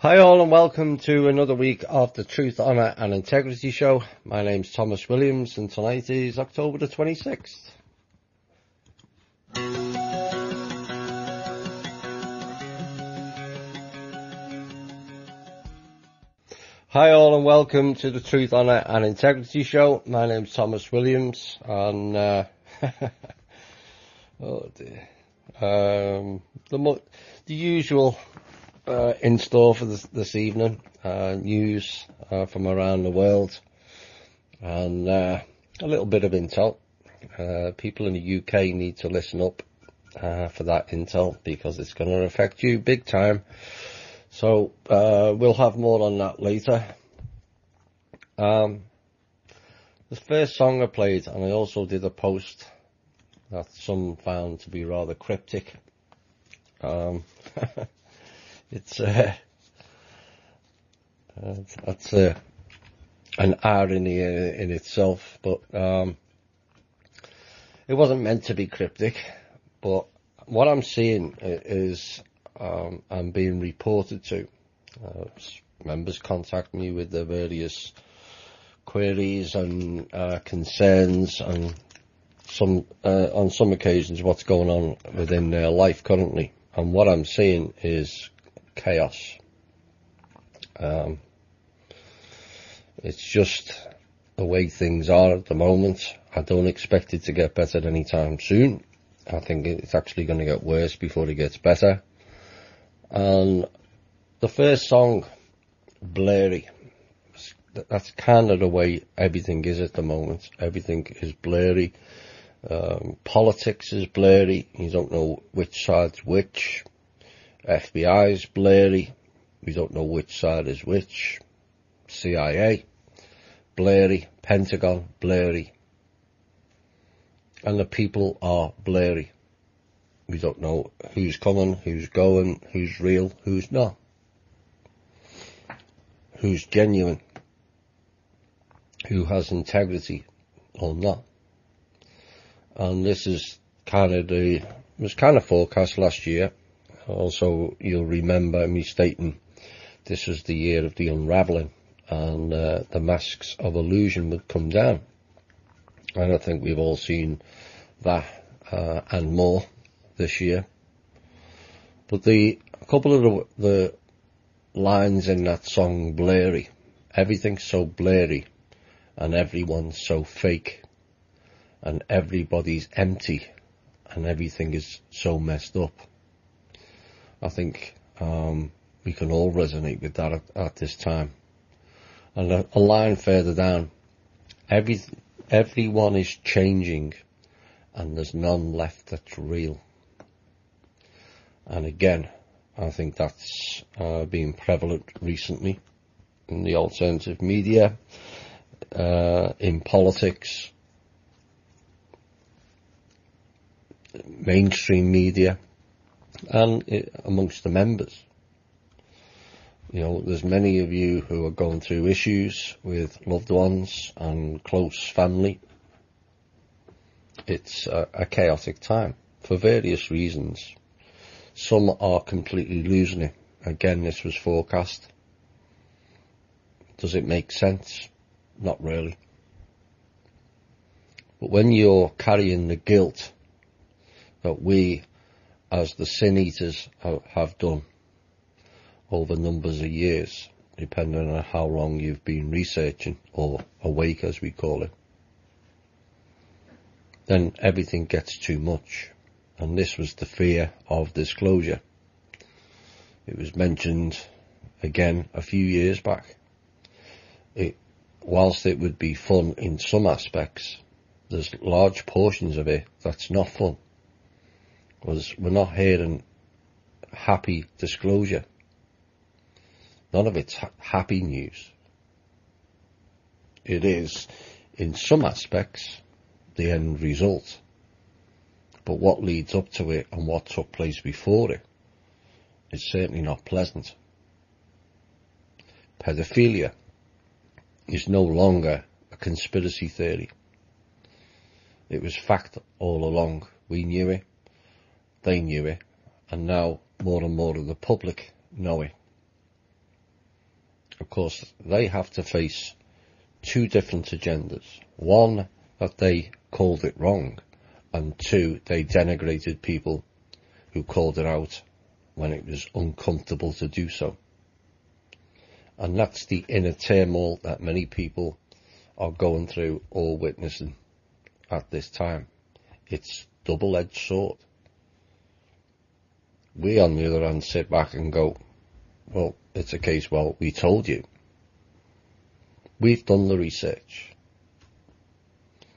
Hi all and welcome to another week of the Truth, Honour and Integrity Show. My name's Thomas Williams and tonight is October the 26th. Hi all and welcome to the Truth, Honour and Integrity Show. My name's Thomas Williams and oh dear. The usual in store for this evening, news from around the world and a little bit of intel. People in the UK need to listen up for that intel because it's going to affect you big time. So we'll have more on that later. The first song I played, and I also did a post that some found to be rather cryptic. It's that's an irony in itself, but it wasn't meant to be cryptic. But what I'm seeing is I'm being reported to. Members contact me with their various queries and concerns, and on some occasions what's going on within their life currently. And what I'm seeing is chaos. It's just the way things are at the moment. I don't expect it to get better anytime soon. I think it's actually going to get worse before it gets better. And the first song, Blurry, that's kind of the way everything is at the moment. Everything is blurry. Politics is blurry. You don't know which side's which. FBI's blurry. We don't know which side is which. CIA, blurry. Pentagon, blurry. And the people are blurry. We don't know who's coming, who's going, who's real, who's not. Who's genuine. Who has integrity or not. And this is was kind of forecast last year. Also, you'll remember me stating this was the year of the unravelling and the masks of illusion would come down. And I think we've all seen that and more this year. But a couple of the lines in that song, Blurry, everything's so blurry and everyone's so fake and everybody's empty and everything is so messed up. I think we can all resonate with that at this time. And a line further down, everyone is changing and there's none left that's real. And again, I think that's been prevalent recently in the alternative media, in politics, mainstream media, and amongst the members. You know, there's many of you who are going through issues with loved ones and close family. It's a chaotic time for various reasons. Some are completely losing it. Again, this was forecast. Does it make sense? Not really. But when you're carrying the guilt that we, as the sin eaters, have done over numbers of years, depending on how long you've been researching, or awake as we call it, then everything gets too much. And this was the fear of disclosure. It was mentioned again a few years back. Whilst it would be fun in some aspects, there's large portions of it that's not fun. Because we're not hearing happy disclosure. None of it's happy news. It is, in some aspects, the end result. But what leads up to it and what took place before it is certainly not pleasant. Pedophilia is no longer a conspiracy theory. It was fact all along. We knew it, they knew it, and now more and more of the public know it. Of course, they have to face two different agendas. One, that they called it wrong, and two, they denigrated people who called it out when it was uncomfortable to do so. And that's the inner turmoil that many people are going through or witnessing at this time. It's double-edged sword. We, on the other hand, sit back and go, well, it's a case, well, we told you. We've done the research.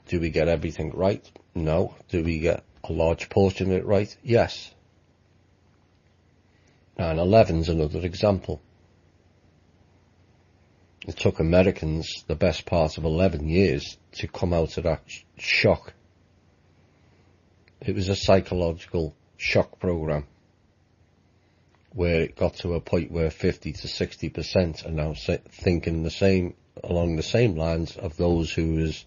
Do we get everything right? No. Do we get a large portion of it right? Yes. 9/11's another example. It took Americans the best part of 11 years to come out of that shock. It was a psychological shock program where it got to a point where 50 to 60% are now thinking along the same lines of those who was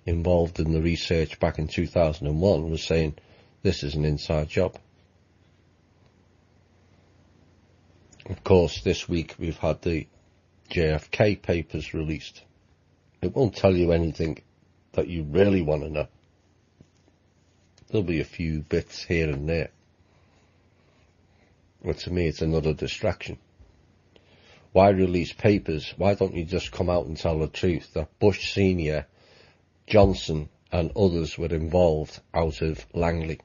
involved in the research back in 2001 was saying this is an inside job. Of course, this week we've had the JFK papers released. It won't tell you anything that you really want to know. There'll be a few bits here and there. But to me, it's another distraction. Why release papers? Why don't you just come out and tell the truth that Bush Sr., Johnson and others were involved out of Langley?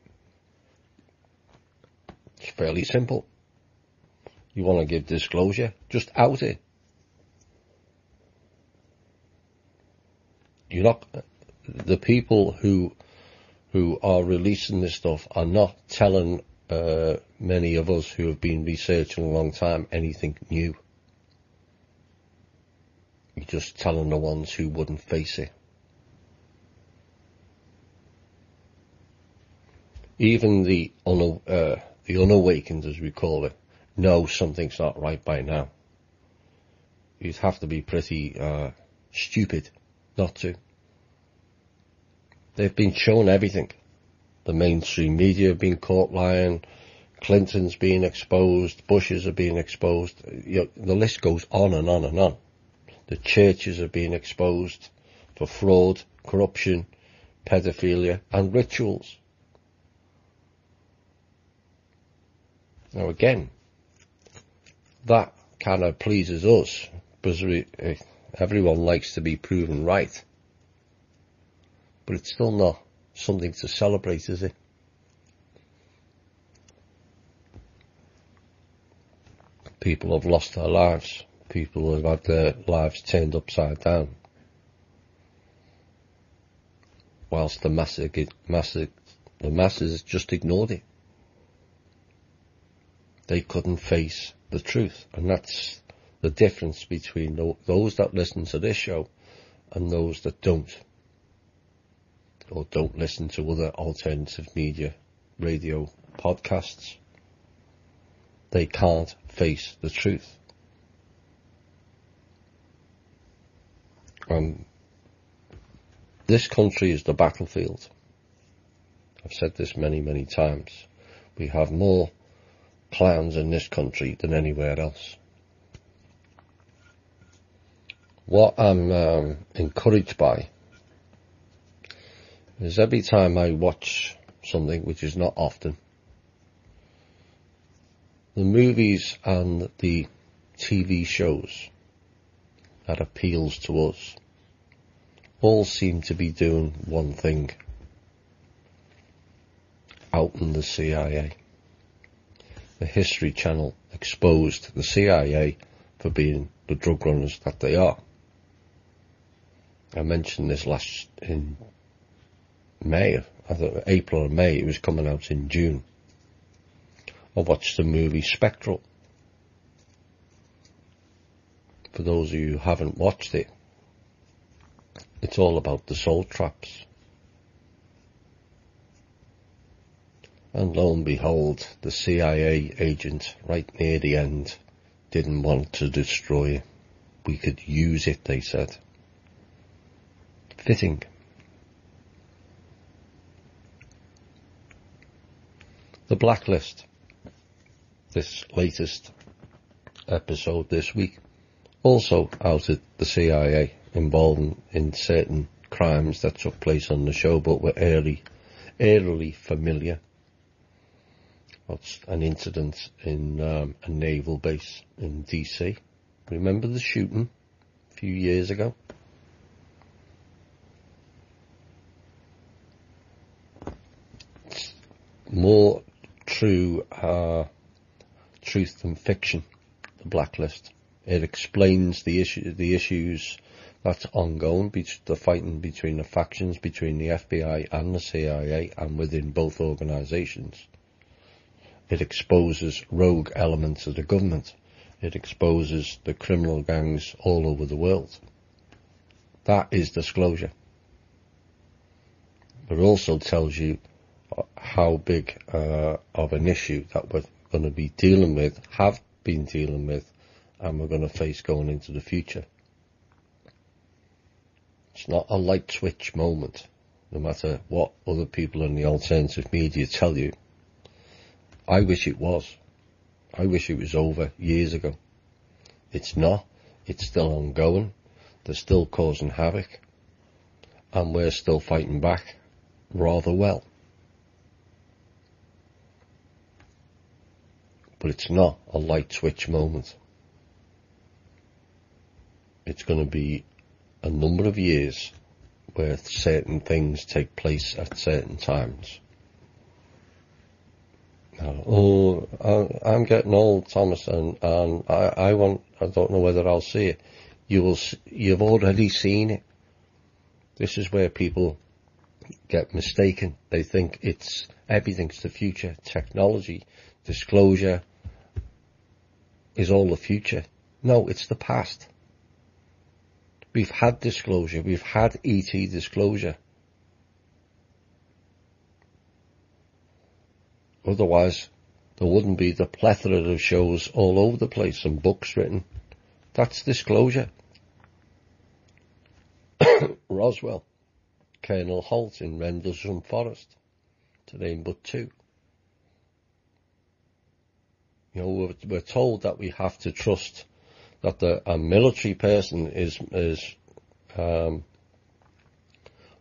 It's fairly simple. You want to give disclosure? Just out it. You're not, the people who are releasing this stuff are not telling many of us who have been researching a long time anything new. You're just telling the ones who wouldn't face it. Even the unawakened, as we call it, know something's not right by now. You'd have to be pretty stupid not to. They've been shown everything. The mainstream media have been caught lying, Clinton's being exposed, Bush's are being exposed. The list goes on and on and on. The churches are being exposed for fraud, corruption, pedophilia and rituals. Now again, that kind of pleases us because everyone likes to be proven right. But it's still not something to celebrate, is it? People have lost their lives. People have had their lives turned upside down. Whilst the masses just ignored it. They couldn't face the truth. And that's the difference between those that listen to this show and those that don't. Or don't listen to other alternative media, radio, podcasts. They can't face the truth. This country is the battlefield. I've said this many, many times. We have more clowns in this country than anywhere else. What I'm encouraged by is every time I watch something, which is not often, the movies and the TV shows that appeals to us all seem to be doing one thing: outing the CIA. The History Channel exposed the CIA for being the drug runners that they are. I mentioned this in May, April or May. It was coming out in June. I watched the movie Spectral. For those of you who haven't watched it, it's all about the soul traps. And lo and behold, the CIA agent, right near the end, didn't want to destroy it. We could use it, they said. Fitting. The Blacklist. This latest episode this week Also outed the CIA involved in certain crimes that took place on the show, but were eerily familiar. What's an incident in a naval base in DC? Remember the shooting a few years ago? It's more true truth than fiction, the blacklist. It explains the issues that's ongoing, the fighting between the factions, between the FBI and the CIA, and within both organisations. It exposes rogue elements of the government. It exposes the criminal gangs all over the world. That is disclosure. But it also tells you how big of an issue that we're going to be dealing with, have been dealing with, and we're going to face going into the future. It's not a light switch moment, no matter what other people in the alternative media tell you. I wish it was. I wish it was over years ago. It's not. It's still ongoing. They're still causing havoc. And we're still fighting back rather well. But it's not a light switch moment. It's going to be a number of years where certain things take place at certain times. I'm getting old, Thomas, and I don't know whether I'll see it. You've already seen it. This is where people get mistaken. They think everything's the future. Technology, disclosure is all the future. No, it's the past. We've had disclosure. We've had ET disclosure. Otherwise, there wouldn't be the plethora of shows all over the place and books written. That's disclosure. Roswell, Colonel Holt in Rendlesham Forest, to name but two. You know, we're told that we have to trust that a military person is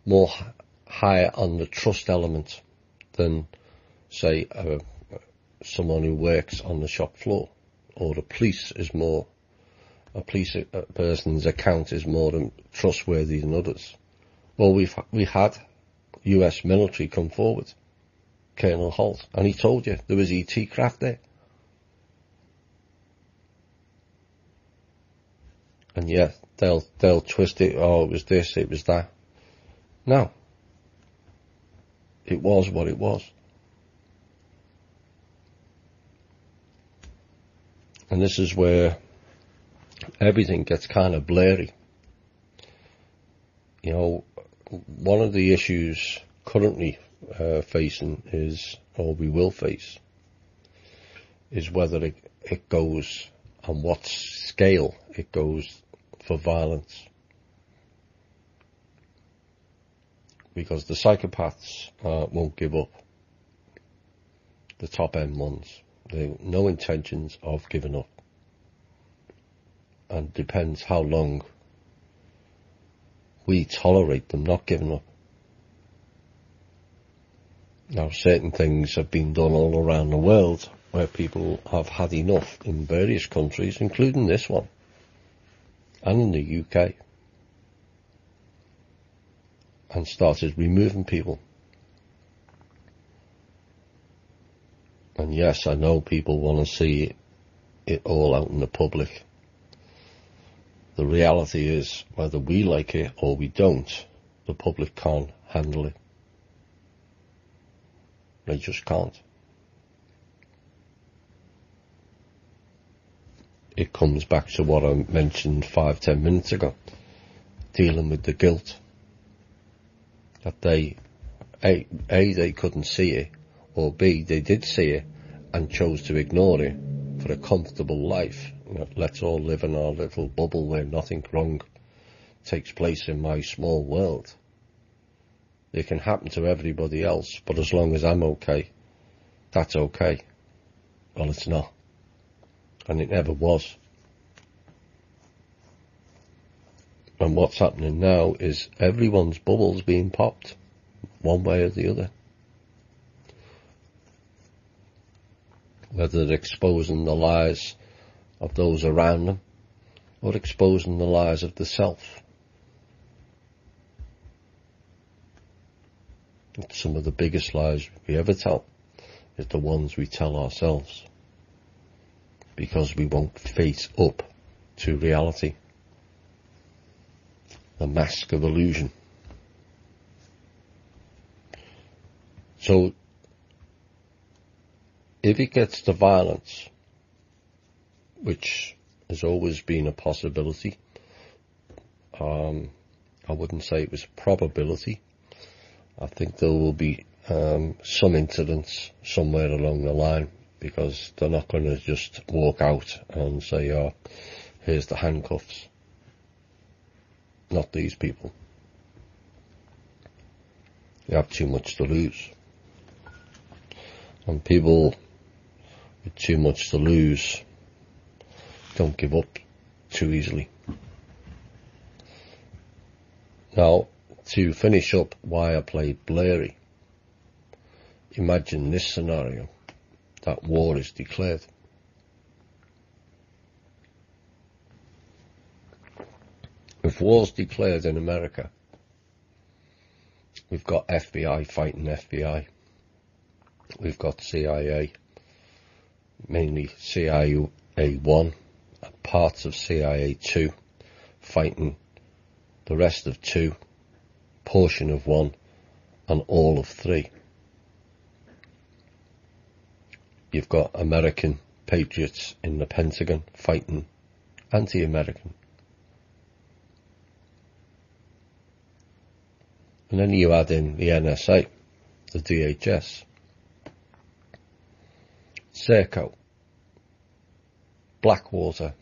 more higher on the trust element than, say, someone who works on the shop floor, or the police is more. A police person's account is more trustworthy than others. Well, we had U.S. military come forward, Colonel Holt, and he told you there was ET craft there. And yeah, they'll twist it. Oh, it was this, it was that. No, it was what it was. And this is where everything gets kind of blurry. You know, one of the issues currently facing is, or we will face, is whether it goes on what scale it goes for violence. Because the psychopaths won't give up. The top end ones. They have no intentions of giving up. And depends how long we tolerate them not giving up. Now, certain things have been done all around the world where people have had enough in various countries, including this one, and in the UK, and started removing people. And yes, I know people want to see it all out in the public. The reality is, whether we like it or we don't, the public can't handle it. They just can't. It comes back to what I mentioned 5-10 minutes ago, dealing with the guilt. That they couldn't see it, or B, they did see it and chose to ignore it for a comfortable life. You know, let's all live in our little bubble where nothing wrong takes place in my small world. It can happen to everybody else, but as long as I'm okay, that's okay. Well, it's not. And it never was. what's happening now is everyone's bubble's being popped, one way or the other. Whether they're exposing the lies of those around them, or exposing the lies of the self. Some of the biggest lies we ever tell is the ones we tell ourselves, because we won't face up to reality. The mask of illusion. So, if it gets to violence, which has always been a possibility, I wouldn't say it was a probability. I think there will be some incidents somewhere along the line, because they're not going to just walk out and say, oh, here's the handcuffs. Not these people. They have too much to lose. And people with too much to lose don't give up too easily. Now, to finish up why I played Blairy, imagine this scenario, that war is declared. If war's declared in America, we've got FBI fighting FBI. We've got CIA, mainly CIA 1, and parts of CIA 2, fighting the rest of 2, portion of 1, and all of 3. You've got American patriots in the Pentagon fighting anti-American. And then you add in the NSA, the DHS, Serco, Blackwater,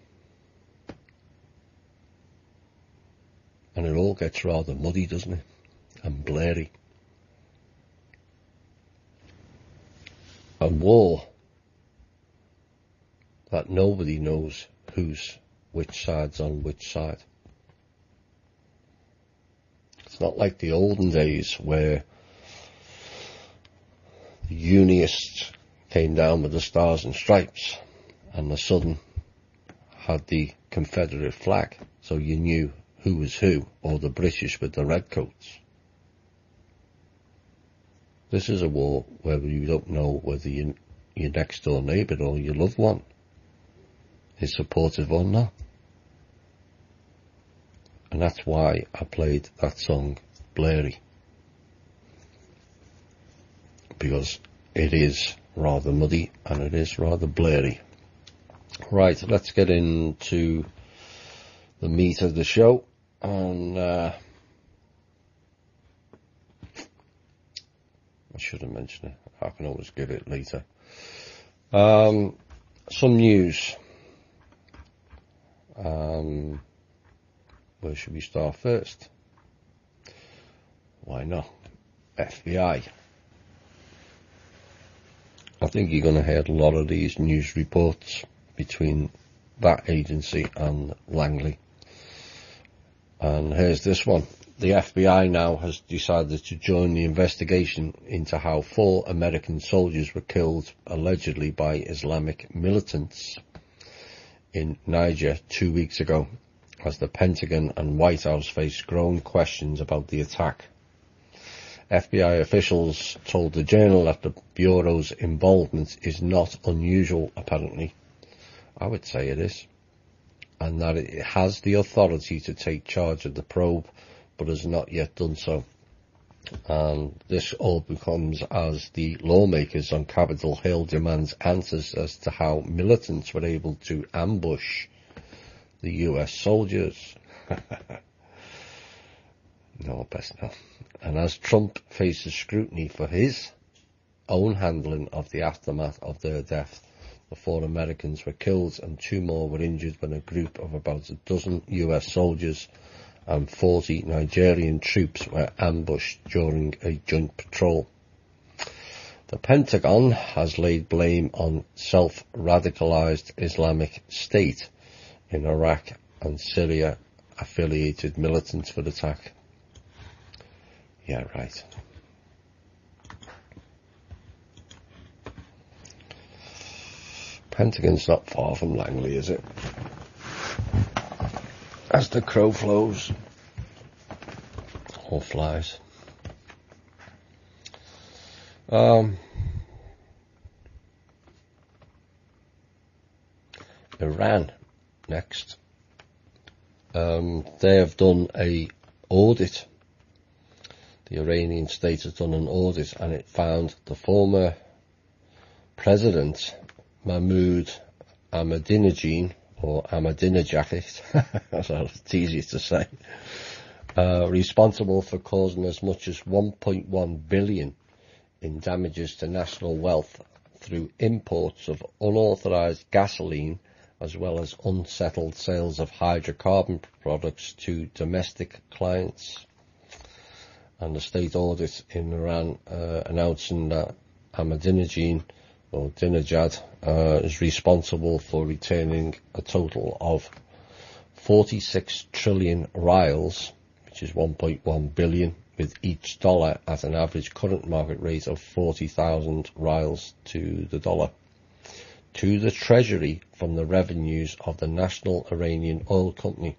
and it all gets rather muddy, doesn't it? And blurry. A war that nobody knows which side's on which side. It's not like the olden days where the Unionists came down with the stars and stripes and the Southern had the Confederate flag, so you knew who was who, or the British with the redcoats. This is a war where you don't know whether your next door neighbour or your loved one is supportive or not. And that's why I played that song, Blairy. Because it is rather muddy and it is rather blurry. Right, let's get into the meat of the show. And I should have mentioned it. I can always give it later. Some news. Where should we start first? Why not? FBI. I think you're going to hear a lot of these news reports between that agency and Langley. And here's this one. The FBI now has decided to join the investigation into how 4 American soldiers were killed allegedly by Islamic militants in Niger 2 weeks ago, as the Pentagon and White House face growing questions about the attack. FBI officials told the Journal that the Bureau's involvement is not unusual, apparently. I would say it is. And that it has the authority to take charge of the probe, but has not yet done so. And this all becomes as the lawmakers on Capitol Hill demands answers as to how militants were able to ambush the US soldiers. No, best not. And as Trump faces scrutiny for his own handling of the aftermath of their death, the 4 Americans were killed and 2 more were injured when a group of about a dozen US soldiers and 40 Nigerian troops were ambushed during a joint patrol. The Pentagon has laid blame on self-radicalized Islamic State in Iraq and Syria affiliated militants for attack. Yeah, right. Pentagon's not far from Langley, is it? As the crow flows, or flies. Iran, next. They have done a audit. The Iranian state has done an audit, and it found the former president, Mahmoud Ahmadinejad, or Ahmadinejad, it's easier to say, responsible for causing as much as 1.1 billion in damages to national wealth through imports of unauthorized gasoline, as well as unsettled sales of hydrocarbon products to domestic clients. And the state audit in Iran announcing that Ahmadinejad, or Dinajad, is responsible for returning a total of 46 trillion rials, which is 1.1 billion, with each dollar at an average current market rate of 40,000 rials to the dollar, to the treasury from the revenues of the National Iranian Oil Company.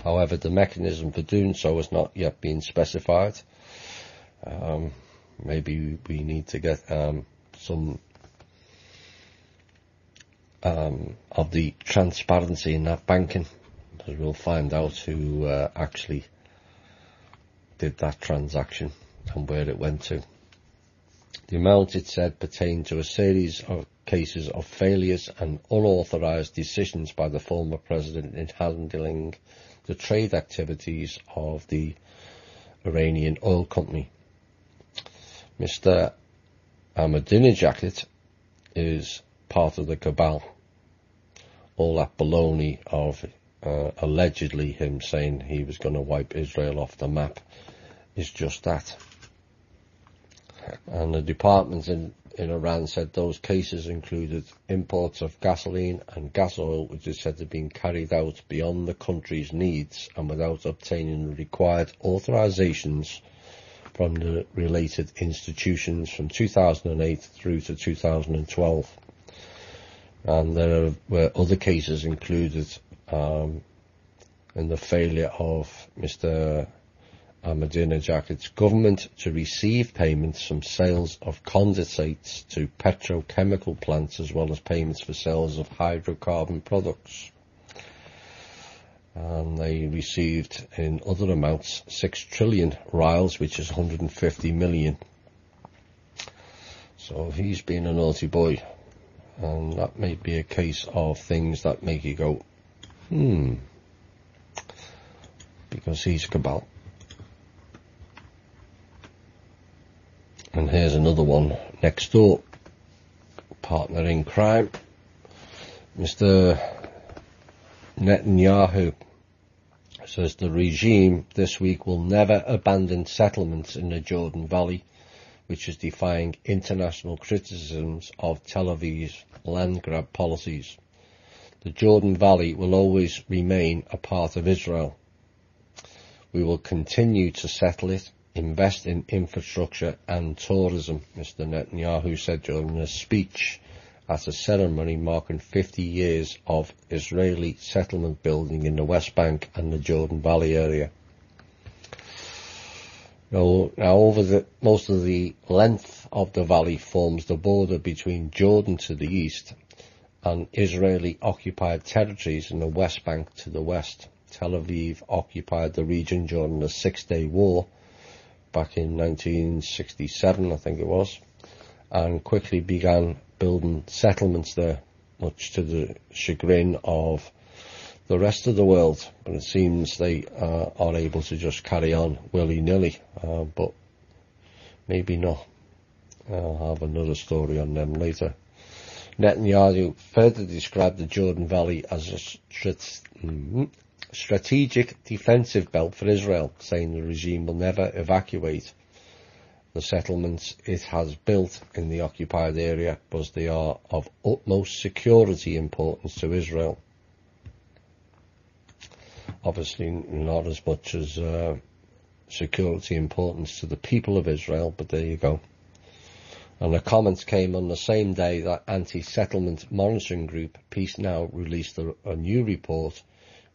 However, the mechanism for doing so has not yet been specified. Maybe we need to get some of the transparency in that banking, because we'll find out who actually did that transaction and where it went to. The amount, it said, pertained to a series of cases of failures and unauthorized decisions by the former president in handling the trade activities of the Iranian oil company. Mr. Ahmadinejad is part of the cabal. All that baloney of allegedly him saying he was going to wipe Israel off the map is just that. And the departments in Iran said those cases included imports of gasoline and gas oil, which is said to have been carried out beyond the country's needs and without obtaining the required authorizations from the related institutions from 2008 through to 2012. And there were other cases included in the failure of Mr. Ahmadinejad's government to receive payments from sales of condensates to petrochemical plants, as well as payments for sales of hydrocarbon products. And they received in other amounts 6 trillion rials, which is 150 million. So he's been a naughty boy, and that may be a case of things that make you go, because he's cabal. And here's another one next door. Partner in crime, Mr. Netanyahu, says the regime this week will never abandon settlements in the Jordan Valley, which is defying international criticisms of Tel Aviv's land grab policies. The Jordan Valley will always remain a part of Israel. We will continue to settle it, invest in infrastructure and tourism, Mr. Netanyahu said during a speech at a ceremony marking 50 years of Israeli settlement building in the West Bank and the Jordan Valley area. Now over most of the length of the valley forms the border between Jordan to the east and Israeli occupied territories in the West Bank to the west. Tel Aviv occupied the region during the Six-Day War back in 1967, I think it was, and quickly began building settlements there, much to the chagrin of the rest of the world. But it seems they are able to just carry on willy-nilly, but maybe not. I'll have another story on them later. Netanyahu further described the Jordan Valley as a strategic defensive belt for Israel, saying the regime will never evacuate the settlements it has built in the occupied area, because they are of utmost security importance to Israel. Obviously not as much as security importance to the people of Israel, but there you go. And the comments came on the same day that anti-settlement monitoring group Peace Now released a new report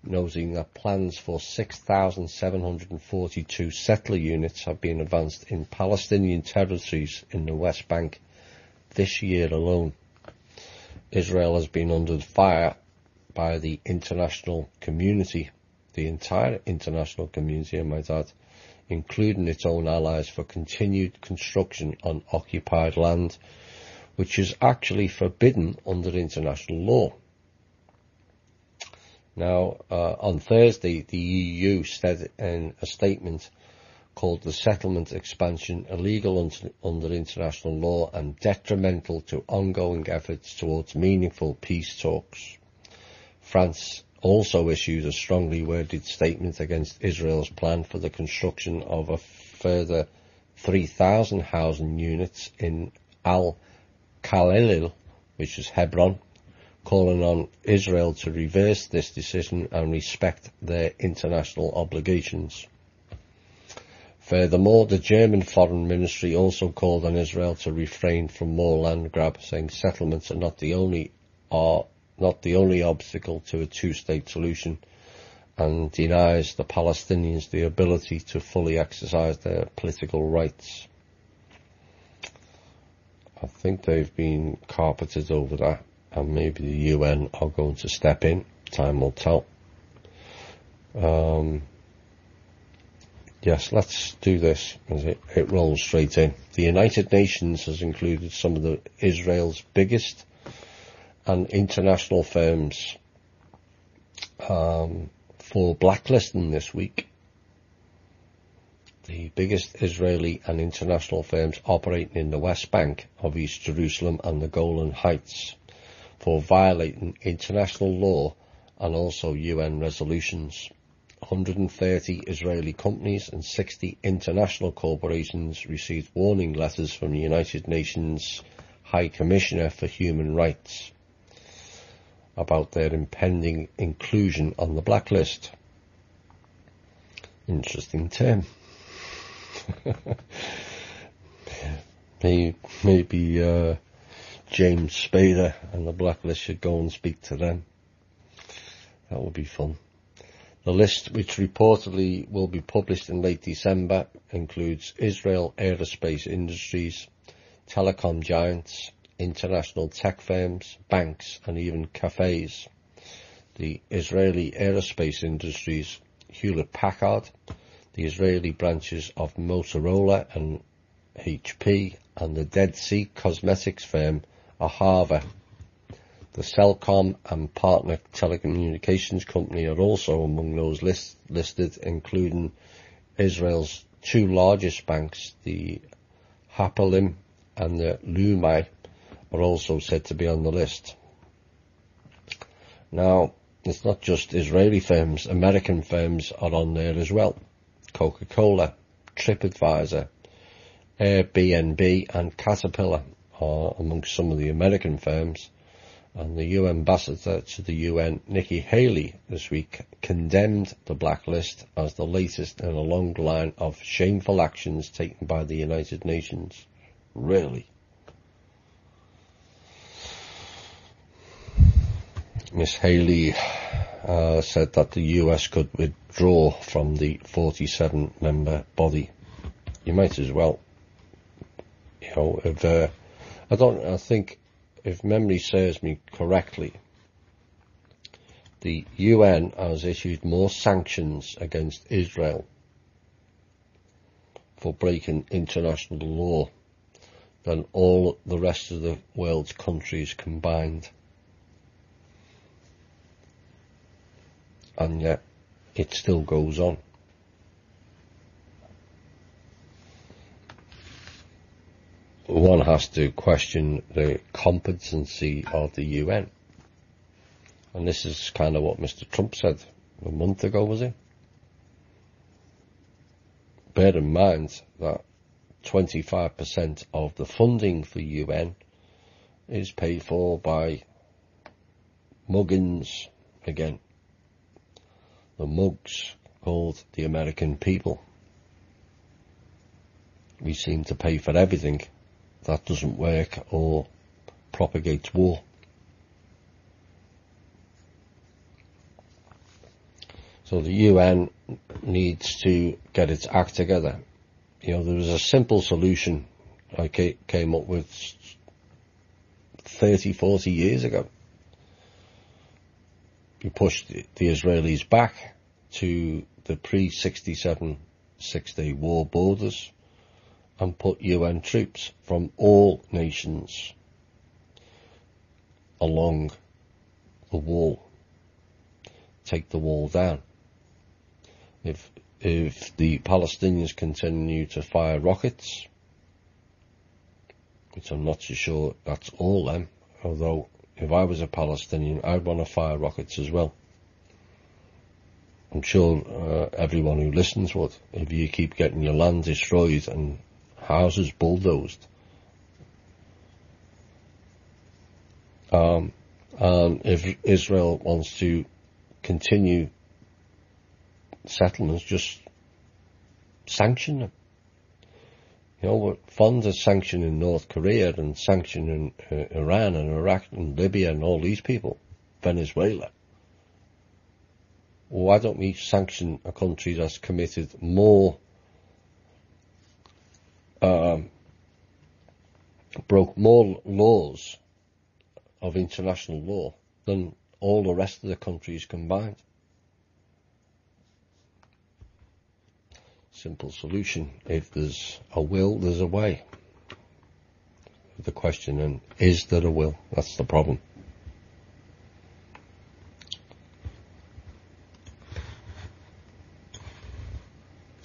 noting that plans for 6,742 settler units have been advanced in Palestinian territories in the West Bank this year alone. Israel has been under fire by the international community, the entire international community, I might add, including its own allies, for continued construction on occupied land, which is actually forbidden under international law. Now, on Thursday, the EU said in a statement called the settlement expansion illegal under international law and detrimental to ongoing efforts towards meaningful peace talks. France also issued a strongly worded statement against Israel's plan for the construction of a further 3,000 housing units in Al-Khalil, which is Hebron, calling on Israel to reverse this decision and respect their international obligations. Furthermore, the German Foreign Ministry also called on Israel to refrain from more land grab, saying settlements are not the only obstacle to a two-state solution, and denies the Palestinians the ability to fully exercise their political rights. I think they've been carpeted over that, and maybe the UN are going to step in. Time will tell. Yes, let's do this as it rolls straight in. The United Nations has included some of Israel's biggest and international firms for blacklisting this week. The biggest Israeli and international firms operating in the West Bank of East Jerusalem and the Golan Heights for violating international law and also UN resolutions. 130 Israeli companies and 60 international corporations received warning letters from the United Nations High Commissioner for Human Rights about their impending inclusion on the blacklist. Interesting term. Maybe James Spader and the blacklist should go and speak to them. That would be fun. The list, which reportedly will be published in late December, includes Israel Aerospace Industries, telecom giants, international tech firms, banks, and even cafes. The Israeli Aerospace Industries, Hewlett-Packard, the Israeli branches of Motorola and HP, and the Dead Sea cosmetics firm Ahava. The Cellcom and partner telecommunications company are also among those listed, including Israel's two largest banks, the Hapoalim and the Leumi, are also said to be on the list. Now, it's not just Israeli firms, American firms are on there as well. Coca-Cola, TripAdvisor, Airbnb and Caterpillar are amongst some of the American firms. And the UN ambassador to the UN, Nikki Haley, this week condemned the blacklist as the latest in a long line of shameful actions taken by the United Nations. Really? Ms. Haley said that the US could withdraw from the 47-member body. You might as well. You know, I think, if memory serves me correctly, the UN has issued more sanctions against Israel for breaking international law than all the rest of the world's countries combined. And yet, it still goes on. One has to question the competency of the UN. And this is kind of what Mr. Trump said a month ago, was it? Bear in mind that 25% of the funding for UN is paid for by muggins again. the mugs called the American people. We seem to pay for everything that doesn't work or propagates war. So the UN needs to get its act together. There was a simple solution I came up with 30, 40 years ago. We pushed the Israelis back to the pre-67 Six-Day War borders and put UN troops from all nations along the wall. Take the wall down. If the Palestinians continue to fire rockets, which I'm not so sure that's all them, although if I was a Palestinian, I'd want to fire rockets as well. I'm sure everyone who listens would, if you keep getting your land destroyed and houses bulldozed. And if Israel wants to continue settlements, just sanction them. We're fond of sanctioning North Korea and sanctioning Iran and Iraq and Libya and all these people, Venezuela. Why don't we sanction a country that's committed more, broke more laws of international law than all the rest of the countries combined? Simple solution. If there's a will, there's a way. The question then, is there a will? That's the problem.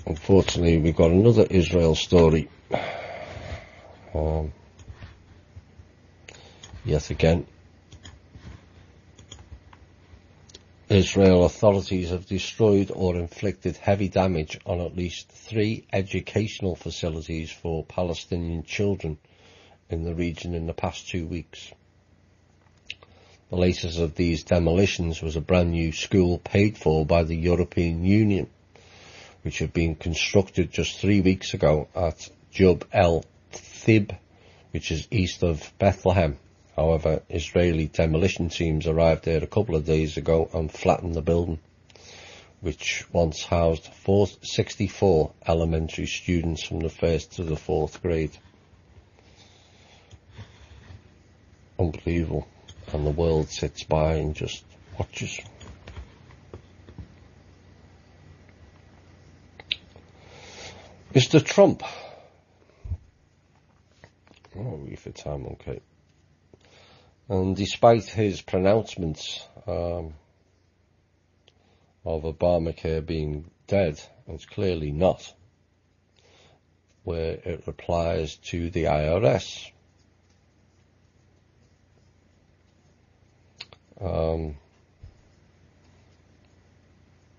Unfortunately, we've got another Israel story. Yet again, Israel authorities have destroyed or inflicted heavy damage on at least 3 educational facilities for Palestinian children in the region in the past 2 weeks. The latest of these demolitions was a brand new school paid for by the European Union, which had been constructed just 3 weeks ago at Jub el Thib, which is east of Bethlehem. However, Israeli demolition teams arrived there a couple of days ago and flattened the building, which once housed 64 elementary students from the 1st to the 4th grade. Unbelievable. And the world sits by and just watches. Mr. Trump. We for time, okay. And despite his pronouncements of Obamacare being dead, it's clearly not, where it applies to the IRS.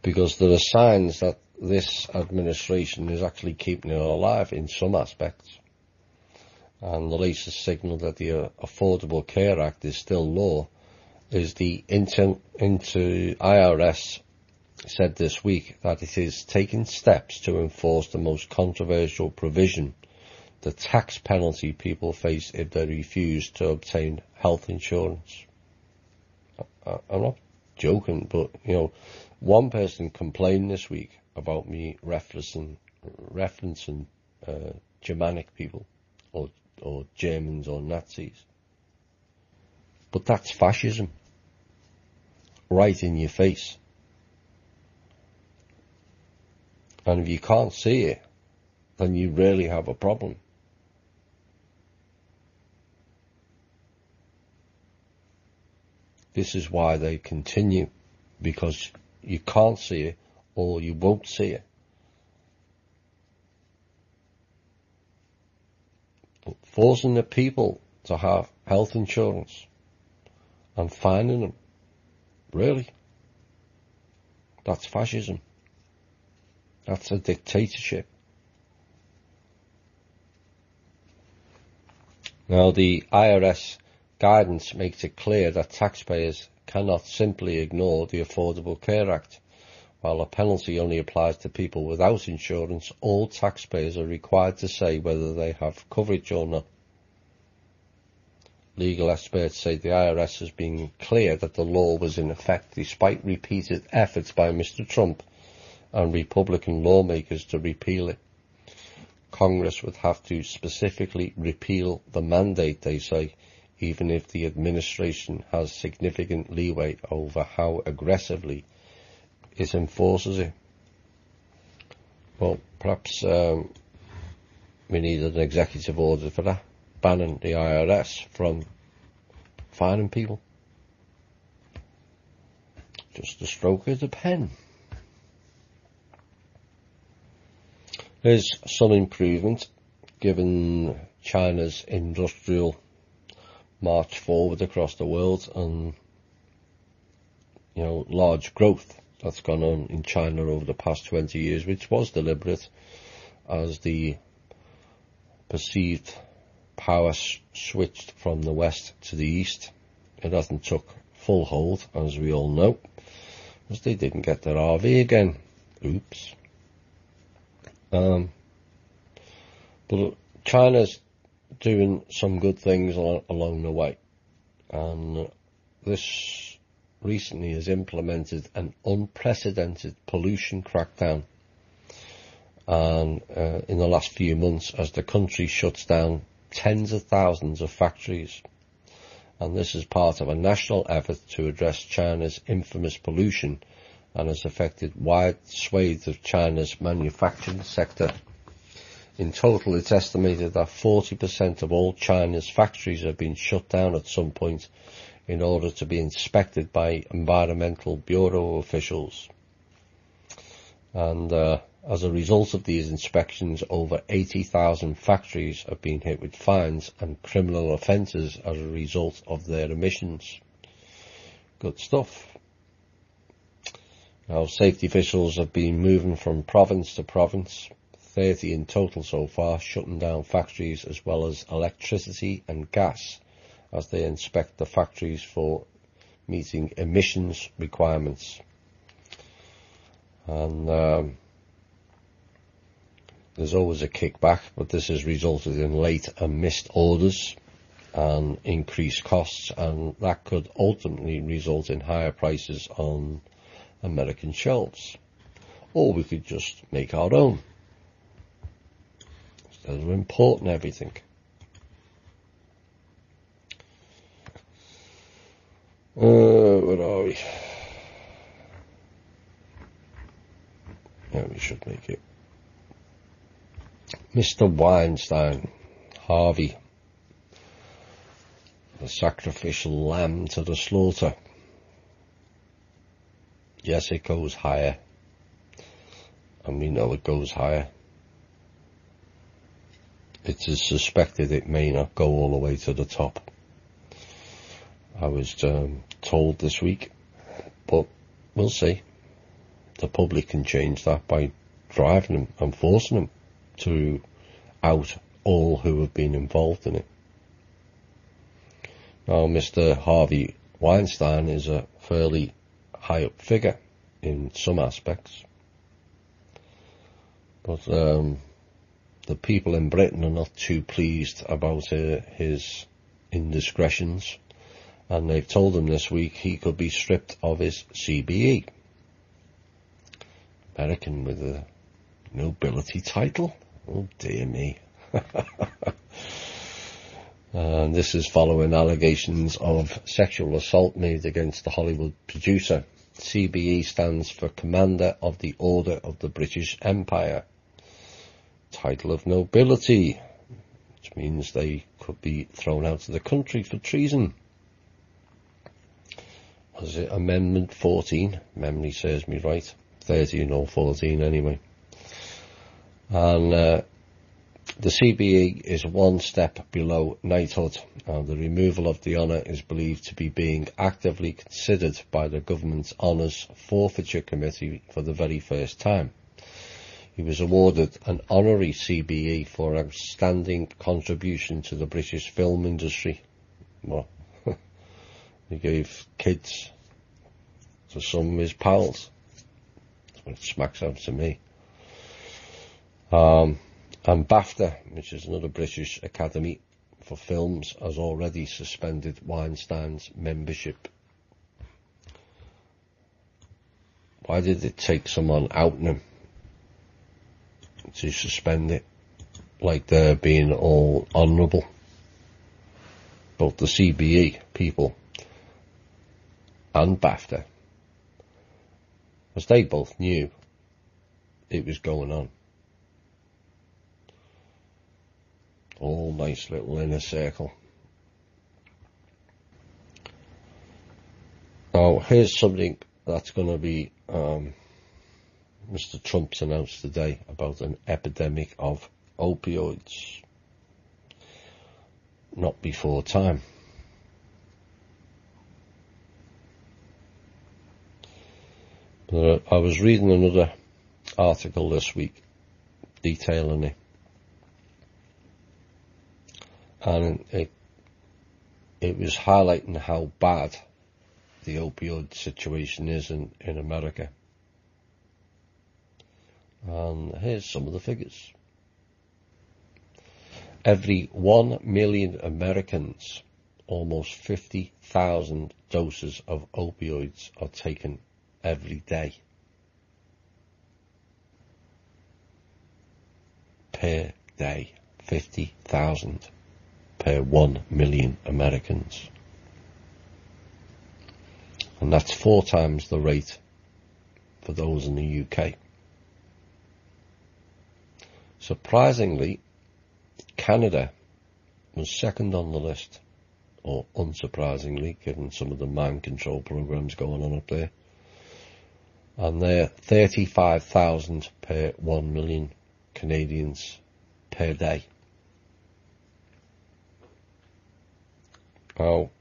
Because there are signs that this administration is actually keeping it alive in some aspects. And the latest signal that the Affordable Care Act is still law is the IRS said this week that it is taking steps to enforce the most controversial provision, the tax penalty people face if they refuse to obtain health insurance. I'm not joking, but, one person complained this week about me referencing Germanic people or Germans or Nazis. But that's fascism. Right in your face. And if you can't see it, then you really have a problem. This is why they continue, because you can't see it or you won't see it. But forcing the people to have health insurance and fining them, really, that's fascism. That's a dictatorship. Now, the IRS guidance makes it clear that taxpayers cannot simply ignore the Affordable Care Act While the penalty only applies to people without insurance, all taxpayers are required to say whether they have coverage or not. Legal experts say the IRS has been clear that the law was in effect despite repeated efforts by Mr. Trump and Republican lawmakers to repeal it. Congress would have to specifically repeal the mandate, they say, even if the administration has significant leeway over how aggressively it enforces it. Well, perhaps we need an executive order for that, banning the IRS from fining people. Just a stroke of the pen. There's some improvement given China's industrial march forward across the world and, large growth that's gone on in China over the past 20 years, which was deliberate as the perceived power switched from the west to the east. It hasn't took full hold, as we all know, because they didn't get their RV again. Oops. But China's doing some good things along the way, and this recently has implemented an unprecedented pollution crackdown, and in the last few months, as the country shuts down tens of thousands of factories, and this is part of a national effort to address China's infamous pollution and has affected wide swathes of China's manufacturing sector. In total, it's estimated that 40% of all China's factories have been shut down at some point in order to be inspected by Environmental Bureau officials. And as a result of these inspections, over 80,000 factories have been hit with fines and criminal offences as a result of their emissions. Good stuff. Now, safety officials have been moving from province to province, 30 in total so far, shutting down factories as well as electricity and gas as they inspect the factories for meeting emissions requirements. And there's always a kickback, but this has resulted in late and missed orders and increased costs, and that could ultimately result in higher prices on American shelves. Or we could just make our own instead of importing everything. Where are we? Yeah, we should make it. Mr. Weinstein, Harvey, the sacrificial lamb to the slaughter. Yes, it goes higher, and we know it goes higher. It is suspected it may not go all the way to the top. I was told this week, but we'll see. The public can change that by driving them and forcing them to out all who have been involved in it. Now, Mr. Harvey Weinstein is a fairly high up figure in some aspects, but the people in Britain are not too pleased about his indiscretions, and they've told him this week he could be stripped of his CBE. American with a nobility title? Oh dear me. And this is following allegations of sexual assault made against the Hollywood producer. CBE stands for Commander of the Order of the British Empire. Title of nobility, which means they could be thrown out of the country for treason. Was it Amendment 14? Memory serves me right. 13 or 14 anyway. And the CBE is one step below knighthood, and the removal of the honour is believed to be being actively considered by the government's Honours Forfeiture Committee for the very first time. He was awarded an honorary CBE for outstanding contribution to the British film industry. Well, he gave kids to some of his pals. That's what it smacks out to me. And BAFTA, which is another British Academy for films, has already suspended Weinstein's membership. Why did it take someone outing him to suspend it? Like they're being all honourable. Both the CBE people and BAFTA, as they both knew it was going on. All nice little inner circle. Now, here's something that's going to be, Mr. Trump's announced today about an epidemic of opioids. Not before time. But I was reading another article this week detailing it. And it was highlighting how bad the opioid situation is in America. And here's some of the figures. Every 1 million Americans, almost 50,000 doses of opioids are taken every day. Per day, 50,000 per 1 million Americans. And that's 4 times the rate for those in the UK. Surprisingly, Canada was second on the list, or unsurprisingly, given some of the mind control programs going on up there. And they're 35,000 per 1 million Canadians per day. Now,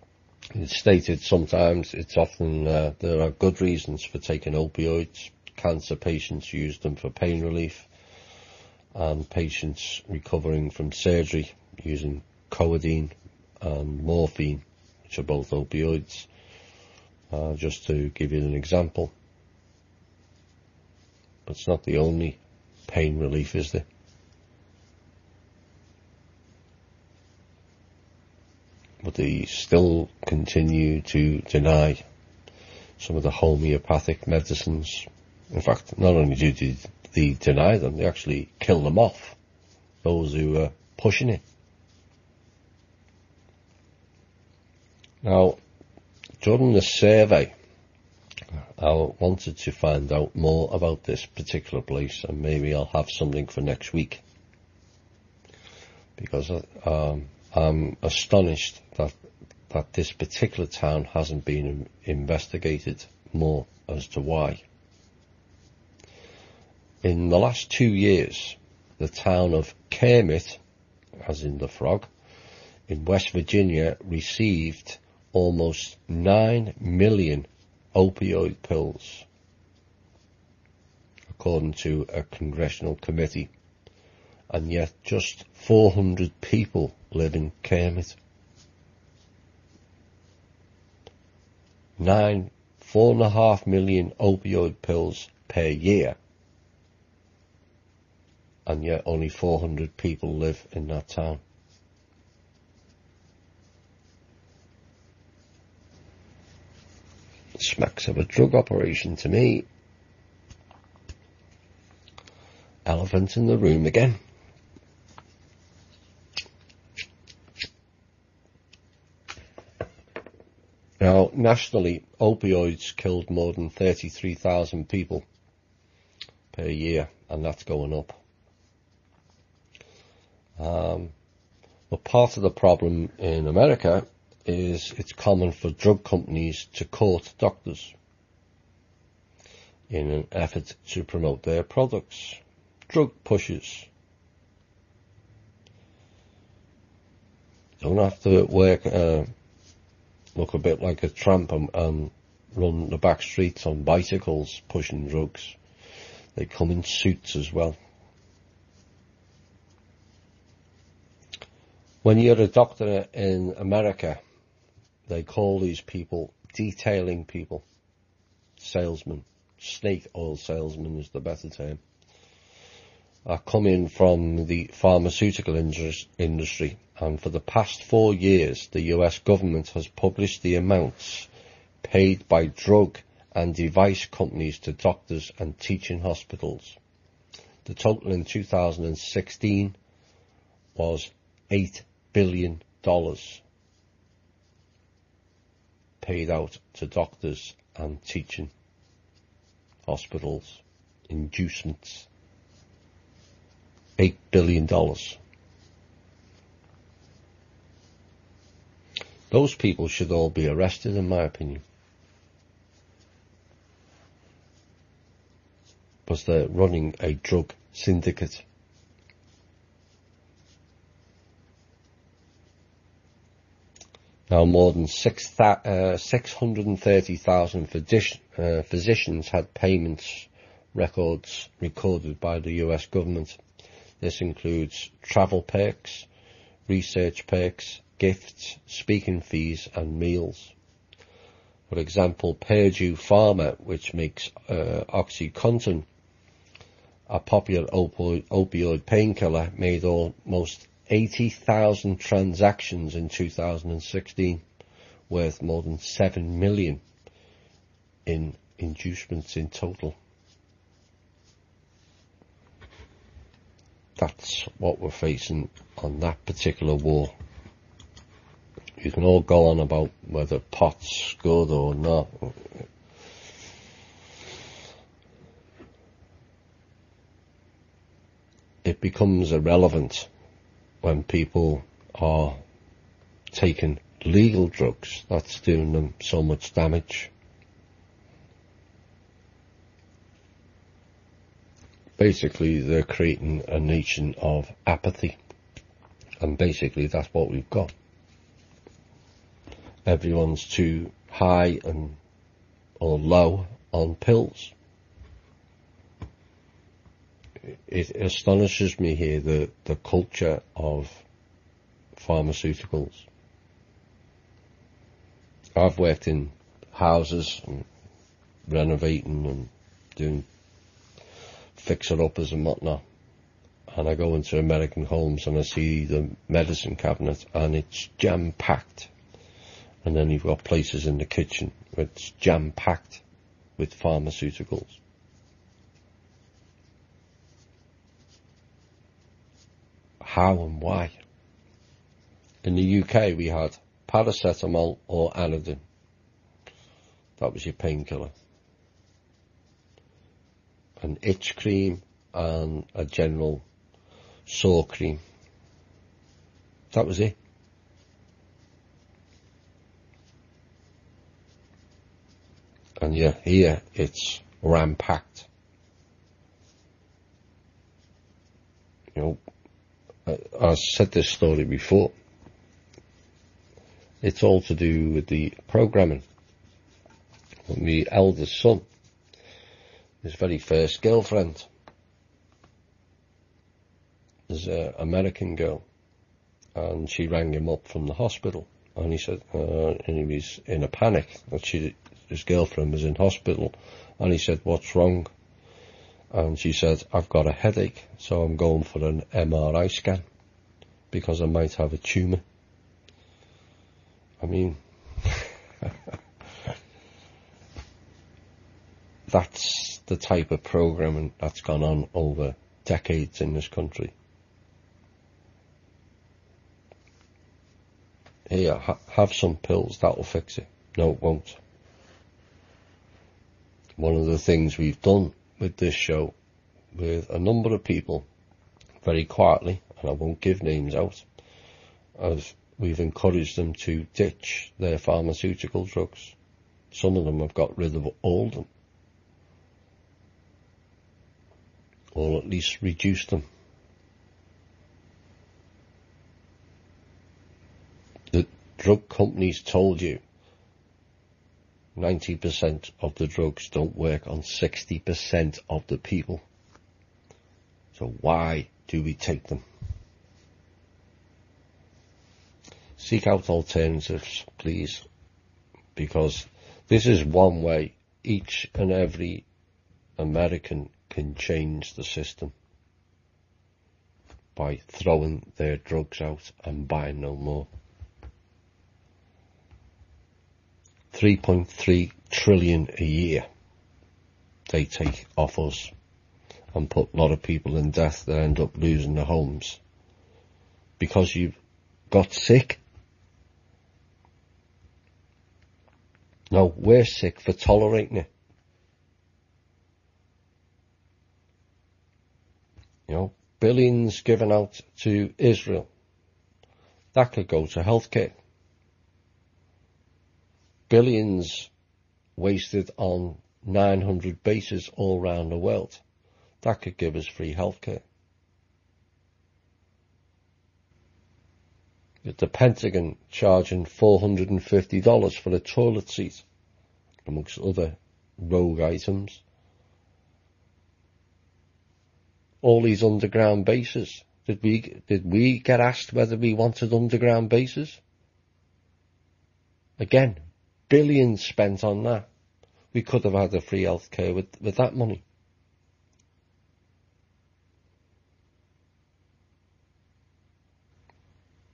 it's stated sometimes, it's often, there are good reasons for taking opioids. Cancer patients use them for pain relief, and patients recovering from surgery using codeine and morphine, which are both opioids, just to give you an example. But it's not the only pain relief, is there? But they still continue to deny some of the homeopathic medicines. In fact, not only do they deny them, they actually kill them off, those who are pushing it. Now, during the survey, I wanted to find out more about this particular place, and maybe I'll have something for next week. Because I'm astonished that this particular town hasn't been investigated more as to why. In the last 2 years, the town of Kermit, as in the frog, in West Virginia received almost 9 million opioid pills, according to a congressional committee, and yet just 400 people live in Kermit. 4.5 million opioid pills per year, and yet only 400 people live in that town. Smacks of a drug operation to me. Elephant in the room again. Now, nationally, opioids killed more than 33,000 people per year, and that's going up. But part of the problem in America is it's common for drug companies to court doctors in an effort to promote their products. Drug pushers don't have to work, look a bit like a tramp and run the back streets on bicycles pushing drugs. They come in suits as well. When you're a doctor in America, they call these people detailing people, salesmen, snake oil salesmen is the better term, are coming from the pharmaceutical industry, and for the past 4 years the US government has published the amounts paid by drug and device companies to doctors and teaching hospitals. The total in 2016 was $8 billion paid out to doctors and teaching hospitals, inducements. $8 billion. Those people should all be arrested, in my opinion, because they're running a drug syndicate. Now, more than 630,000 physicians had payments records recorded by the US government. This includes travel perks, research perks, gifts, speaking fees and meals. For example, Purdue Pharma, which makes OxyContin, a popular opioid painkiller, made almost 80,000 transactions in 2016, worth more than $7 million in inducements in total. That's what we're facing on that particular war. You can all go on about whether pot's good or not. It becomes irrelevant when people are taking legal drugs. That's doing them so much damage. Basically, they're creating a nation of apathy. And basically, that's what we've got. Everyone's too high or low on pills. It astonishes me here, the culture of pharmaceuticals. I've worked in houses and renovating and doing fixer-uppers and whatnot, and I go into American homes and I see the medicine cabinet and it's jam-packed, and then you've got places in the kitchen where it's jam-packed with pharmaceuticals. How and why? In the UK we had paracetamol or Anodin. That was your painkiller. An itch cream and a general sore cream. That was it. And yeah, here it's ram-packed. You know, I said this story before. It's all to do with the programming. My eldest son, his very first girlfriend, is an American girl, and she rang him up from the hospital, and he said, and he was in a panic that his girlfriend was in hospital, and he said, "What's wrong?" And she said, "I've got a headache, so I'm going for an MRI scan because I might have a tumour." I mean, that's the type of programming that's gone on over decades in this country. Here, have some pills, that'll fix it. No, it won't. One of the things we've done with this show, with a number of people, very quietly, and I won't give names out, as we've encouraged them to ditch their pharmaceutical drugs. Some of them have got rid of all of them, or at least reduce them. The drug companies told you 90% of the drugs don't work on 60% of the people. So why do we take them? Seek out alternatives, please, because this is one way each and every American can change the system by throwing their drugs out and buying no more. 3.3 trillion a year they take off us and put a lot of people in debt that end up losing their homes because you got sick. No, we're sick for tolerating it. You know, billions given out to Israel. That could go to healthcare. Billions wasted on 900 bases all around the world. That could give us free healthcare. The Pentagon charging $450 for a toilet seat, amongst other rogue items. All these underground bases. Did we get asked whether we wanted underground bases? Again, billions spent on that. We could have had a free healthcare with that money.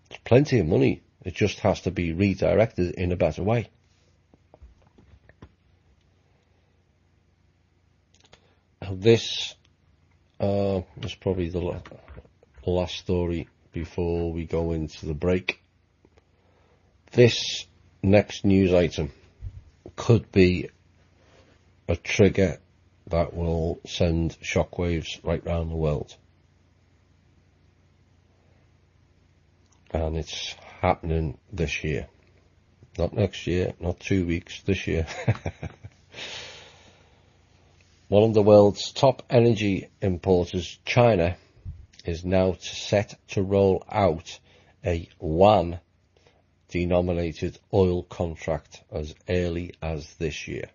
There's plenty of money. It just has to be redirected in a better way. This is probably the last story before we go into the break. This next news item could be a trigger that will send shockwaves right round the world. And it's happening this year. Not next year, not 2 weeks, this year. One of the world's top energy importers, China, is now set to roll out a yuan denominated oil contract as early as this year.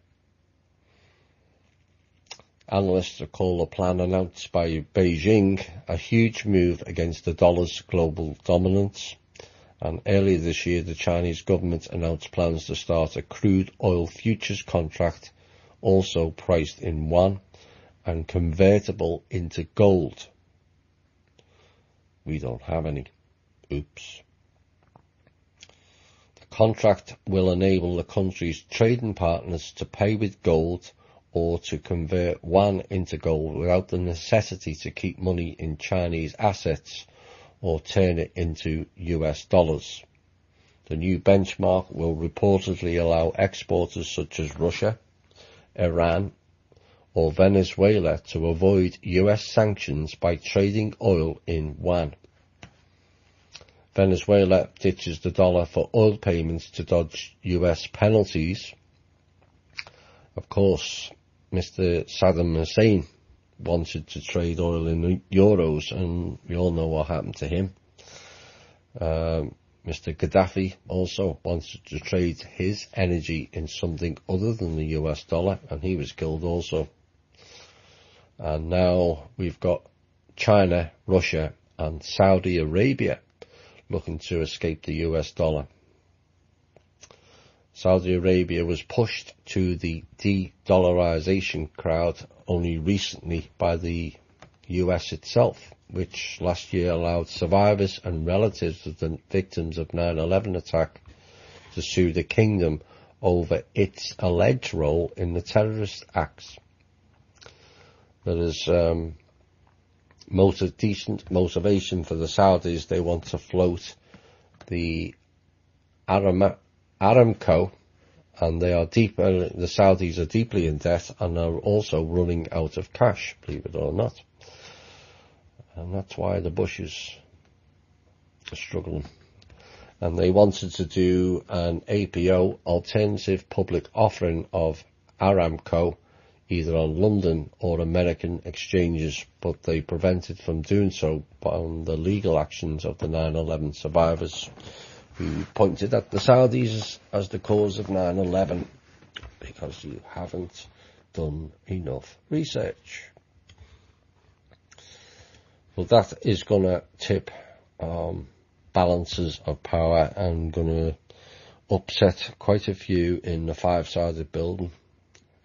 Analysts call the plan announced by Beijing a huge move against the dollar's global dominance. And earlier this year, the Chinese government announced plans to start a crude oil futures contract, also priced in yuan and convertible into gold. We don't have any. Oops. The contract will enable the country's trading partners to pay with gold or to convert yuan into gold without the necessity to keep money in Chinese assets or turn it into US dollars. The new benchmark will reportedly allow exporters such as Russia, Iran, or Venezuela to avoid US sanctions by trading oil in yuan. Venezuela ditches the dollar for oil payments to dodge US penalties. Of course, Mr. Saddam Hussein wanted to trade oil in euros, and we all know what happened to him. Mr. Gaddafi also wanted to trade his energy in something other than the US dollar, and he was killed also. And now we've got China, Russia, and Saudi Arabia looking to escape the US dollar. Saudi Arabia was pushed to the de-dollarization crowd only recently by the US itself, which last year allowed survivors and relatives of the victims of 9/11 attack to sue the kingdom over its alleged role in the terrorist acts. There is decent motivation for the Saudis. They want to float the Aramco, and they are the Saudis are deeply in debt and are also running out of cash, believe it or not. And that's why the Bushes are struggling. And they wanted to do an APO, alternative public offering of Aramco, either on London or American exchanges, but they prevented from doing so on the legal actions of the 9/11 survivors, who pointed at the Saudis as the cause of 9/11 because you haven't done enough research. Well, that is going to tip balances of power and going to upset quite a few in the five-sided building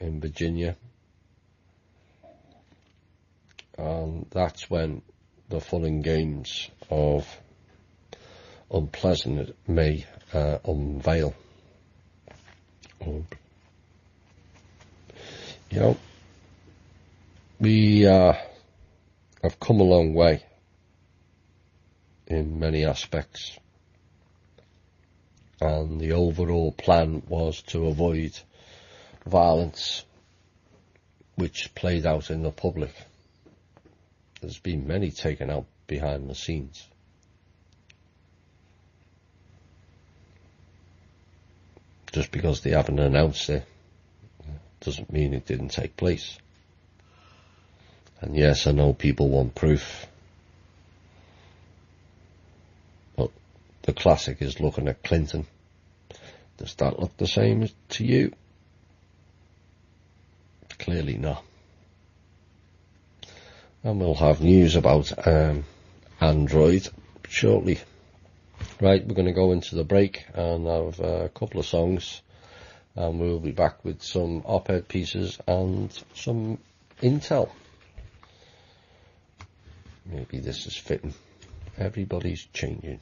in Virginia. And that's when the fun and games of unpleasant may unveil. You know, we have come a long way in many aspects, and the overall plan was to avoid violence which played out in the public. There's been many taken out behind the scenes. Just because they haven't announced it doesn't mean it didn't take place. And yes, I know people want proof, but the classic is looking at Clinton. Does that look the same to you? Clearly not. And we'll have news about Android shortly. Right, we're going to go into the break and have a couple of songs, and we'll be back with some op-ed pieces and some intel. Maybe this is fitting. Everybody's changing.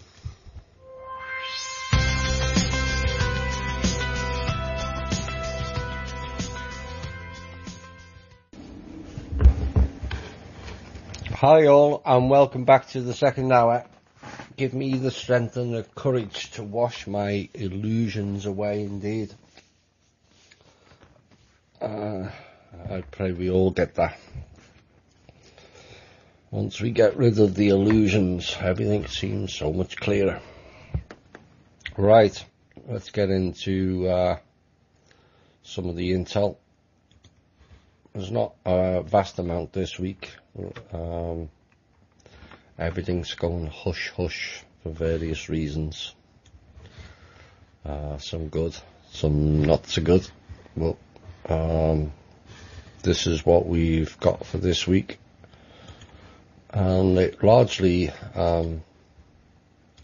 Hi all, and welcome back to the second hour. Give me the strength and the courage to wash my illusions away, indeed. I pray we all get that. Once we get rid of the illusions, everything seems so much clearer. Right, let's get into some of the intel. There's not a vast amount this week. Everything's going hush hush for various reasons. Some good, some not so good. But this is what we've got for this week. And it largely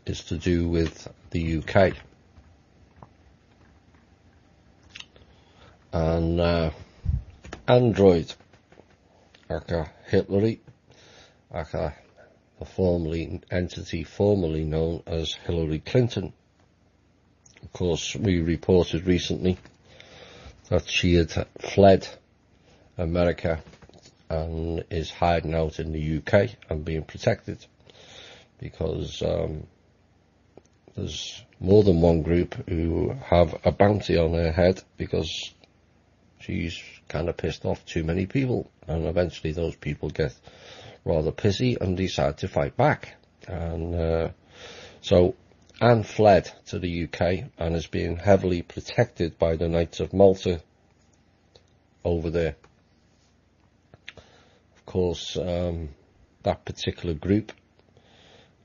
is to do with the UK. And Android, aka Hitlery, aka the entity formerly known as Hillary Clinton. Of course, we reported recently that she had fled America and is hiding out in the UK and being protected because there's more than one group who have a bounty on her head because she's kind of pissed off too many people, and eventually those people get rather pissy and decide to fight back. And so Anne fled to the UK and is being heavily protected by the Knights of Malta over there. Of course, that particular group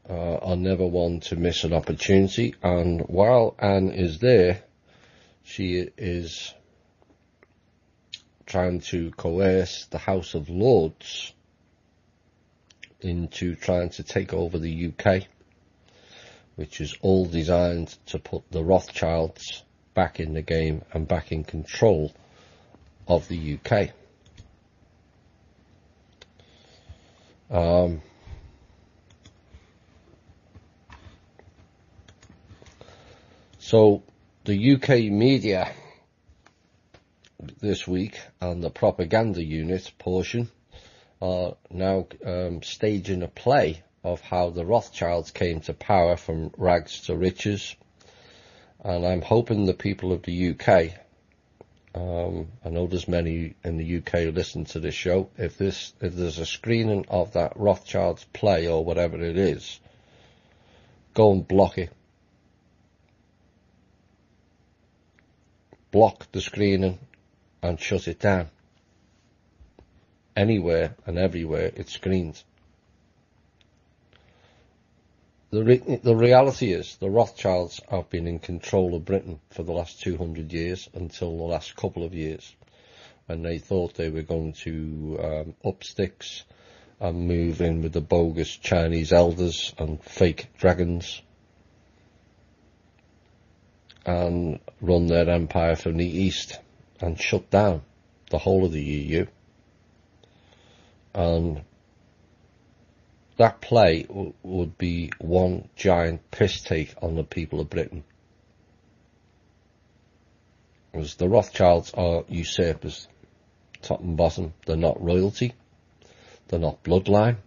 are never one to miss an opportunity, and while Anne is there, she is trying to coerce the House of Lords into trying to take over the UK, which is all designed to put the Rothschilds back in the game and back in control of the UK. So the UK media this week and the propaganda unit portion are now staging a play of how the Rothschilds came to power from rags to riches. And I'm hoping the people of the UK, I know there's many in the UK who listen to this show, if there's a screening of that Rothschilds play or whatever it is, go and block it. Block the screening and shut it down. Anywhere and everywhere it's screened. The reality is the Rothschilds have been in control of Britain for the last 200 years until the last couple of years, when they thought they were going to up sticks and move in with the bogus Chinese elders and fake dragons and run their empire from the east and shut down the whole of the EU. And that play would be one giant piss take on the people of Britain. As the Rothschilds are usurpers, top and bottom. They're not royalty, they're not bloodline,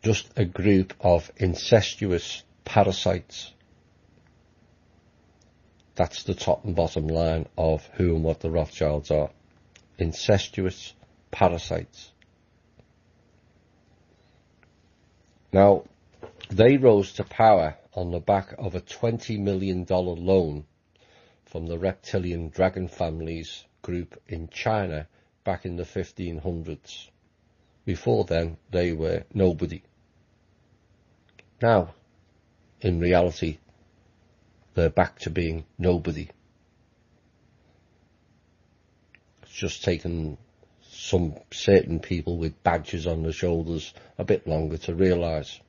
just a group of incestuous parasites. That's the top and bottom line of who and what the Rothschilds are. Incestuous parasites. Now, they rose to power on the back of a $20 million loan from the reptilian dragon families group in China back in the 1500s. Before then, they were nobody. Now, in reality, they're back to being nobody. It's just taken some certain people with badges on their shoulders a bit longer to realise.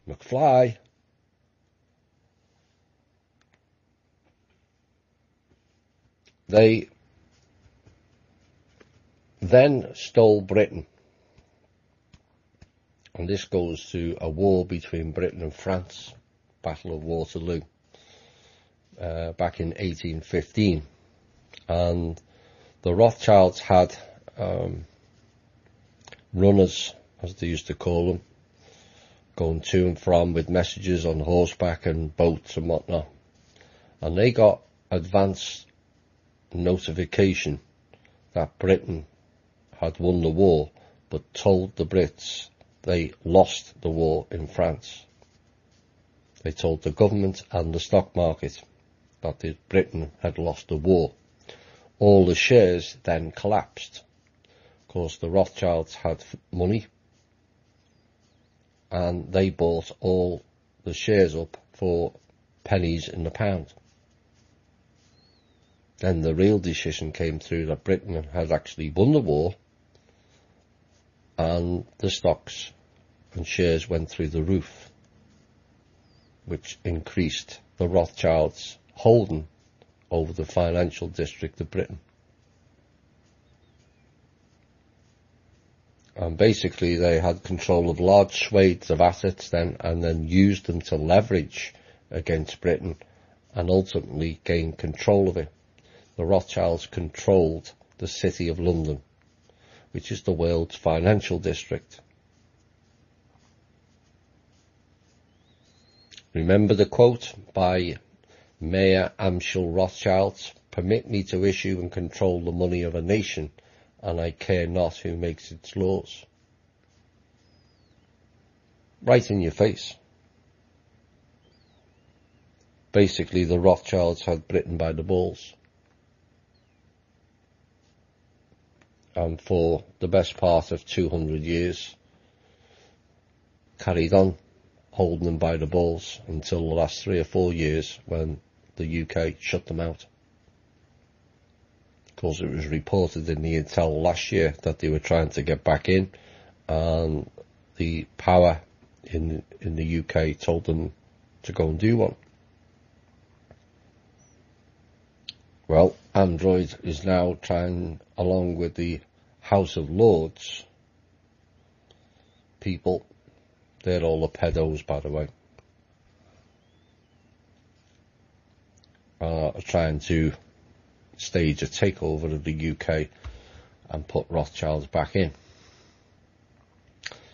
McFly. They then stole Britain. And this goes to a war between Britain and France, Battle of Waterloo, back in 1815. And the Rothschilds had runners, as they used to call them, going to and from with messages on horseback and boats and whatnot. And they got advance notification that Britain had won the war, but told the Brits they lost the war in France. They told the government and the stock market that Britain had lost the war. All the shares then collapsed. Of course, the Rothschilds had money, and they bought all the shares up for pennies in the pound. Then the real decision came through that Britain had actually won the war, and the stocks and shares went through the roof, which increased the Rothschilds' holding over the financial district of Britain. And basically they had control of large swathes of assets then, and then used them to leverage against Britain and ultimately gain control of it. The Rothschilds controlled the City of London, which is the world's financial district. Remember the quote by Mayor Amschel Rothschild, "Permit me to issue and control the money of a nation, and I care not who makes its laws." Right in your face. Basically, the Rothschilds had Britain by the balls. And for the best part of 200 years, carried on holding them by the balls until the last 3 or 4 years when the UK shut them out. Of course, it was reported in the Intel last year that they were trying to get back in, and the power in the UK told them to go and do one. Well, Android is now trying, along with the House of Lords people, they're all the pedos, by the way, are trying to stage a takeover of the UK and put Rothschilds back in.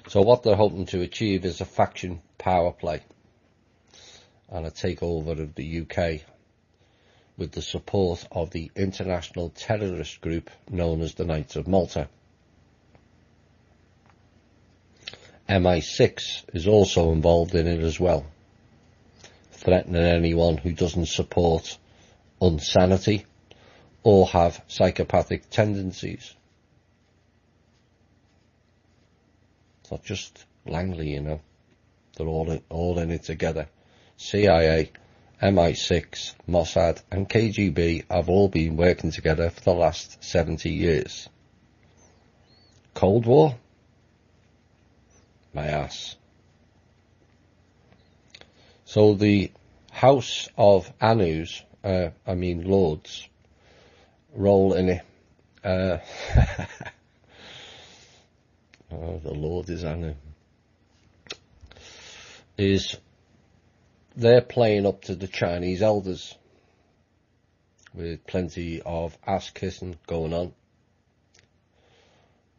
So what they're hoping to achieve is a faction power play and a takeover of the UK with the support of the international terrorist group known as the Knights of Malta. MI6 is also involved in it as well, threatening anyone who doesn't support insanity or have psychopathic tendencies. It's not just Langley, you know. They're all in it together. CIA, MI6, Mossad and KGB have all been working together for the last 70 years. Cold War? My ass. So the House of Lords, role in it. the Lord is on him, is they're playing up to the Chinese elders with plenty of ass-kissing going on,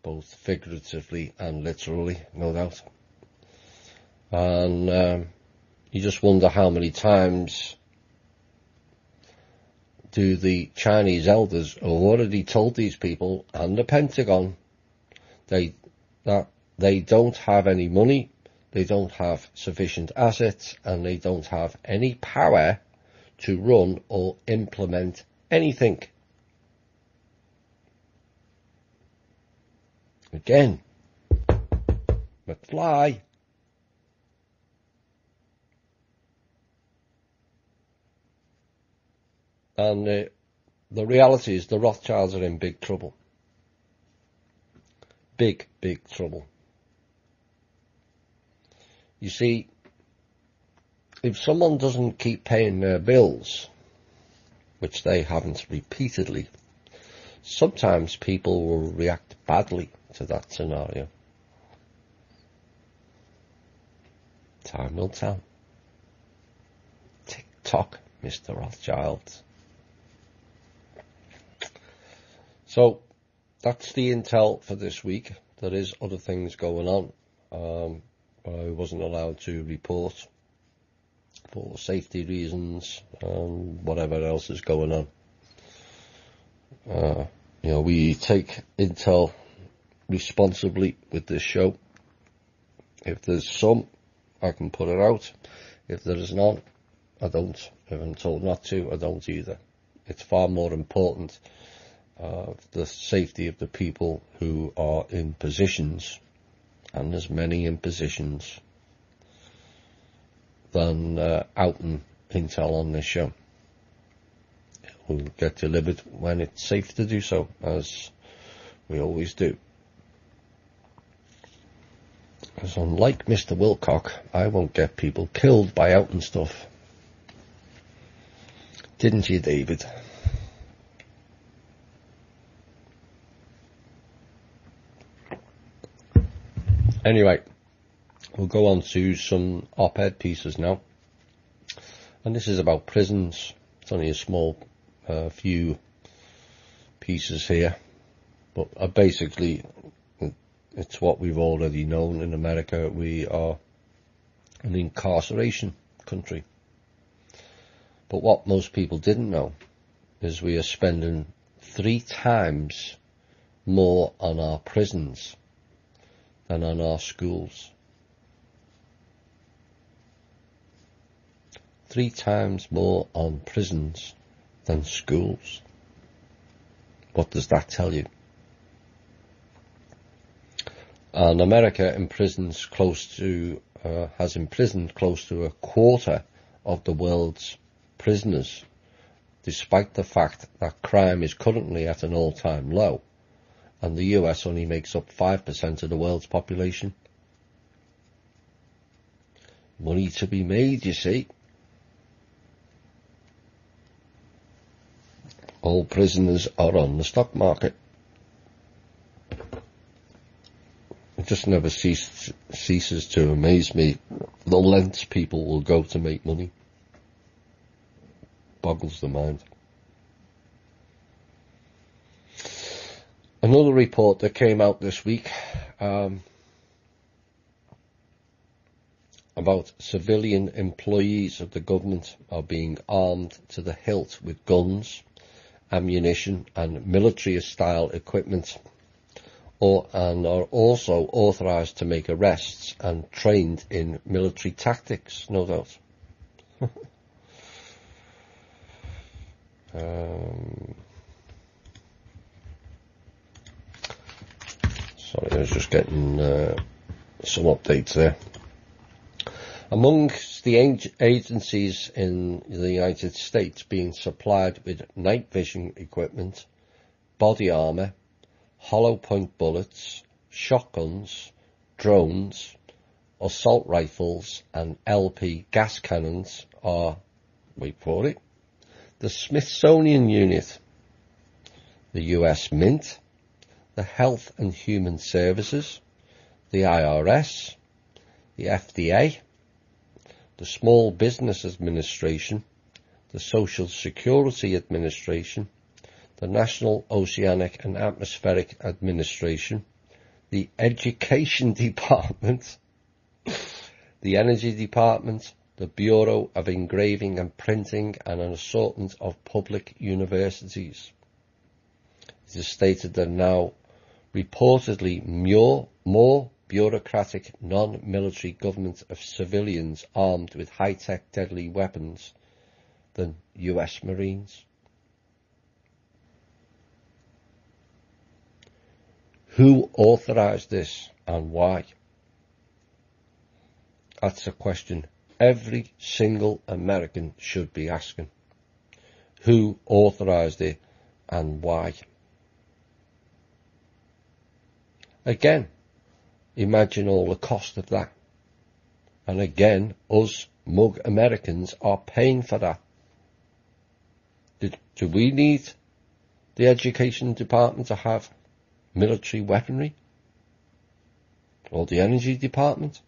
both figuratively and literally, no doubt. And you just wonder how many times do the Chinese elders have already told these people and the Pentagon that they don't have any money, they don't have sufficient assets, and they don't have any power to run or implement anything. Again, McFly. And the reality is the Rothschilds are in big trouble. Big, big trouble. You see, if someone doesn't keep paying their bills, which they haven't repeatedly, sometimes people will react badly to that scenario. Time will tell. Tick tock, Mr. Rothschild. So, that's the intel for this week. There is other things going on. I wasn't allowed to report for safety reasons and whatever else is going on. We take intel responsibly with this show. If there's some, I can put it out. If there is none, I don't. If I'm told not to, I don't either. It's far more important the safety of the people who are in positions, and there's many in positions, than outing intel on this show. It will get delivered when it's safe to do so, as we always do. Because unlike Mr. Wilcock, I won't get people killed by outing stuff. Didn't you, David? Anyway, we'll go on to some op-ed pieces now. And this is about prisons. It's only a small few pieces here. But basically, it's what we've already known in America. We are an incarceration country. But what most people didn't know is we are spending 3 times more on our prisons than on our schools. 3 times more on prisons than schools. What does that tell you? And America has imprisoned close to a quarter of the world's prisoners, despite the fact that crime is currently at an all-time low, and the US only makes up 5% of the world's population. Money to be made, you see. All prisoners are on the stock market. It just never ceases to amaze me the lengths people will go to make money. Boggles the mind. Another report that came out this week about civilian employees of the government are being armed to the hilt with guns, ammunition and military-style equipment, and are also authorised to make arrests and trained in military tactics, no doubt. Sorry, I was just getting some updates there. Amongst the agencies in the United States being supplied with night vision equipment, body armour, hollow point bullets, shotguns, drones, assault rifles and LP gas cannons are, wait for it, the Smithsonian Unit, the US Mint, the Health and Human Services, the IRS, the FDA, the Small Business Administration, the Social Security Administration, the National Oceanic and Atmospheric Administration, the Education Department, the Energy Department, the Bureau of Engraving and Printing, and an assortment of public universities. It is stated that now reportedly more bureaucratic, non-military government of civilians armed with high-tech deadly weapons than US Marines. Who authorized this and why? That's a question every single American should be asking. Who authorized it and why? Again, imagine all the cost of that. And again, us mug Americans are paying for that. Do we need the Education Department to have military weaponry? Or the Energy Department?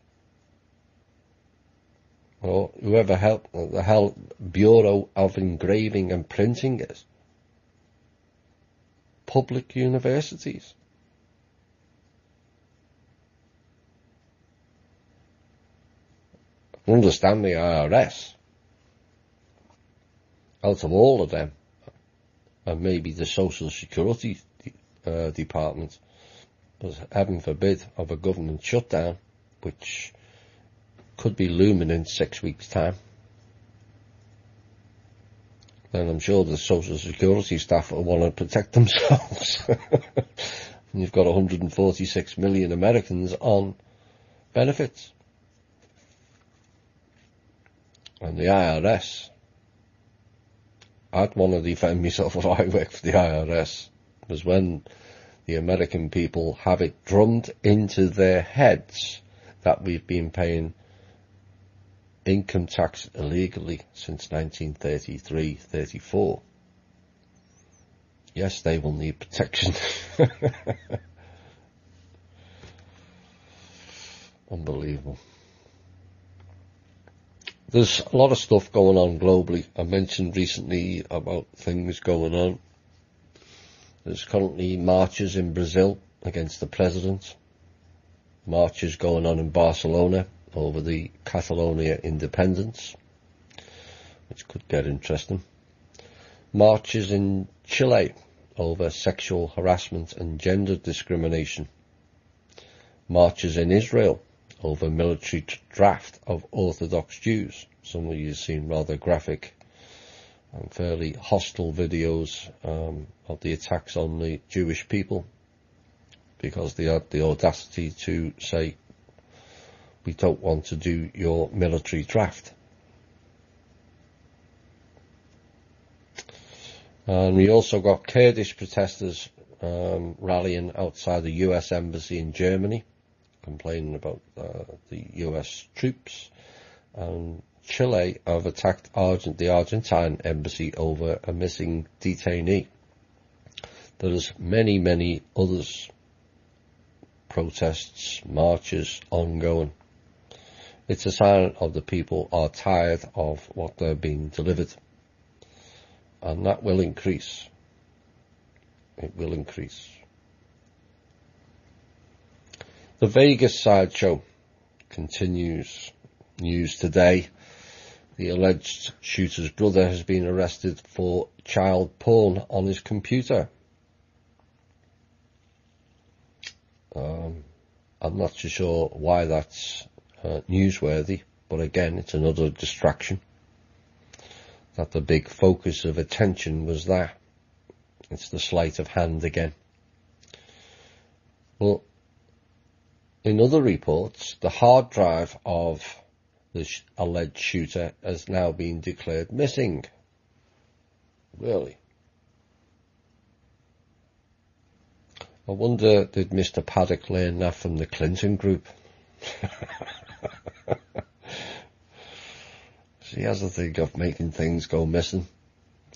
Or whoever the hell Bureau of Engraving and Printing is? Public universities. Understand the IRS. Out of all of them, and maybe the Social Security Department, was heaven forbid of a government shutdown, which could be looming in 6 weeks' time, then I'm sure the Social Security staff will want to protect themselves. And you've got 146 million Americans on benefits. And the IRS, I'd want to defend myself if I worked for the IRS, because when the American people have it drummed into their heads that we've been paying income tax illegally since 1933-34, yes, they will need protection. Unbelievable. There's a lot of stuff going on globally. I mentioned recently about things going on. There's currently marches in Brazil against the president. Marches going on in Barcelona over the Catalonia independence, which could get interesting. Marches in Chile over sexual harassment and gender discrimination. Marches in Israel over military draft of Orthodox Jews. Some of you have seen rather graphic and fairly hostile videos of the attacks on the Jewish people, because they had the audacity to say, we don't want to do your military draft. And we also got Kurdish protesters rallying outside the US Embassy in Germany, complaining about the US troops. And Chile have attacked the Argentine embassy over a missing detainee. There's many, many others, protests, marches ongoing. It's a sign of the people are tired of what they're being delivered. And that will increase. It will increase. The Vegas sideshow continues. News today. The alleged shooter's brother has been arrested for child porn on his computer. I'm not too sure why that's newsworthy, but again, it's another distraction. That the big focus of attention was that. It's the sleight of hand again. Well, in other reports, the hard drive of the alleged shooter has now been declared missing. Really? I wonder, did Mr. Paddock learn that from the Clinton group? He has a thing of making things go missing.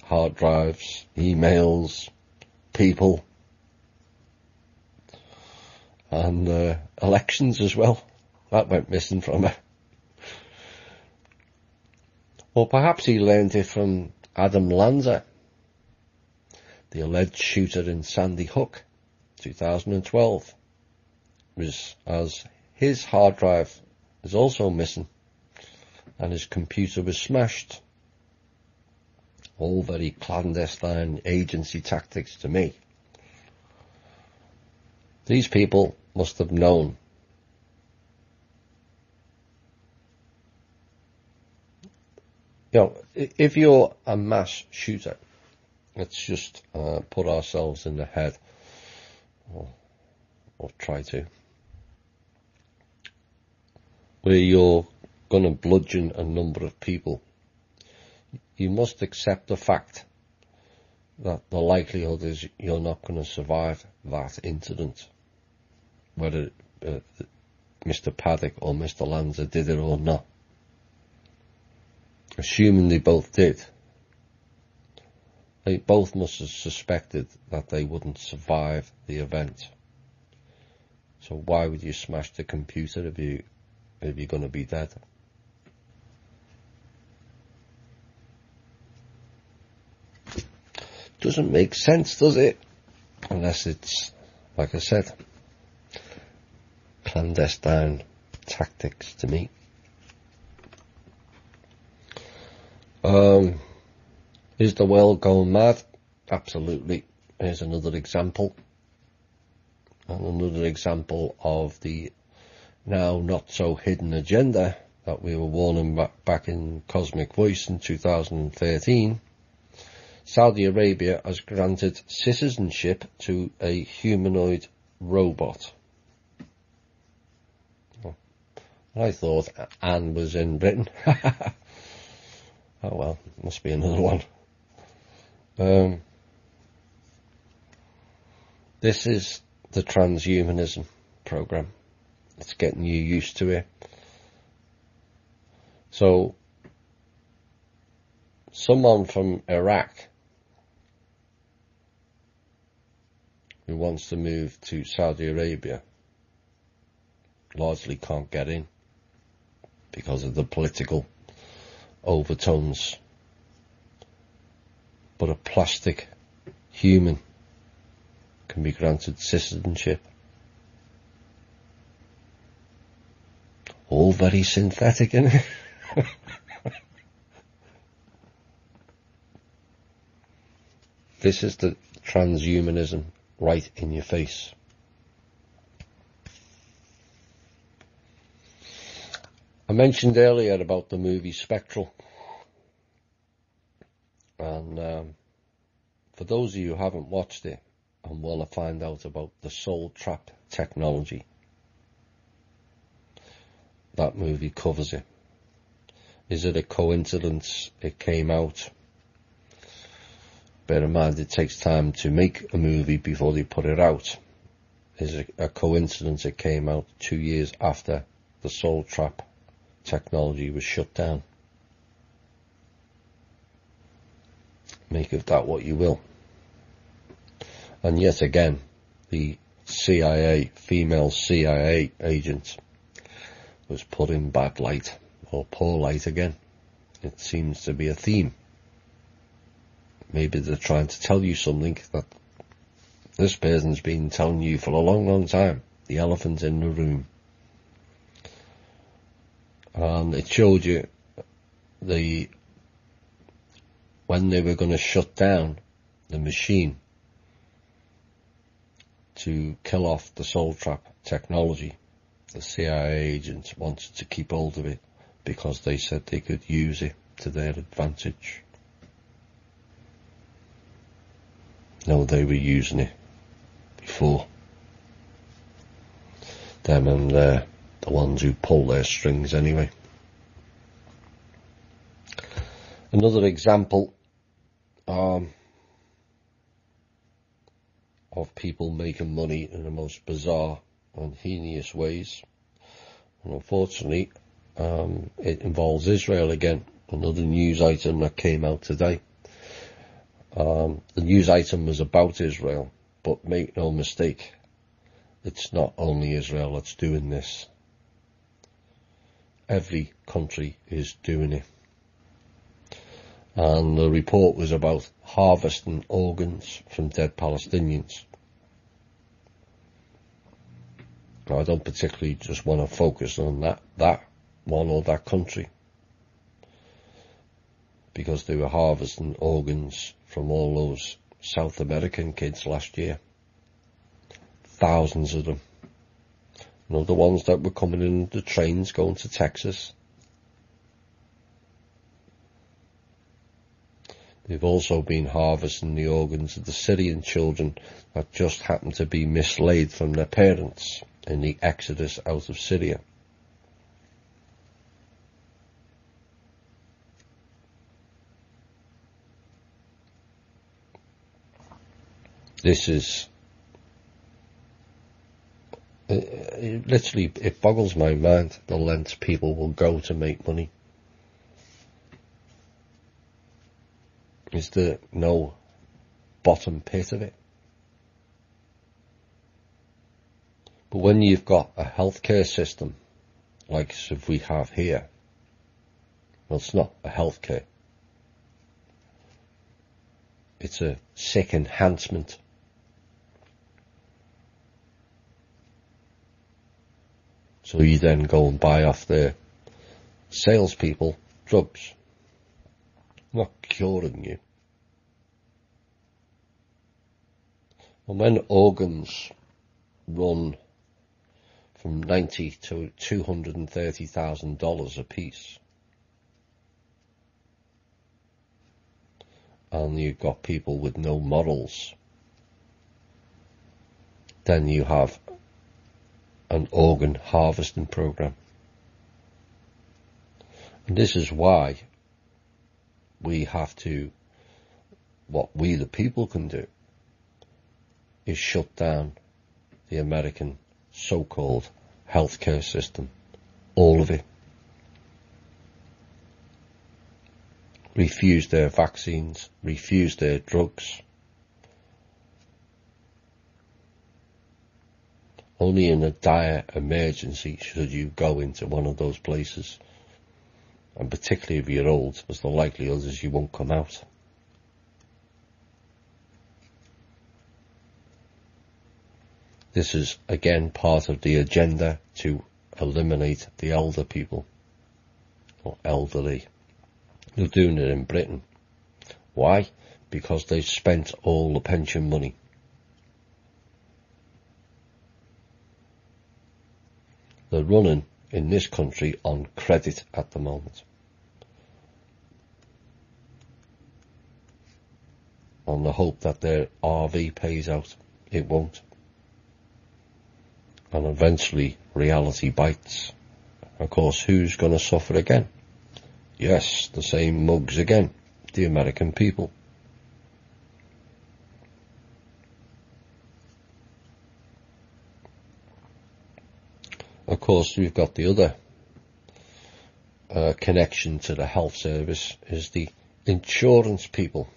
Hard drives, emails, people. and elections as well. That went missing from her. Or perhaps he learned it from Adam Lanza, the alleged shooter in Sandy Hook, 2012, as his hard drive is also missing and his computer was smashed. All very clandestine agency tactics to me. These people must have known. You know, if you're a mass shooter, let's just put ourselves in the head, or try to, where you're going to bludgeon a number of people, you must accept the fact that the likelihood is you're not going to survive that incident, whether Mr. Paddock or Mr. Lanza did it or not. Assuming they both did, they both must have suspected that they wouldn't survive the event. So why would you smash the computer if you're going to be dead? Doesn't make sense, does it? Unless it's, like I said, clandestine tactics to me. Is the world going mad? Absolutely. Here's another example. And another example of the now not so hidden agenda that we were warning back in Cosmic Voice in 2013. Saudi Arabia has granted citizenship to a humanoid robot. Oh, I thought Anne was in Britain. Oh well, must be another one. This is the transhumanism program. It's getting you used to it. So, someone from Iraq who wants to move to Saudi Arabia largely can't get in because of the political overtones, but a plastic human can be granted citizenship. All very synthetic, isn't it? This is the transhumanism right in your face. I mentioned earlier about the movie Spectral, and for those of you who haven't watched it and want to find out about the soul trap technology, that movie covers it. Is it a coincidence it came out? Bear in mind it takes time to make a movie before they put it out. Is it a coincidence it came out 2 years after the soul trap technology was shut down? Make of that what you will. And yet again, the CIA, female CIA agent, was put in bad light, or poor light again. It seems to be a theme. Maybe they're trying to tell you something that this person's been telling you for a long, long time. The elephant in the room. And it showed you when they were going to shut down the machine to kill off the soul trap technology, the CIA agents wanted to keep hold of it because they said they could use it to their advantage. No, they were using it before. Them and the ones who pull their strings anyway. Another example of people making money in the most bizarre and heinous ways. And unfortunately, it involves Israel again. Another news item that came out today. The news item was about Israel, but make no mistake, It's not only Israel that's doing this. Every country is doing it. And the report was about harvesting organs from dead Palestinians. Now, I don't particularly just want to focus on that one or that country, because they were harvesting organs from all those South American kids last year. Thousands of them. You know, the ones that were coming in the trains going to Texas. They've also been harvesting the organs of the Syrian children that just happened to be mislaid from their parents in the exodus out of Syria. This is, it boggles my mind the lengths people will go to make money. Is there no bottom pit of it? But when you've got a healthcare system, like we have here, well, it's not a healthcare. It's a sick enhancement. So you then go and buy off the salespeople drugs. Not curing you. And when organs run from $90,000 to $230,000 a piece, and you've got people with no morals, then you have an organ harvesting program. And this is why we have to, what we the people can do, is shut down the American so-called healthcare system. All of it. Refuse their vaccines, refuse their drugs. Only in a dire emergency should you go into one of those places. And particularly if you're old, because the likelihood is you won't come out. This is, again, part of the agenda to eliminate the elder people, or elderly. They're doing it in Britain. Why? Because they've spent all the pension money. They're running in this country on credit at the moment. On the hope that their RV pays out. It won't. And eventually reality bites. Of course, who's going to suffer again? Yes, the same mugs again. The American people. Of course, we've got the other connection to the health service is the insurance people.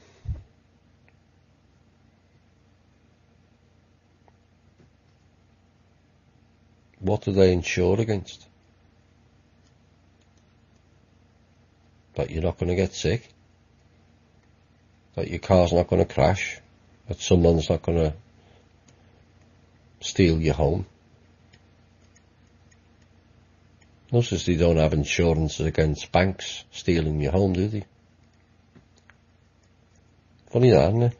What do they insure against? That you're not going to get sick? That your car's not going to crash? That someone's not going to steal your home? Notice they don't have insurance against banks stealing your home, do they? Funny that, isn't it?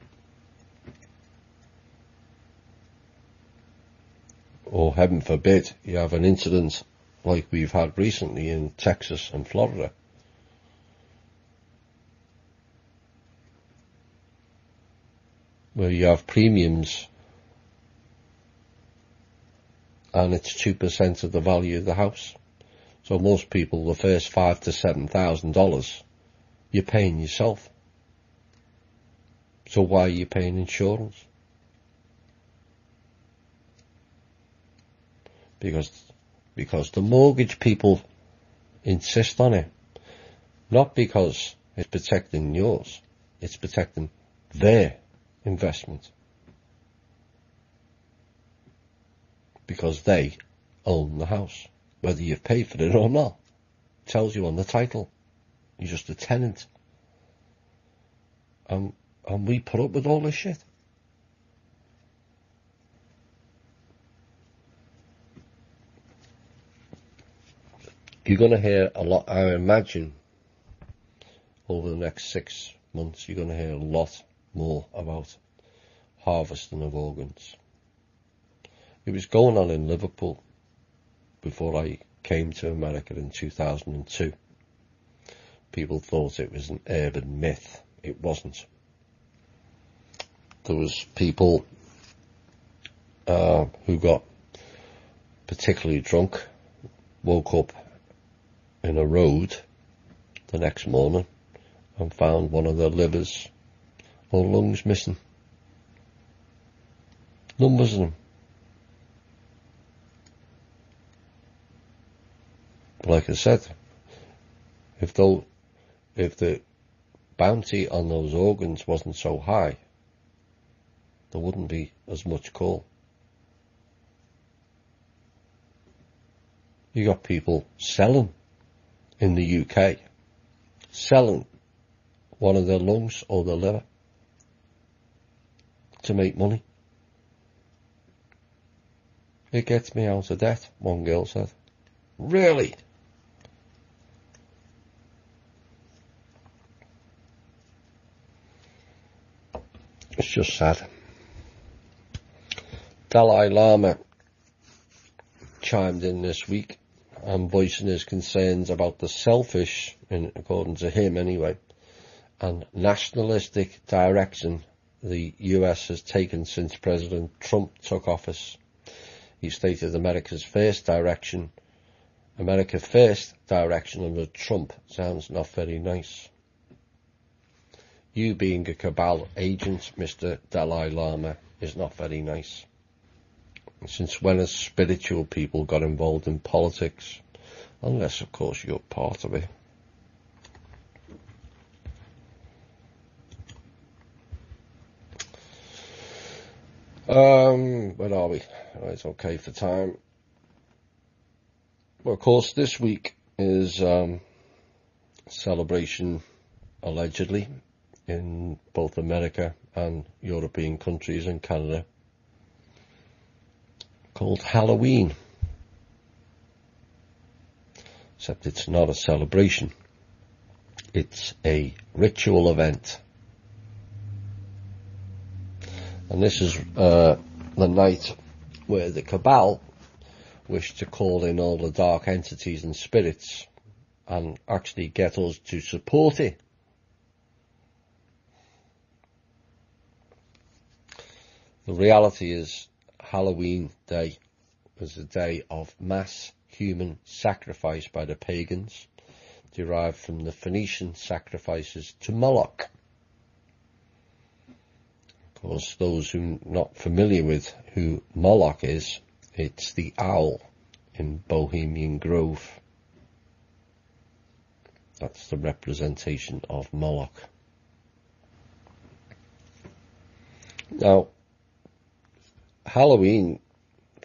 Or heaven forbid, you have an incident like we've had recently in Texas and Florida. Where you have premiums and it's 2% of the value of the house. So most people, the first $5,000 to $7,000, you're paying yourself. So why are you paying insurance? Because the mortgage people insist on it. Not because it's protecting yours, it's protecting their investment. because they own the house, whether you've paid for it or not. It tells you on the title. You're just a tenant. And we put up with all this shit. You're going to hear a lot, I imagine, over the next 6 months, you're going to hear a lot more about harvesting of organs. It was going on in Liverpool before I came to America in 2002. People thought it was an urban myth. It wasn't. There was people who got particularly drunk, woke up in a road the next morning and found one of their livers or lungs missing. Numbers of them. Like I said, if the bounty on those organs wasn't so high, there wouldn't be as much call. You got people selling in the UK, selling one of their lungs or their liver to make money. It gets me out of debt, one girl said. Really? It's just sad. Dalai Lama chimed in this week and voicing his concerns about the selfish, according to him anyway, and nationalistic direction the US has taken since President Trump took office. He stated America first direction under Trump sounds not very nice. You being a cabal agent, Mr. Dalai Lama, is not very nice. Since when has spiritual people got involved in politics? Unless, of course, you're part of it. Where are we? It's okay for time. Well, of course, this week is celebration, allegedly, in both America and European countries and Canada, called Halloween. Except it's not a celebration. It's a ritual event. And this is the night where the cabal wish to call in all the dark entities and spirits and actually get us to support it. The reality is Halloween Day was a day of mass human sacrifice by the pagans, derived from the Phoenician sacrifices to Moloch. Of course, those who are not familiar with who Moloch is, it's the owl in Bohemian Grove. That's the representation of Moloch. Now, Halloween,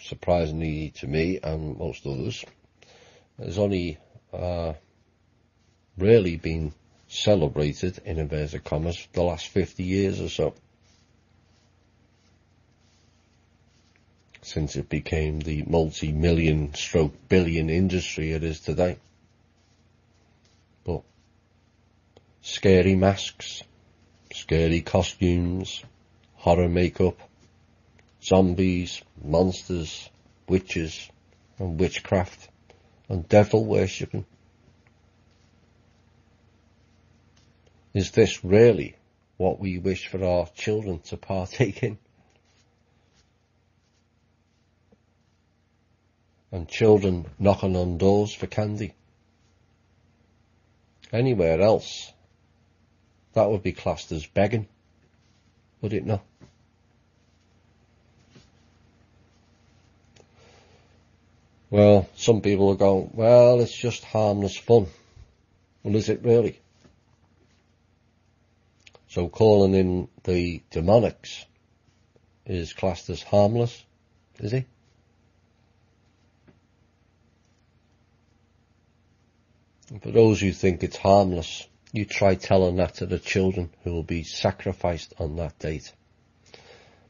surprisingly to me and most others, has only really been celebrated, in inverted commas, the last 50 years or so, since it became the multi-million stroke billion industry it is today. But scary masks, scary costumes, horror makeup, zombies, monsters, witches and witchcraft and devil worshipping. Is this really what we wish for our children to partake in? And children knocking on doors for candy? Anywhere else, that would be classed as begging, would it not? Well, some people are going, well, it's just harmless fun. Well, is it really? So calling in the demonics is classed as harmless, is he? And for those who think it's harmless, you try telling that to the children who will be sacrificed on that date.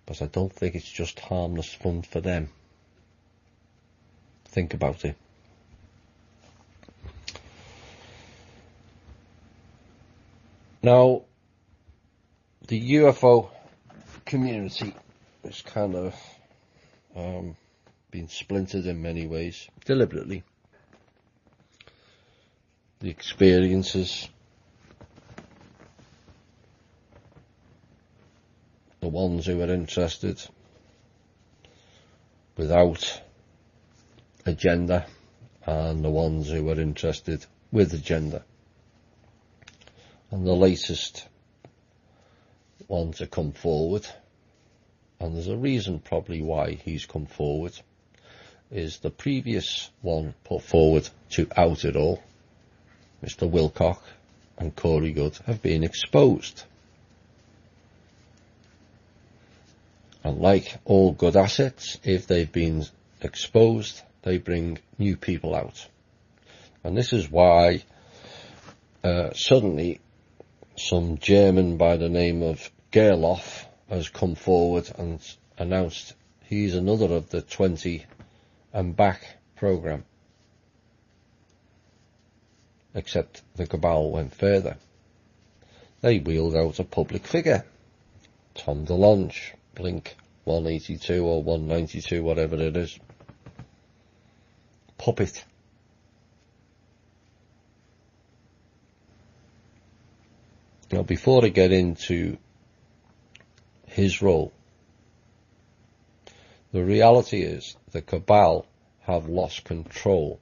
But I don't think it's just harmless fun for them. Think about it. Now, the UFO community is kind of been splintered in many ways, deliberately. The experiences, the ones who are interested without agenda, and the ones who are interested with agenda. And the latest one to come forward, and there's a reason probably why he's come forward, is the previous one put forward to out it all. Mr. Wilcock and Corey Good have been exposed. And like all good assets, if they've been exposed, they bring new people out. And this is why suddenly some German by the name of Gerloff has come forward and announced he's another of the 20 and back programme. Except the cabal went further. They wheeled out a public figure, Tom DeLonge, Blink 182 or 192, whatever it is. Puppet. Now, before I get into his role, the reality is the cabal have lost control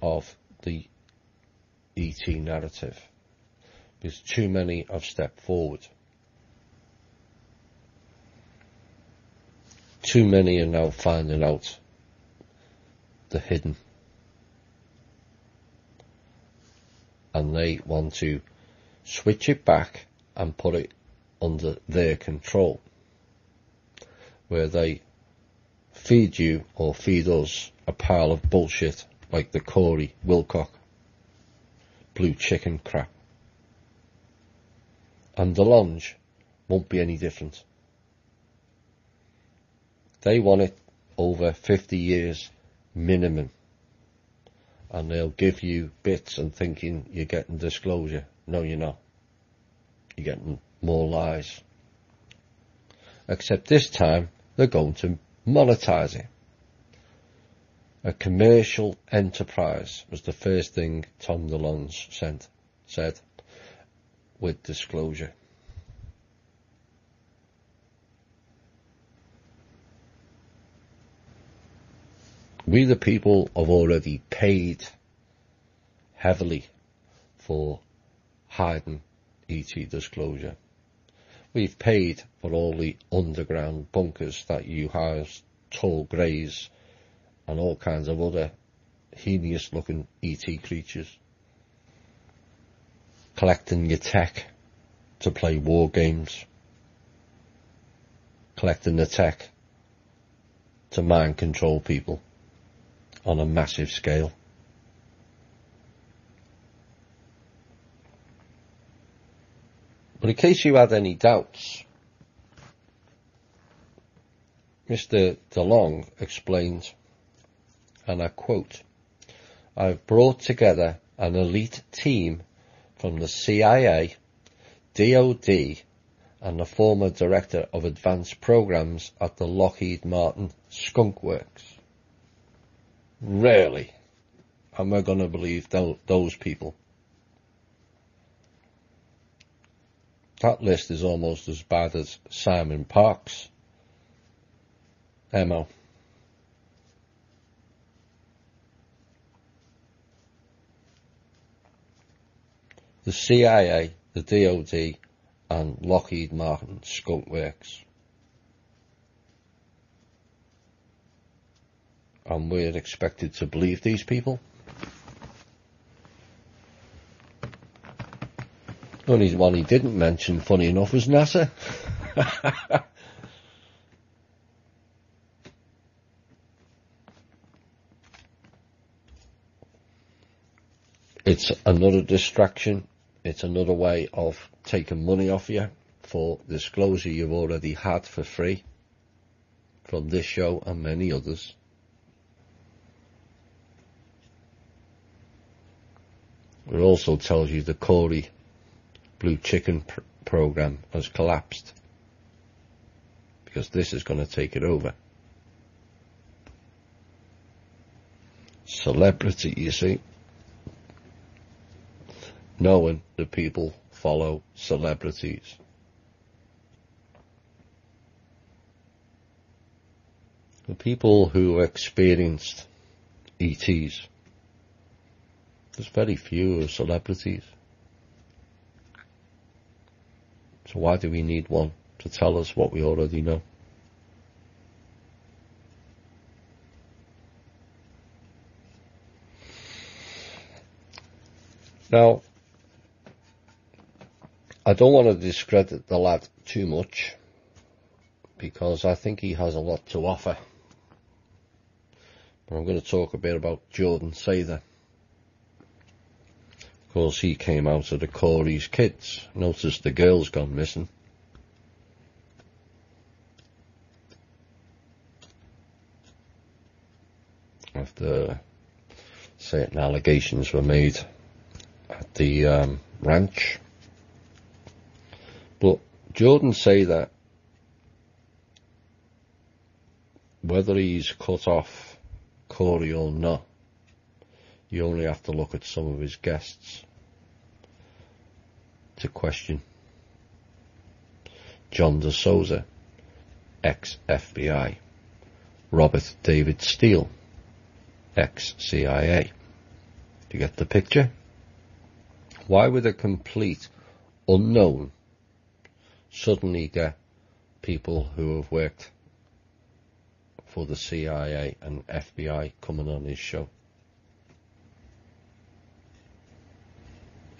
of the ET narrative because too many have stepped forward. Too many are now finding out the hidden, and they want to switch it back and put it under their control, where they feed you or feed us a pile of bullshit like the Corey Wilcock blue chicken crap. And DeLonge won't be any different. They want it over 50 years minimum, and they'll give you bits and thinking you're getting disclosure. No, you're not. You're getting more lies. Except this time they're going to monetize it. A commercial enterprise was the first thing Tom DeLonge said with disclosure. We the people have already paid heavily for hiding ET disclosure. We've paid for all the underground bunkers that you house tall greys and all kinds of other hideous looking ET creatures. Collecting your tech to play war games. Collecting the tech to mind control people on a massive scale. But in case you had any doubts, Mr. DeLonge explained, and I quote, "I've brought together an elite team from the CIA, DOD, and the former director of advanced programs at the Lockheed Martin Skunk Works." Really? Am I going to believe those people? That list is almost as bad as Simon Park's MO. The CIA, the DOD, and Lockheed Martin Skunk Works. And we're expected to believe these people? The only one he didn't mention, funny enough, was NASA. It's another distraction. It's another way of taking money off you for disclosure you've already had for free from this show and many others. It also tells you the Corey Blue Chicken program has collapsed, because this is going to take it over. Celebrity, you see. Knowing the people follow celebrities. The people who experienced ETs, there's very few celebrities. So why do we need one to tell us what we already know? Now, I don't want to discredit the lad too much, because I think he has a lot to offer. But I'm going to talk a bit about Jordan Sather. Of course, he came out of the Corey's kids. Notice the girl's gone missing. After certain allegations were made at the ranch. But Jordan Sather, whether he's cut off Corey or not, you only have to look at some of his guests to question. John DeSouza, ex-FBI. Robert David Steele, ex-CIA. Do you get the picture? Why would a complete unknown suddenly get people who have worked for the CIA and FBI coming on his show?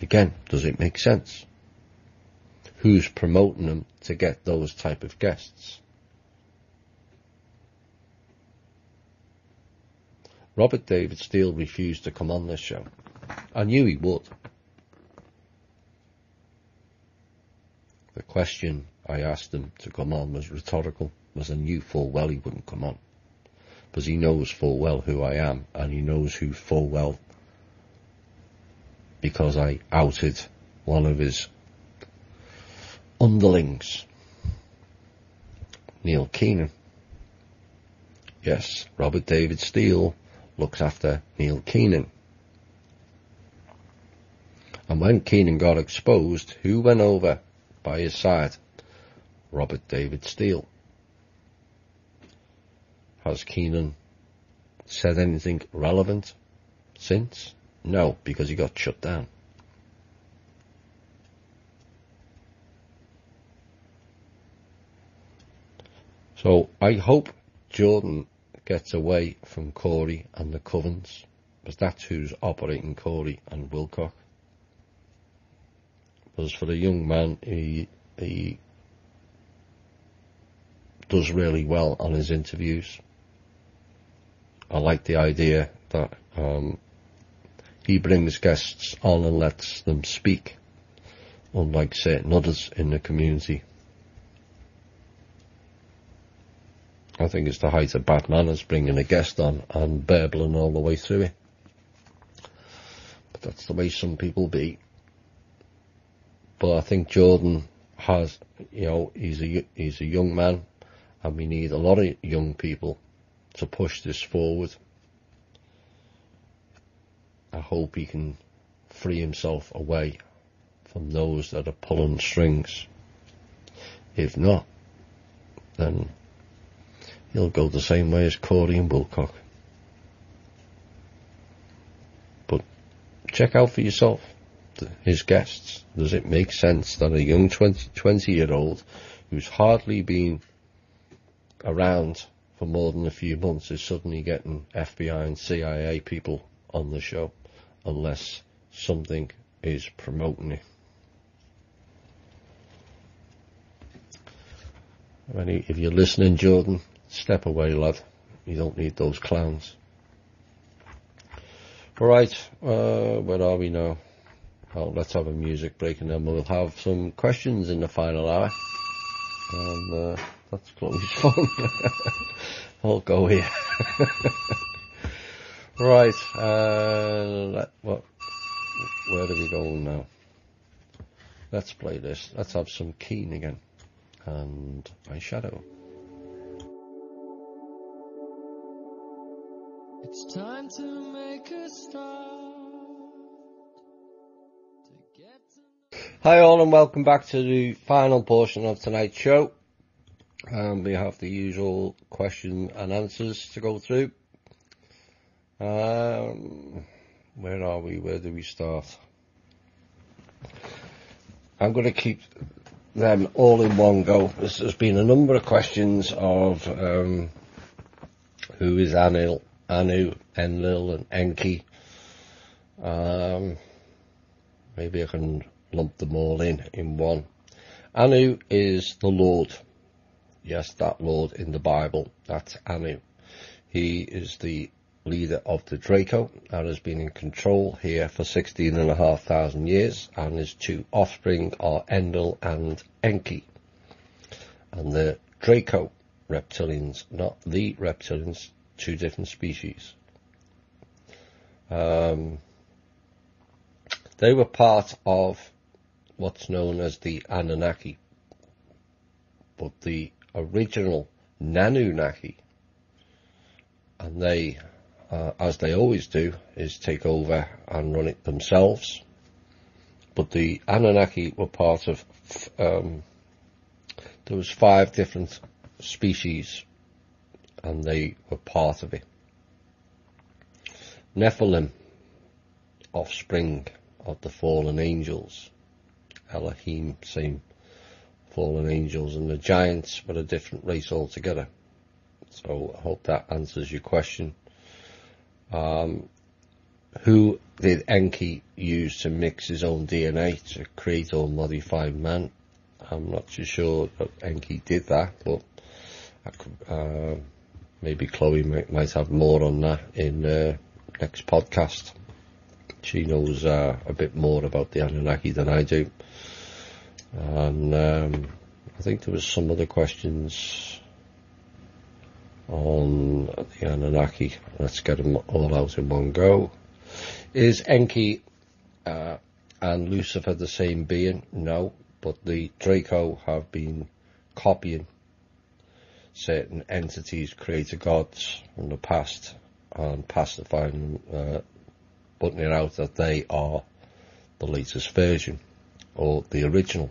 Again, does it make sense? Who's promoting them to get those type of guests? Robert David Steele refused to come on this show. I knew he would. The question I asked him to come on was rhetorical, because I knew full well he wouldn't come on. Because he knows full well who I am, and he knows who full well, because I outed one of his underlings, Neil Keenan. Yes, Robert David Steele looks after Neil Keenan. And when Keenan got exposed, who went over by his side? Robert David Steele. Has Keenan said anything relevant since? No, because he got shut down. So I hope Jordan gets away from Corey and the covens, because that's who's operating Corey and Wilcock. Because for the young man, he does really well on his interviews. I like the idea that he brings guests on and lets them speak, unlike certain others in the community. I think it's the height of bad manners bringing a guest on and burbling all the way through it. But that's the way some people be. But I think Jordan has, he's a young man, and we need a lot of young people to push this forward. I hope he can free himself away from those that are pulling strings. If not, then he'll go the same way as Corey and Wilcock. But check out for yourself his guests. Does it make sense that a young 20-year-old who's hardly been around for more than a few months is suddenly getting FBI and CIA people on the show, unless something is promoting it? If you're listening, Jordan, step away, lad. You don't need those clowns. Right, where are we now? Well, let's have a music break and then we'll have some questions in the final hour. And that's Chloe's phone. I'll go here. Right, where do we go now? Let's play this. Let's have some Keen again. And My Shadow. It's time to make a start. Hi all and welcome back to the final portion of tonight's show. We have the usual question and answers to go through. Where are we? Where do we start? I'm going to keep them all in one go. There's been a number of questions of who is Anu, Enlil and Enki. Maybe I can lump them all in one. Anu is the Lord. Yes, that Lord in the Bible. That's Anu. He is the leader of the Draco and has been in control here for 16,500 years, and his two offspring are Enlil and Enki. And the Draco reptilians, not the reptilians, two different species. They were part of what's known as the Anunnaki, but the original Nanunnaki, and they, as they always do, is take over and run it themselves. But the Anunnaki were part of, there was 5 different species, and they were part of it. Nephilim, offspring of the fallen angels. Elohim, same fallen angels, and the giants were a different race altogether. So I hope that answers your question. Who did Enki use to mix his own DNA to create or modify man? I'm not too sure that Enki did that, but I could, maybe Chloe might have more on that in next podcast. She knows a bit more about the Anunnaki than I do. And I think there was some other questions on the Anunnaki. Let's get them all out in one go. Is Enki and Lucifer the same being? No, but the Draco have been copying certain entities, creator gods from the past, and pacifying them, putting it out that they are the latest version or the original.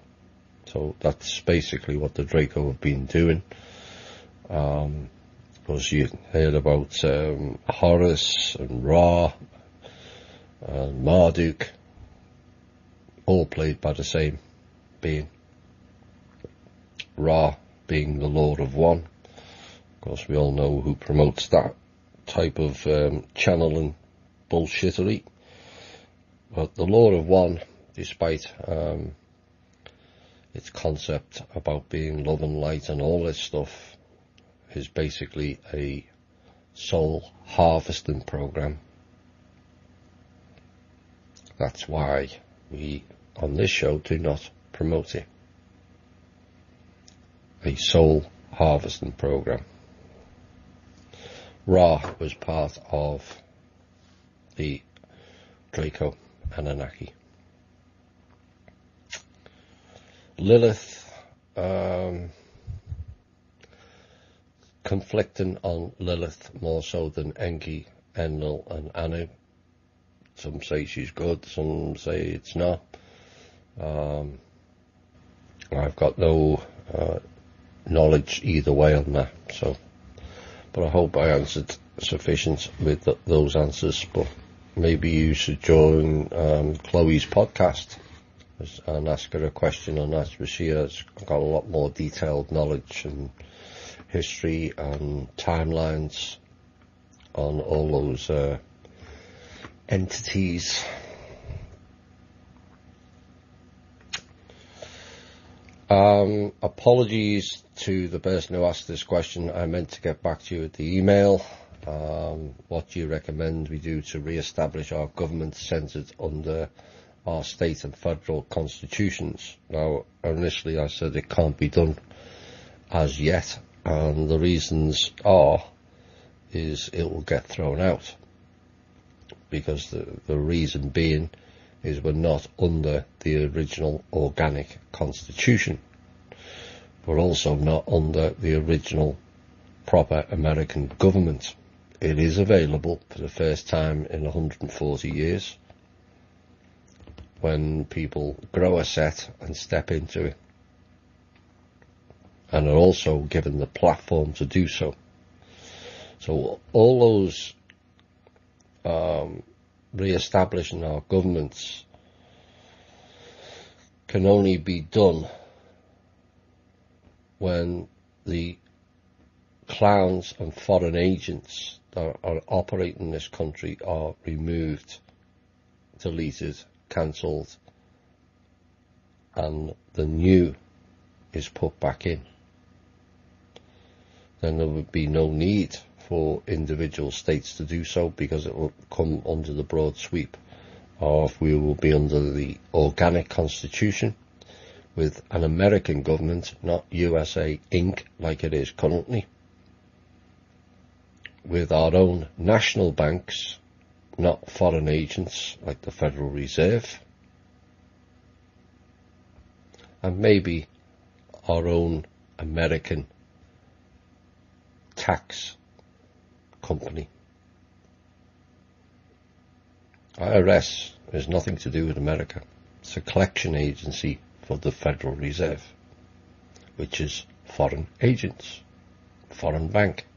So that's basically what the Draco have been doing. Because you heard about Horus and Ra and Marduk, all played by the same being. Ra being the Lord of One. Of course, we all know who promotes that type of channeling bullshittery. But the Lord of One, despite its concept about being love and light and all this stuff, is basically a soul harvesting program. That's why we on this show do not promote it. A soul harvesting program. Ra was part of the Draco Anunnaki. Lilith, conflicting on Lilith more so than Enki, Enlil and Anu. Some say she's good, some say it's not. I've got no knowledge either way on that, so, but I hope I answered sufficient with those answers. But maybe you should join Chloe's podcast and ask her a question on that, because she has got a lot more detailed knowledge and history and timelines on all those entities. Apologies to the person who asked this question. I meant to get back to you with the email. what do you recommend we do to re-establish our government centred under our state and federal constitutions? Now, initially I said it can't be done as yet, and the reasons is it will get thrown out, because the reason being is we're not under the original organic constitution. We're also not under the original proper American government. It is available for the first time in 140 years when people grow a set and step into it, and are also given the platform to do so. So all those re-establishing our governments can only be done when the clowns and foreign agents that are operating this country are removed, deleted, cancelled, and the new is put back in. Then there would be no need for individual states to do so, because it will come under the broad sweep of we will be under the organic constitution with an American government, not USA Inc. like it is currently, with our own national banks, not foreign agents like the Federal Reserve, and maybe our own American tax company. IRS has nothing to do with America. It's a collection agency for the Federal Reserve, which is foreign agents, foreign bank.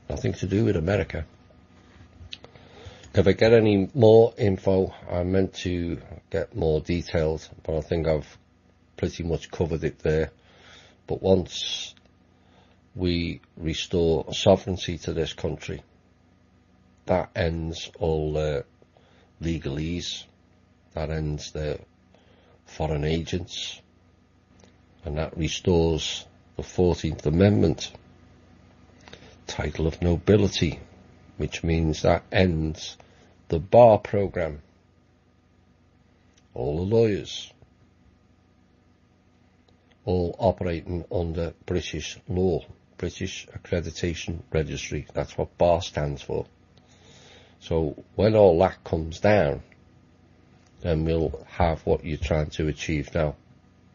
Nothing to do with America. If I get any more info, I meant to get more detailed, but I think I've pretty much covered it there. But once we restore sovereignty to this country, that ends all the legalese, that ends the foreign agents, and that restores the 14th Amendment, title of nobility, which means that ends the bar program. All the lawyers, all operating under British law, British Accreditation Registry. That's what BAR stands for. So when all that comes down, then we'll have what you're trying to achieve now.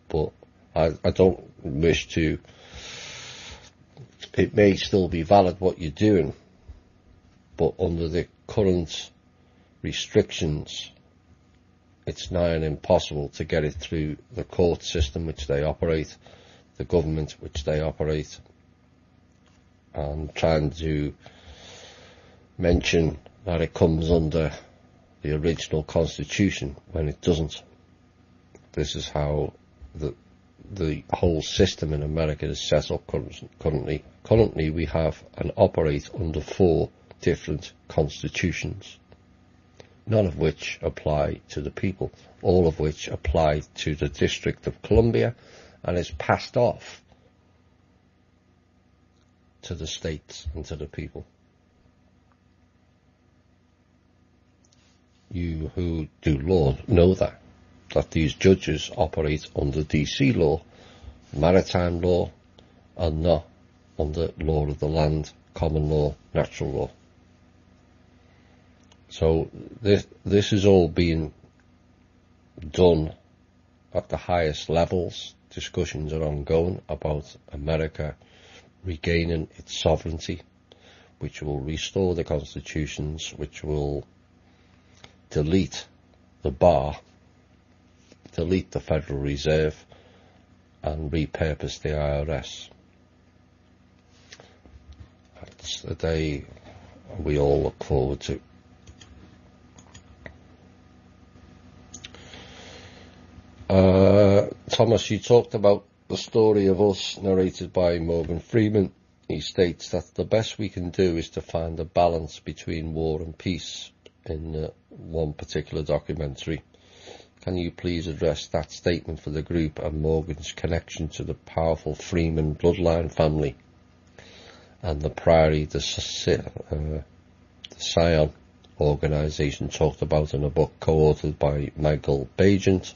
But I don't wish to. It may still be valid what you're doing, but under the current restrictions, it's nigh and impossible to get it through the court system which they operate, the government which they operate, and trying to mention that it comes under the original constitution when it doesn't. This is how the whole system in America is set up currently. Currently we have and operate under 4 different constitutions, none of which apply to the people, all of which apply to the District of Columbia, and is passed off to the states and to the people. You who do law know that these judges operate under DC law, maritime law, and not under law of the land, common law, natural law. So this is all being done at the highest levels. Discussions are ongoing about America regaining its sovereignty, which will restore the constitutions, which will delete the bar, delete the Federal Reserve, and repurpose the IRS. That's the day we all look forward to. Thomas, you talked about the story of us narrated by Morgan Freeman. He states that the best we can do is to find a balance between war and peace in one particular documentary. Can you please address that statement for the group and Morgan's connection to the powerful Freeman bloodline family? and the priority the Th&I organization talked about in a book co-authored by Michael Bagent,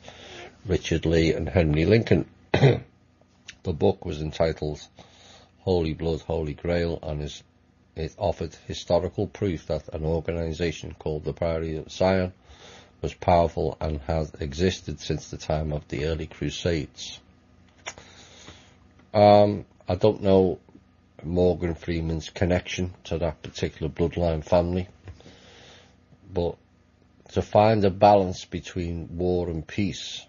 Richard Lee and Henry Lincoln. The book was entitled Holy Blood, Holy Grail, and it offered historical proof that an organization called the Priority of Zion was powerful and had existed since the time of the early Crusades. I don't know Morgan Freeman's connection to that particular bloodline family, but to find a balance between war and peace,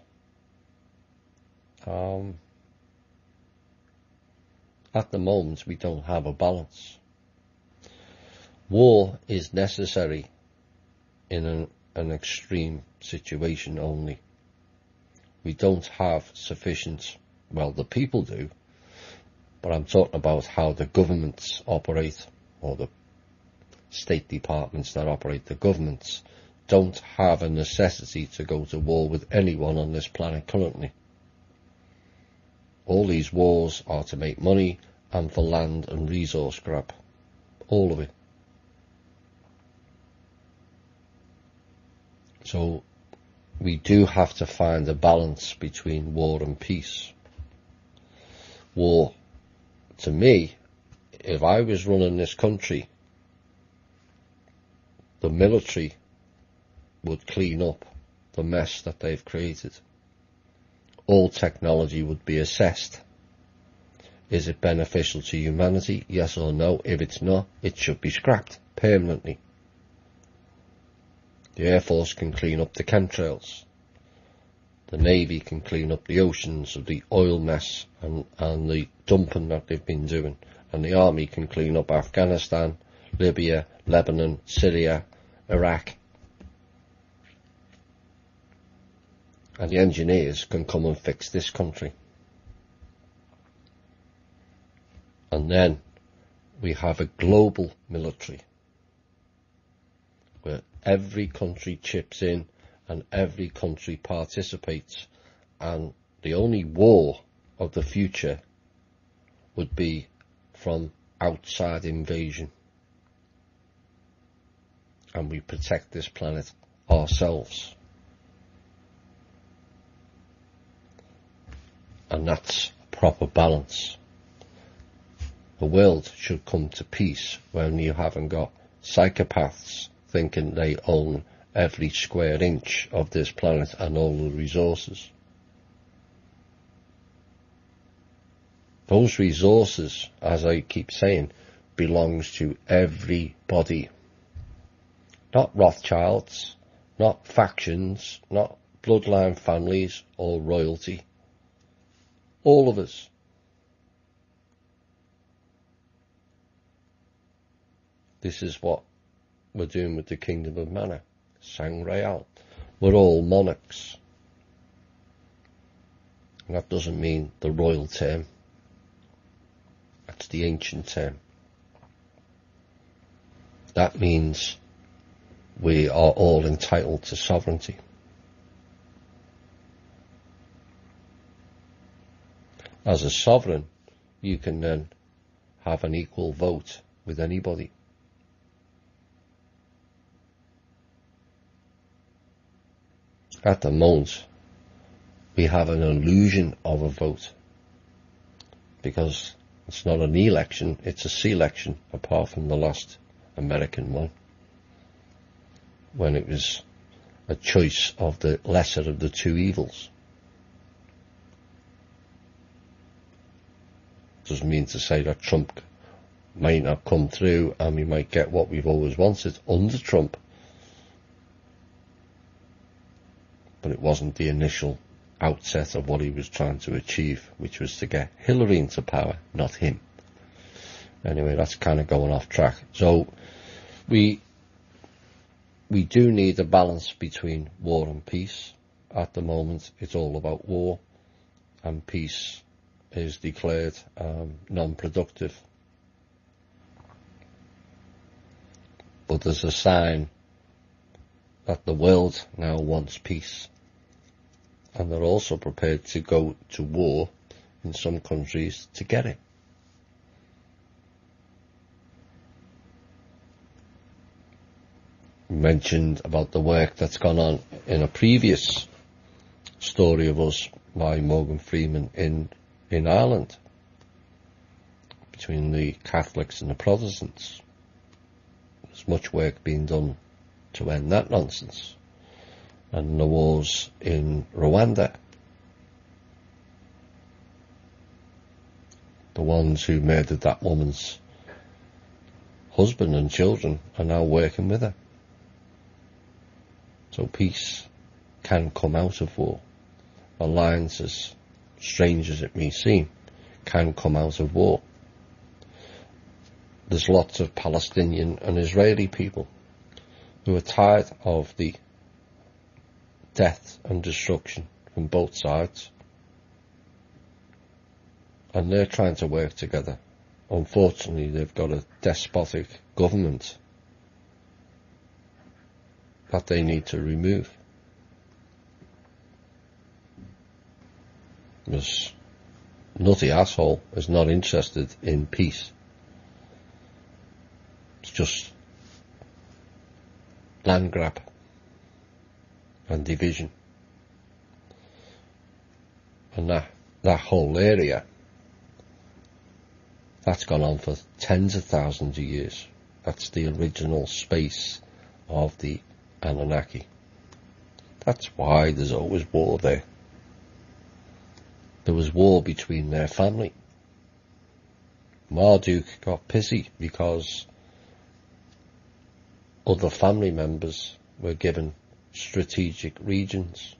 at the moment we don't have a balance. War is necessary in an extreme situation only. We don't have sufficient, well, the people do, but I'm talking about how the governments operate, or the state departments that operate the governments don't have a necessity to go to war with anyone on this planet currently. All these wars are to make money and for land and resource grab. All of it. So we do have to find a balance between war and peace. War, to me, if I was running this country, the military would clean up the mess that they've created. All technology would be assessed. Is it beneficial to humanity? Yes or no? If it's not, it should be scrapped permanently. The Air Force can clean up the chemtrails. The Navy can clean up the oceans of the oil mess and the dumping that they've been doing. And the Army can clean up Afghanistan, Libya, Lebanon, Syria, Iraq. And the engineers can come and fix this country. And then we have a global military where every country chips in and every country participates, and the only war of the future would be from outside invasion, and we protect this planet ourselves. And that's proper balance. The world should come to peace when you haven't got psychopaths thinking they own every square inch of this planet and all the resources. Those resources, as I keep saying, belongs to everybody. Not Rothschilds, not factions, not bloodline families or royalty. All of us. This is what we're doing with the Kingdom of Mana. Sang Real. We're all monarchs. And that doesn't mean the royal term. That's the ancient term. That means we are all entitled to sovereignty. As a sovereign, you can then have an equal vote with anybody. At the moment, we have an illusion of a vote, because it's not an election, it's a selection, apart from the last American one, when it was a choice of the lesser of the two evils. Doesn't mean to say that Trump might not come through and we might get what we've always wanted under Trump. But it wasn't the initial outset of what he was trying to achieve, which was to get Hillary into power, not him. Anyway, that's kind of going off track. So we do need a balance between war and peace. At the moment, it's all about war, and peace is declared non-productive. But there's a sign that the world now wants peace, and they're also prepared to go to war in some countries to get it. mentioned about the work that's gone on in a previous story of us by Morgan Freeman in Ireland, between the Catholics and the Protestants. There's much work being done to end that nonsense. And the wars in Rwanda. The ones who murdered that woman's husband and children are now working with her. So peace can come out of war. Alliances, strange as it may seem, can come out of war. There's lots of Palestinian and Israeli people who are tired of the death and destruction from both sides, and they're trying to work together. Unfortunately, they've got a despotic government that they need to remove. This nutty asshole is not interested in peace. It's just land grab and division. And that whole area, that's gone on for tens of thousands of years. That's the original space of the Anunnaki. That's why there's always war there. There was war between their family. Marduk got pissy because other family members were given strategic regions,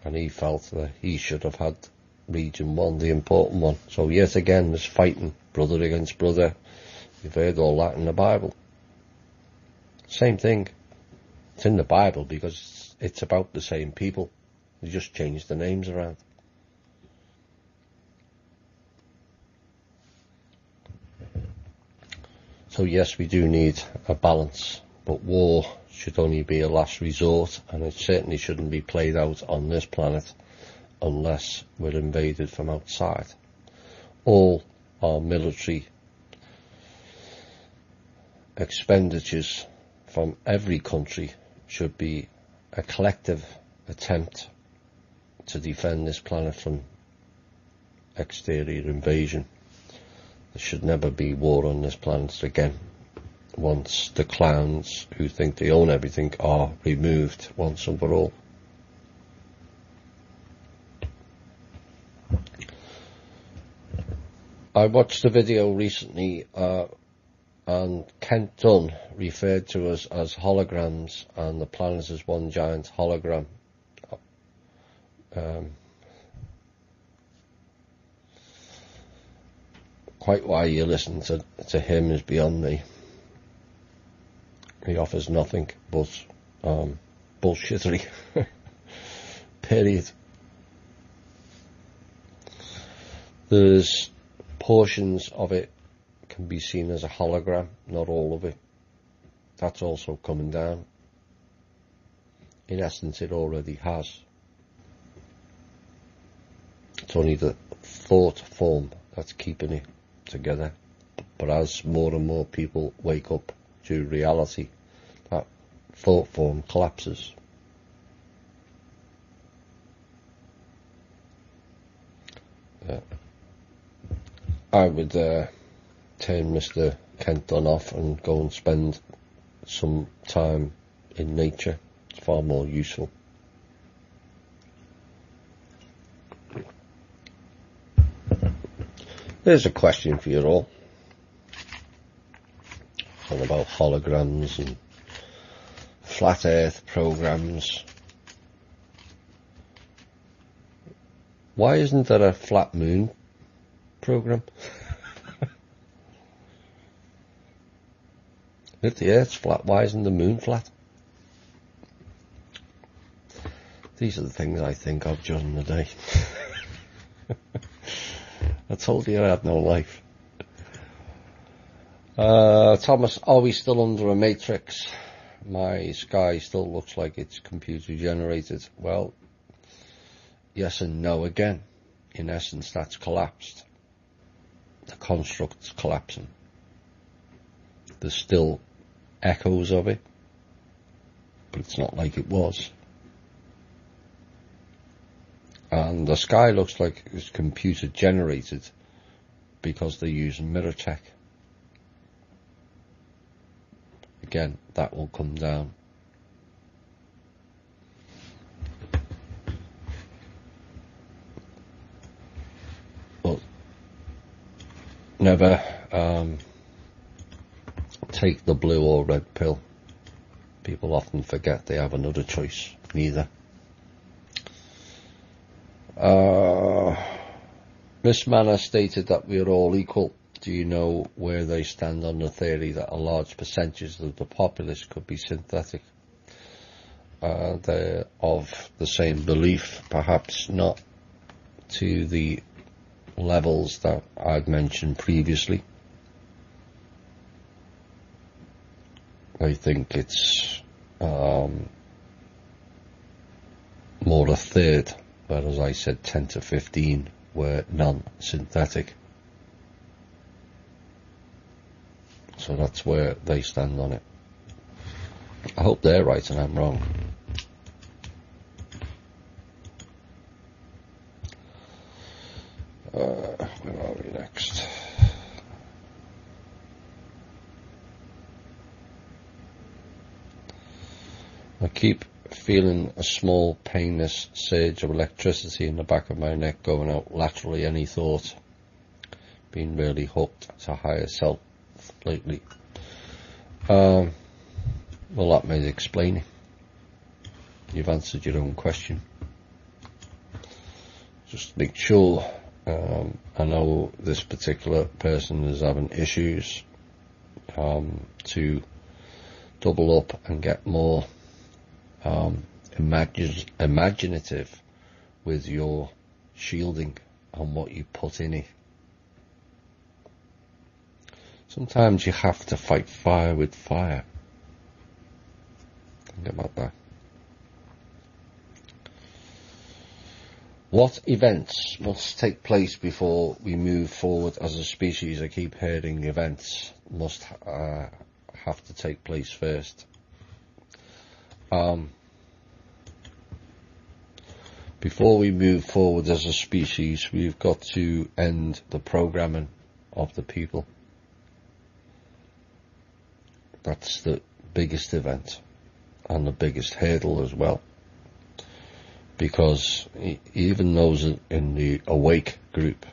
and he felt that he should have had region 1, the important one. So yet again there's fighting, brother against brother. You've heard all that in the Bible. Same thing. It's in the Bible because it's about the same people. They just changed the names around. So yes, we do need a balance, but war should only be a last resort, and it certainly shouldn't be played out on this planet unless we're invaded from outside. All our military expenditures from every country should be a collective attempt to defend this planet from exterior invasion. There should never be war on this planet again, once the clowns who think they own everything are removed once and for all. I watched a video recently and Kent Dunn referred to us as holograms and the planet as one giant hologram. Quite why you listen to him is beyond me. He offers nothing but bullshittery. Period. There's portions of it can be seen as a hologram, not all of it. That's also coming down. In essence, it already has. It's only the thought form that's keeping it together. But as more and more people wake up to reality, that thought form collapses. I would turn Mr. Kent Dunn off and go and spend some time in nature. It's far more useful. There's a question for you all. All about holograms and flat earth programs. Why isn't there a flat moon program? If the earth's flat, why isn't the moon flat? These are the things I think of during the day. I told you I had no life. Thomas, are we still under a matrix? My sky still looks like it's computer generated. Well, yes and no again. In essence, that's collapsed. The construct's collapsing. There's still echoes of it, but it's not like it was. And the sky looks like it's computer generated because they're using mirror tech. Again, that will come down. But never take the blue or red pill. People often forget they have another choice. Neither. Miss Manor stated that we are all equal. Do you know where they stand on the theory that a large percentage of the populace could be synthetic? They're of the same belief, perhaps not to the levels that I've mentioned previously. I think it's more a third, whereas I said 10 to 15 were non-synthetic. So that's where they stand on it. I hope they're right and I'm wrong. Where are we next? I keep feeling a small painless surge of electricity in the back of my neck going out laterally. Any thought? Been really hooked to higher self lately. Well, that may explain it. You've answered your own question. Just make sure. I know this particular person is having issues to double up and get more imaginative with your shielding and what you put in it. Sometimes you have to fight fire with fire. Think about that. What events must take place before we move forward as a species? I keep hearing events must have to take place first. Before we move forward as a species, we've got to end the programming of the people. That's the biggest event and the biggest hurdle as well. Because even those in the awake group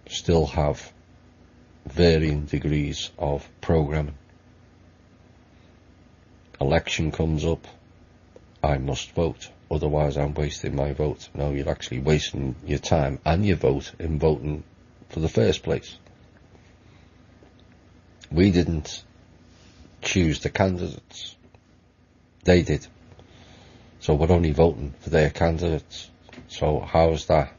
still have varying degrees of programming. Election comes up, I must vote, otherwise I'm wasting my vote. No, you're actually wasting your time and your vote in voting for the first place. We didn't choose the candidates, they did. So we're only voting for their candidates. So how is that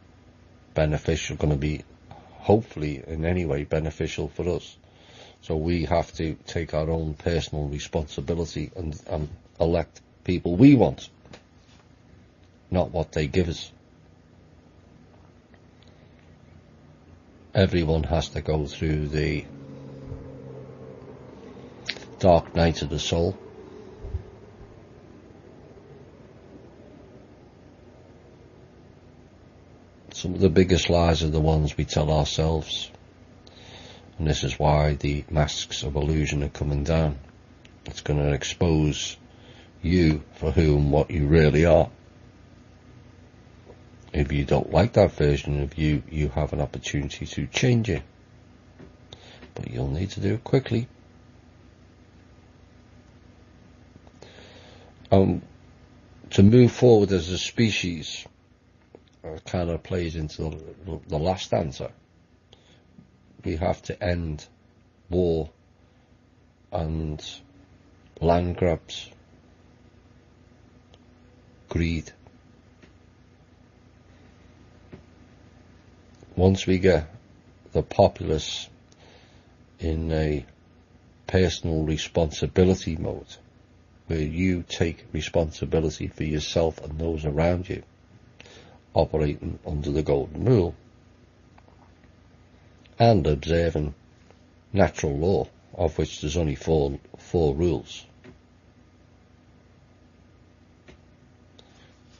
beneficial, going to be, hopefully in any way beneficial for us? So we have to take our own personal responsibility and elect people we want, not what they give us. Everyone has to go through the dark night of the soul. Some of the biggest lies are the ones we tell ourselves. And this is why the masks of illusion are coming down. It's going to expose you for who and what you really are. If you don't like that version of you, you have an opportunity to change it. But you'll need to do it quickly. To move forward as a species, kind of plays into the last answer. We have to end war and land grabs, greed. Once we get the populace in a personal responsibility mode, where you take responsibility for yourself and those around you, operating under the golden rule and observing natural law of which there's only four rules,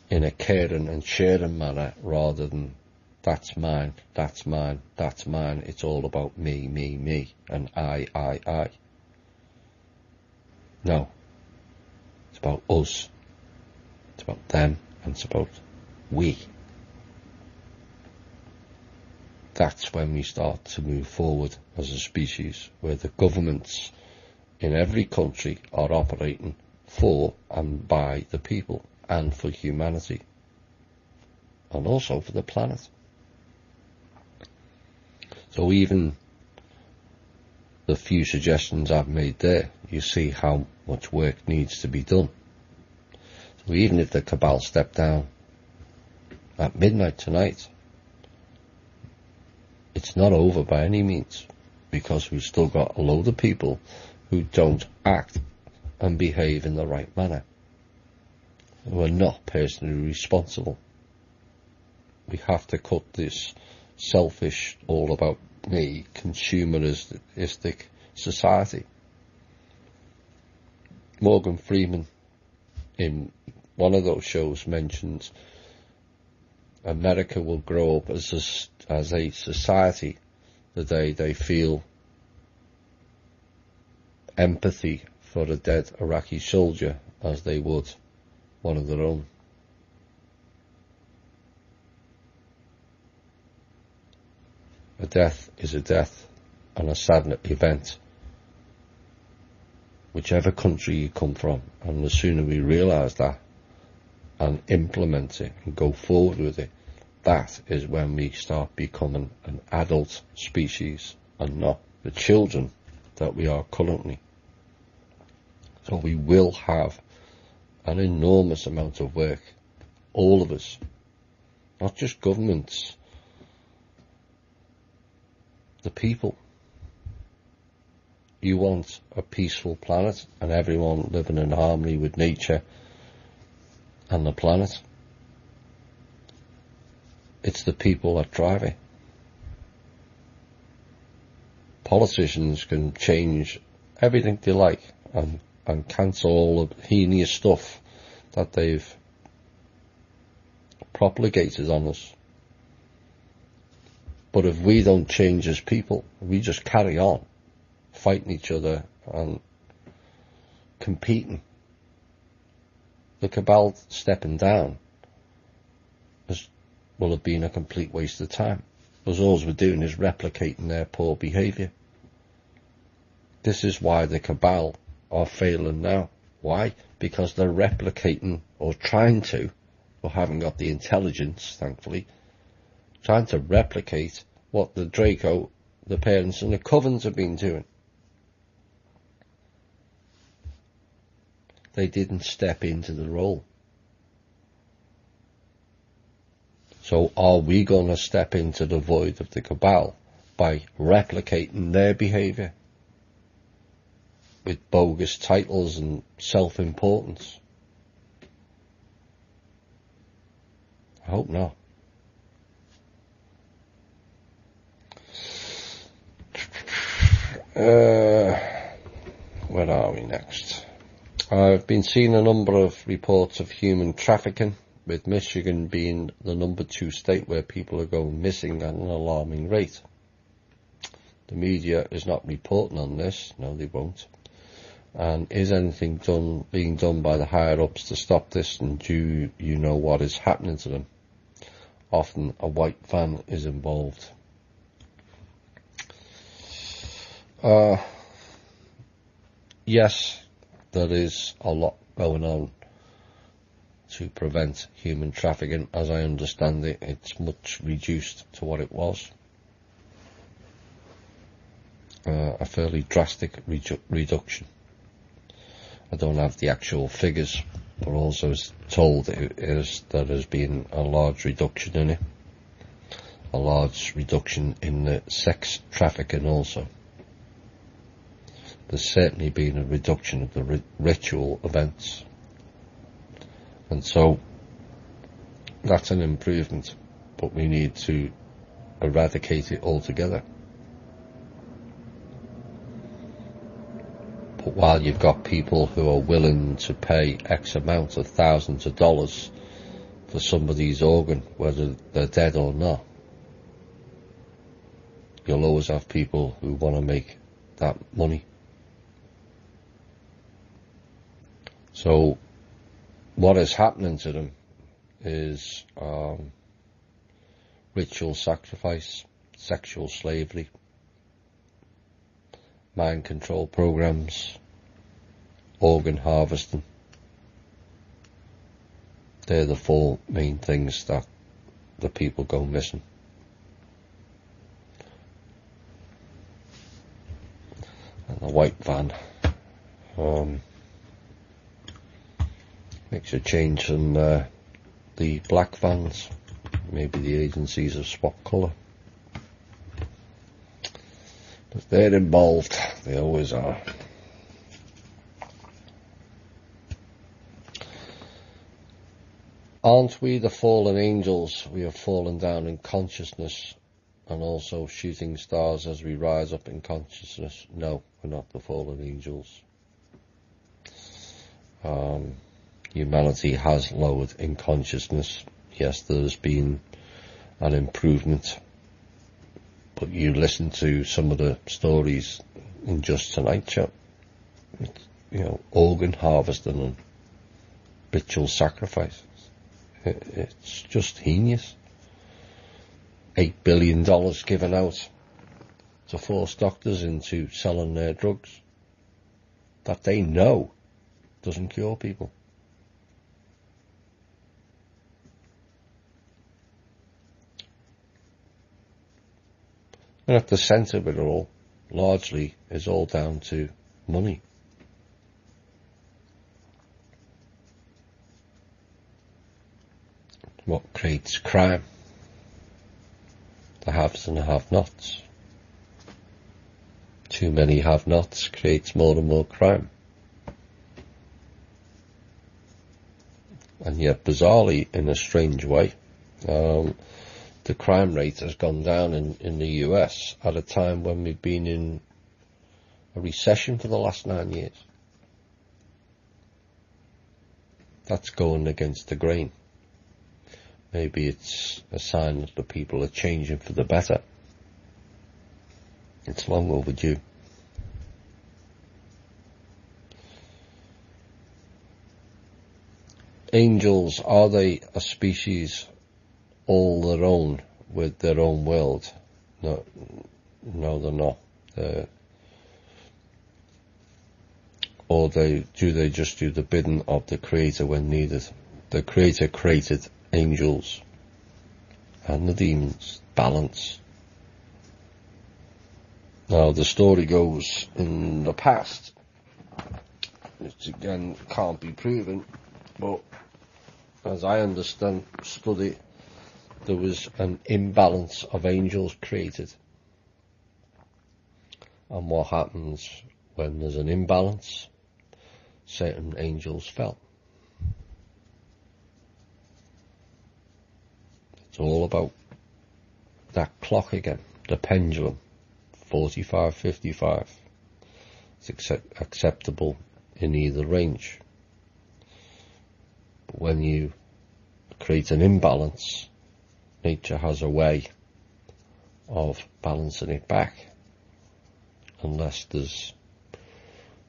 in a caring and sharing manner rather than that's mine, that's mine, that's mine. It's all about me, me, me, and I. No. It's about us. It's about them, and it's about we. That's when we start to move forward as a species, where the governments in every country are operating for and by the people and for humanity, and also for the planet. So even the few suggestions I've made there, you see how much work needs to be done. So even if the cabal step down at midnight tonight, it's not over by any means, because we've still got a load of people who don't act and behave in the right manner, who are not personally responsible. We have to cut this selfish, all about me, consumeristic society. Morgan Freeman in one of those shows mentions America will grow up as a society the day they feel empathy for a dead Iraqi soldier as they would one of their own. A death is a death and a sad event, whichever country you come from, and the sooner we realise that and implement it and go forward with it, that is when we start becoming an adult species and not the children that we are currently. So we will have an enormous amount of work, all of us, not just governments, the people. You want a peaceful planet and everyone living in harmony with nature and the planet. It's the people that drive it. Politicians can change everything they like and cancel all the heinous stuff that they've propagated on us. But if we don't change as people, we just carry on fighting each other and competing. The cabal stepping down will have been a complete waste of time, because all we're doing is replicating their poor behaviour. This is why the cabal are failing now. Why? Because they're replicating, or trying to, or haven't got the intelligence, thankfully, trying to replicate what the Draco, the parents and the Covens have been doing. They didn't step into the role. So are we going to step into the void of the cabal by replicating their behaviour with bogus titles and self-importance? I hope not. Where are we next? I've been seeing a number of reports of human trafficking, with Michigan being the number 2 state where people are going missing at an alarming rate. The media is not reporting on this. No, they won't. And is anything being done by the higher ups to stop this? And do you know what is happening to them? Often a white van is involved. Yes, there is a lot going on to prevent human trafficking. As I understand it, it's much reduced to what it was. A fairly drastic reduction. I don't have the actual figures, but also is told there has been a large reduction in it. A large reduction in the sex trafficking also. There's certainly been a reduction of the ritual events. And so, that's an improvement, but we need to eradicate it altogether. But while you've got people who are willing to pay X amount of thousands of dollars for somebody's organ, whether they're dead or not, you'll always have people who want to make that money. So what is happening to them is ritual sacrifice, sexual slavery, mind control programs, organ harvesting. They're the four main things that the people go missing. And the white van makes a change in the black vans. Maybe the agencies have swapped colour. But they're involved, they always are. Aren't we the fallen angels? We have fallen down in consciousness and also shooting stars as we rise up in consciousness. No, we're not the fallen angels. Humanity has lowered in consciousness. Yes, there's been an improvement. But you listen to some of the stories in Just Tonight show, organ harvesting and ritual sacrifices. It's just heinous. $8 billion given out to force doctors into selling their drugs that they know doesn't cure people. And at the centre of it all, largely, is all down to money. What creates crime? The haves and the have-nots. Too many have-nots creates more and more crime. And yet, bizarrely, in a strange way, the crime rate has gone down in the US at a time when we've been in a recession for the last 9 years. That's going against the grain. Maybe it's a sign that the people are changing for the better. It's long overdue. Angels, are they a species all their own with their own world? No, they're not. Or do they just do the bidding of the Creator when needed? The Creator created angels and the demons. Balance. Now the story goes, in the past, which again can't be proven, but as I study, there was an imbalance of angels created. And what happens when there's an imbalance? Certain angels fell. It's all about that clock again, the pendulum, 45-55. It's acceptable in either range. But when you create an imbalance, nature has a way of balancing it back, unless there's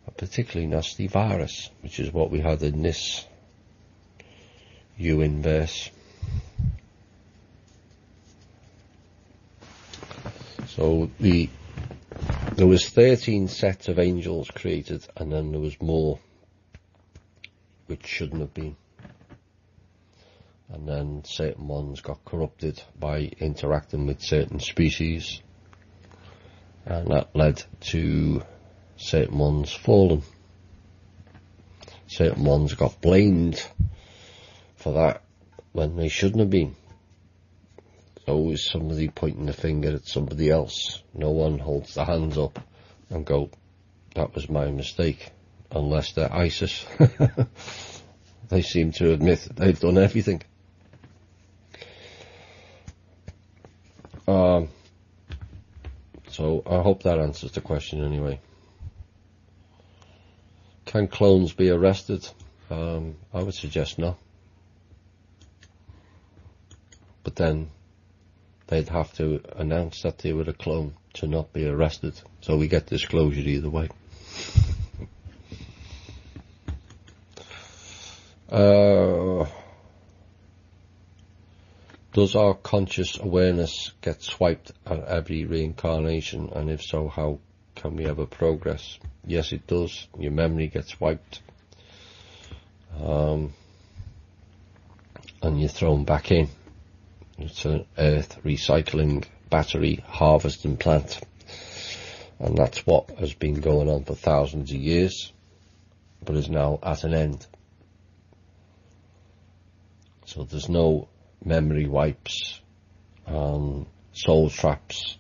a particularly nasty virus, which is what we had in this U-inverse. So there was 13 sets of angels created, and then there was more which shouldn't have been. And then certain ones got corrupted by interacting with certain species, and that led to certain ones falling. Certain ones got blamed for that when they shouldn't have been. Always somebody pointing the finger at somebody else. No one holds their hands up and go, that was my mistake, unless they're ISIS. They seem to admit that they've done everything. So I hope that answers the question anyway. Can clones be arrested? I would suggest no. But then they'd have to announce that they were a clone to not be arrested. So we get disclosure either way. Does our conscious awareness get swiped at every reincarnation? And if so, how can we ever progress? Yes, it does. Your memory gets wiped. And you're thrown back in. It's an earth recycling battery harvesting plant. And that's what has been going on for thousands of years, but is now at an end. So there's no memory wipes and soul traps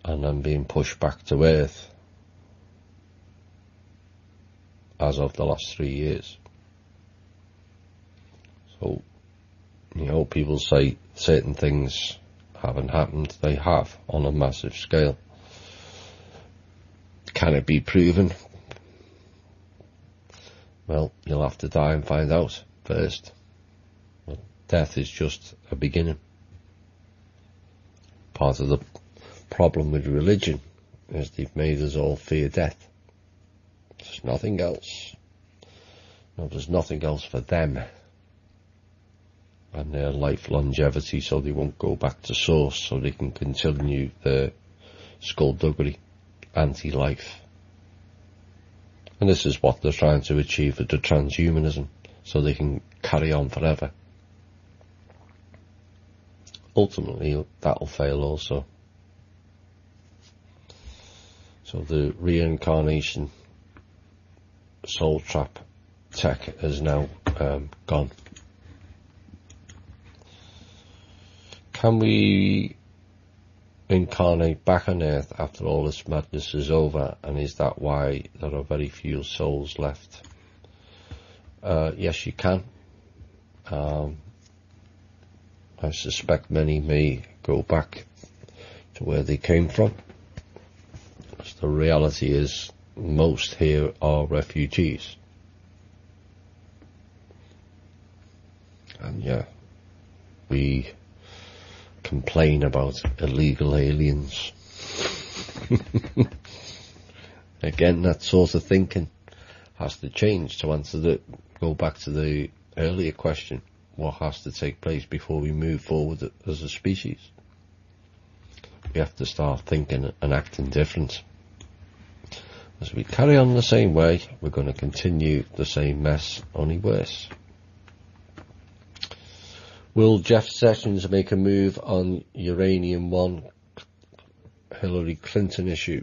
and then being pushed back to earth as of the last 3 years. So, you know, people say certain things haven't happened. They have, on a massive scale. Can it be proven? Well, you'll have to die and find out first. Well, death is just a beginning. Part of the problem with religion is they've made us all fear death. There's nothing else. No, there's nothing else for them and their life longevity, so they won't go back to source, so they can continue their skullduggery, anti-life. And this is what they're trying to achieve with the transhumanism, so they can carry on forever. Ultimately, that'll fail also. So the reincarnation soul trap tech is now gone. Can we incarnate back on Earth after all this madness is over, and is that why there are very few souls left? Yes, you can. I suspect many may go back to where they came from. So the reality is most here are refugees. And yeah, we complain about illegal aliens. Again, that sort of thinking has to change to go back to the earlier question. What has to take place before we move forward as a species? We have to start thinking and acting different. As we carry on the same way, we're going to continue the same mess, only worse. Will Jeff Sessions make a move on Uranium One Hillary Clinton issue?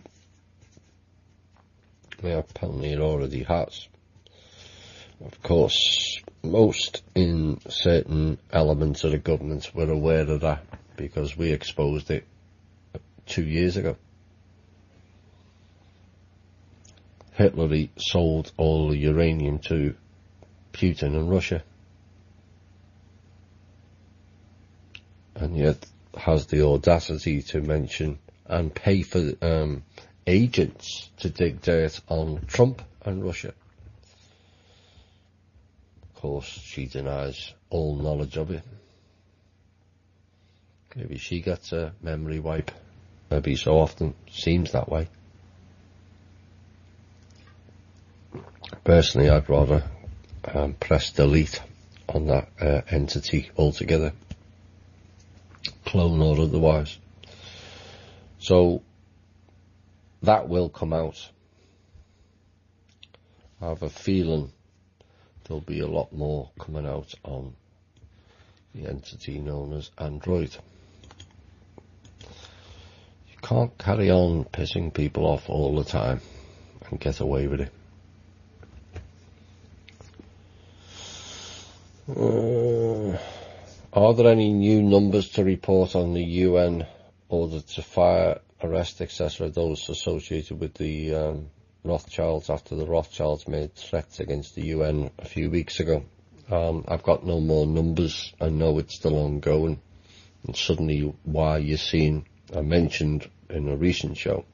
Well, apparently it already has. Of course, most in certain elements of the government were aware of that because we exposed it 2 years ago. Hitler sold all the uranium to Putin and Russia, and yet has the audacity to mention and pay for agents to dig dirt on Trump and Russia. Of course, she denies all knowledge of it. Maybe she gets a memory wipe. Maybe so often seems that way. Personally, I'd rather press delete on that entity altogether, clone or otherwise. So that will come out. I have a feeling there'll be a lot more coming out on the entity known as Android. You can't carry on pissing people off all the time and get away with it. Are there any new numbers to report on the UN order to fire, arrest, etc., those associated with the Rothschilds after the Rothschilds made threats against the UN a few weeks ago? I've got no more numbers. I know it's still ongoing. And suddenly why you're seeing, I mentioned in a recent show,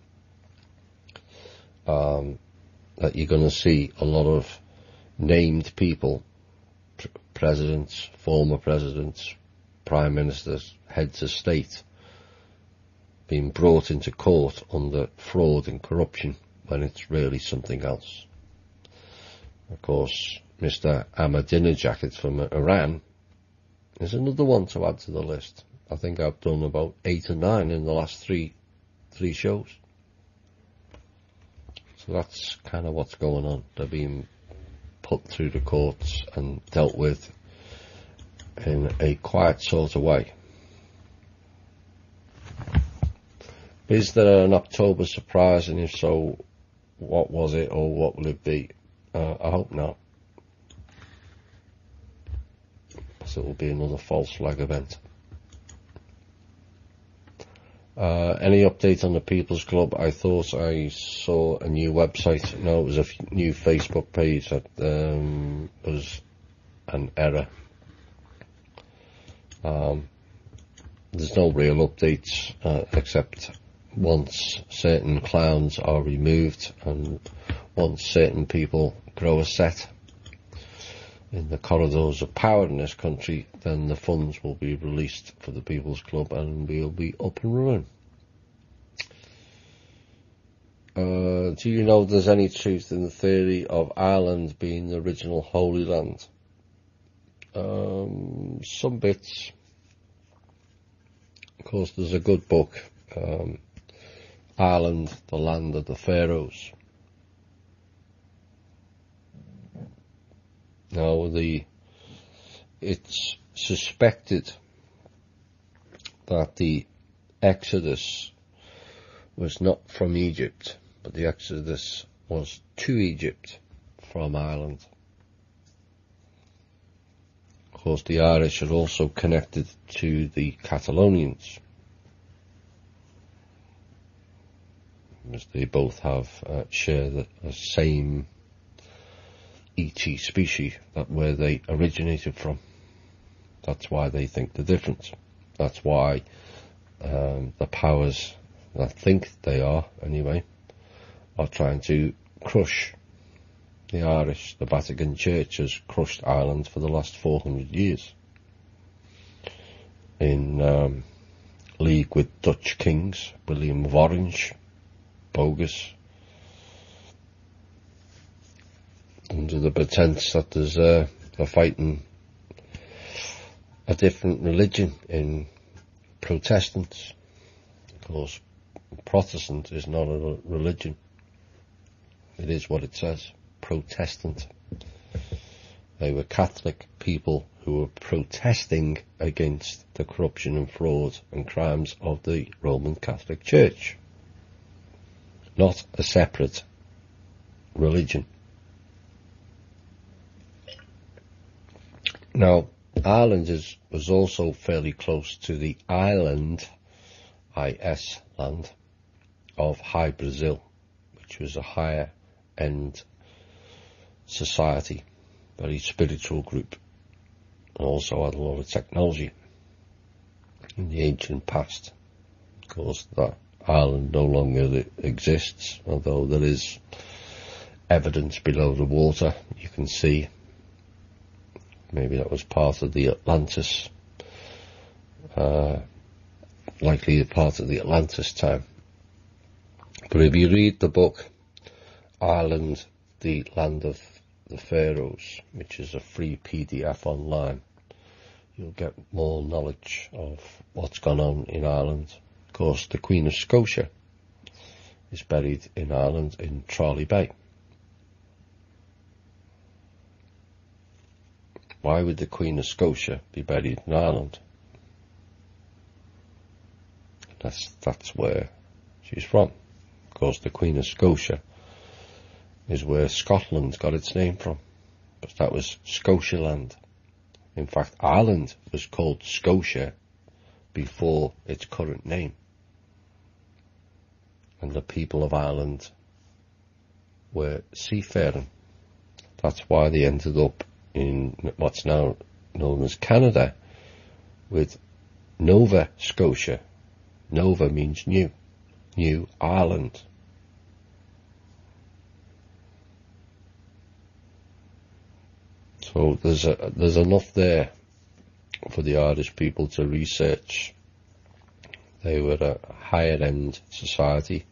that you're going to see a lot of named people, presidents, former presidents, prime ministers, heads of state, being brought into court under fraud and corruption when it's really something else. Of course, Mr. Ahmadinejad from Iran is another one to add to the list. I think I've done about 8 or 9 in the last three shows. So that's kind of what's going on. They're being put through the courts and dealt with in a quiet sort of way. Is there an October surprise, and if so, what was it, or what will it be? I hope not, because it will be another false flag event. Any update on the People's Club? I thought I saw a new website. No, it was a new Facebook page that was an error. There's no real updates, except once certain clowns are removed and once certain people grow a set in the corridors of power in this country, then the funds will be released for the People's Club and we'll be up and running. Do you know if there's any truth in the theory of Ireland being the original Holy Land? Some bits. Of course, there's a good book, Ireland, the Land of the Pharaohs. Now, it's suspected that the Exodus was not from Egypt, but the Exodus was to Egypt from Ireland. Of course, the Irish are also connected to the Catalonians, as they both have share the same ET species that where they originated from. That's why they think the difference. That's why the powers that think they are, anyway, are trying to crush the Irish. The Vatican Church has crushed Ireland for the last 400 years. In league with Dutch kings, William of Orange, bogus, under the pretense that there's they're fighting a different religion in Protestants. Of course, Protestant is not a religion. It is what it says, Protestant. They were Catholic people who were protesting against the corruption and fraud and crimes of the Roman Catholic Church, not a separate religion. Now, Ireland was also fairly close to the island, IS land, of High Brazil, which was a higher end society, very spiritual group, and also had a lot of technology in the ancient past. Of course, that island no longer exists, although there is evidence below the water. You can see maybe that was part of the Atlantis, likely a part of the Atlantis time. But if you read the book Ireland, the Land of the Pharaohs, which is a free PDF online, you'll get more knowledge of what's gone on in Ireland. Of course, the Queen of Scotia is buried in Ireland in Tralee Bay. Why would the Queen of Scotia be buried in Ireland? That's where she's from. Of course, the Queen of Scotia is where Scotland got its name from, but that was Scotialand. In fact, Ireland was called Scotia before its current name, and the people of Ireland were seafaring. That's why they ended up in what's now known as Canada with Nova Scotia. Nova means new, New Ireland. So there's enough there for the Irish people to research. They were a higher end society,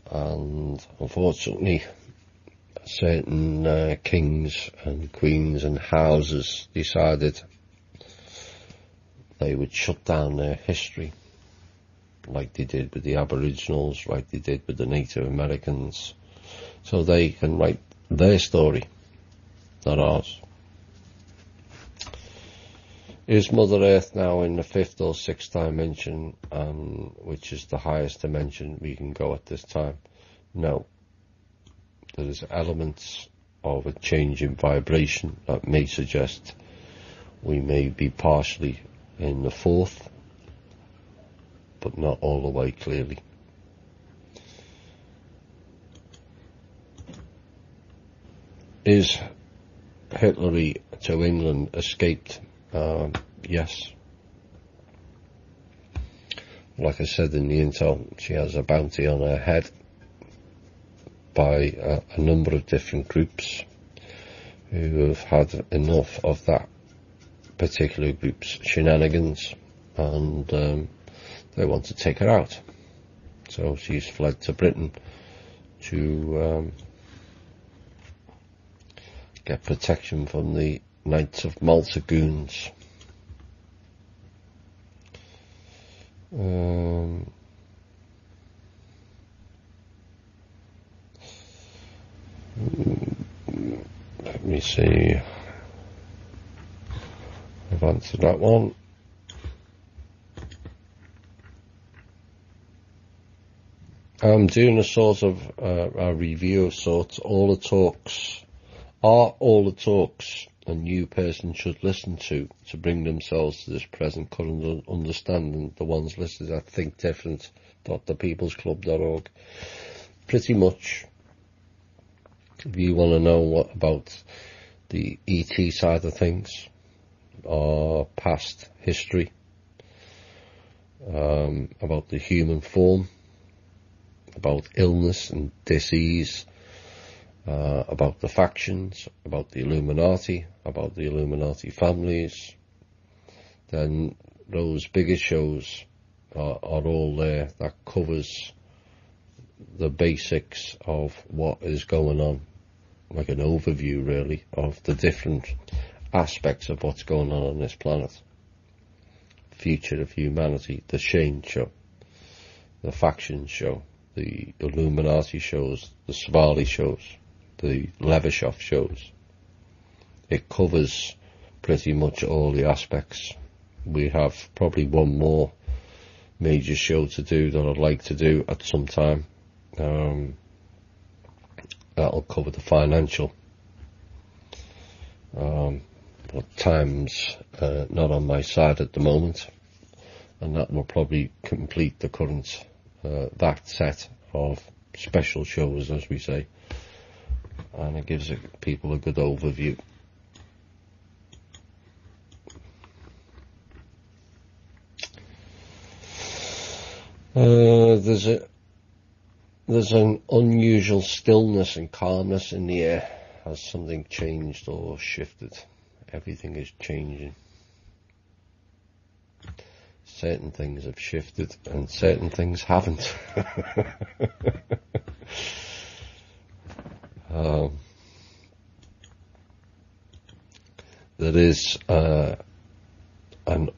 and unfortunately certain kings and queens and houses decided they would shut down their history, like they did with the Aboriginals, like they did with the Native Americans, so they can write their story, not ours. Is Mother Earth now in the 5th or 6th dimension, which is the highest dimension we can go at this time? No. There's elements of a change in vibration that may suggest we may be partially in the 4th, but not all the way clearly. Is Hitler to England escaped? Yes. Like I said in the intel, she has a bounty on her head by a number of different groups who have had enough of that particular group's shenanigans, and they want to take her out. So she's fled to Britain to get protection from the Knights of Malta goons. Let me see. I've answered that one. I'm doing a sort of a review of sorts. All the talks a new person should listen to bring themselves to this present current understanding. The ones listed at thinkdifferent.thepeoplesclub.org. Pretty much, if you want to know what about the ET side of things, or past history, about the human form, about illness and disease, about the factions, about the Illuminati families, then those bigger shows are all there. That covers the basics of what is going on, like an overview really of the different aspects of what's going on this planet. Future of Humanity, the Shane show, the Faction show, the Illuminati shows, the Savali shows, the Levashov shows. It covers pretty much all the aspects. We have probably one more major show to do that I'd like to do at some time. That'll cover the financial. But time's not on my side at the moment, and that will probably complete the current that set of special shows, as we say, and it gives people a good overview. There's an unusual stillness and calmness in the air. Has something changed or shifted? Everything is changing. Certain things have shifted and certain things haven't. There is an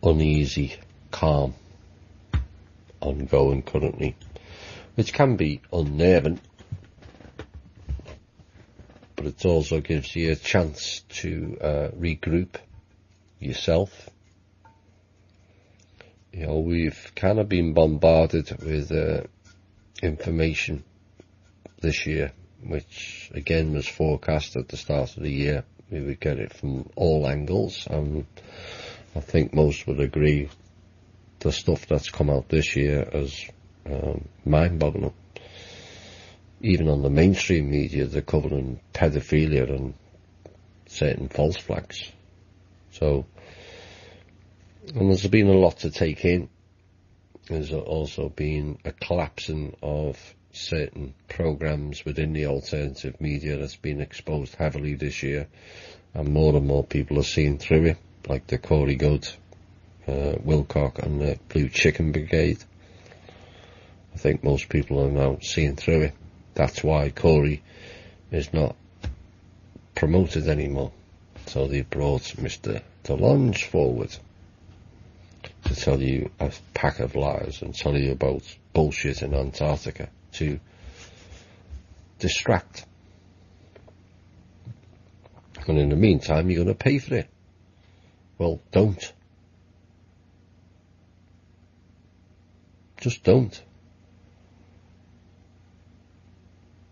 uneasy calm ongoing currently, which can be unnerving, but it also gives you a chance to regroup yourself. You know, we've kind of been bombarded with information this year, which again was forecast at the start of the year. We would get it from all angles, and I think most would agree the stuff that's come out this year is mind-boggling. Even on the mainstream media, they're covering pedophilia and certain false flags. So, and there's been a lot to take in. There's also been a collapsing of certain programs within the alternative media that's been exposed heavily this year, and more people are seeing through it, like the Corey Goat, Wilcock and the Blue Chicken Brigade. I think most people are now seeing through it. That's why Corey is not promoted anymore. So they brought Mr. DeLonge forward to tell you a pack of lies and tell you about bullshit in Antarctica to distract. And in the meantime, you're going to pay for it. Well, don't. Just don't.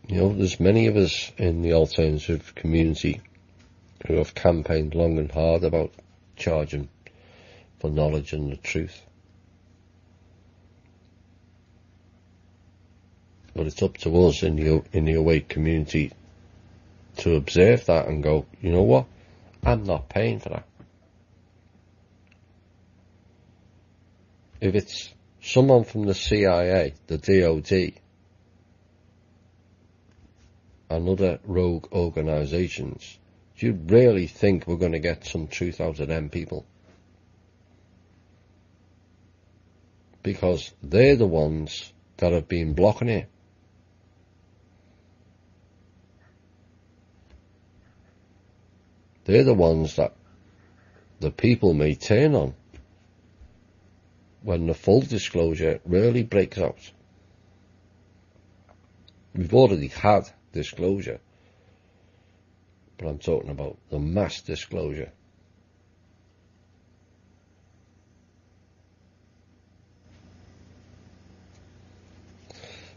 You know, there's many of us in the alternative community who have campaigned long and hard about charging for knowledge and the truth. But it's up to us in the awake community to observe that and go, you know what? I'm not paying for that. If it's someone from the CIA, the DOD, and other rogue organisations, do you really think we're going to get some truth out of them people? Because they're the ones that have been blocking it. They're the ones that the people may turn on when the full disclosure really breaks out. We've already had disclosure, but I'm talking about the mass disclosure.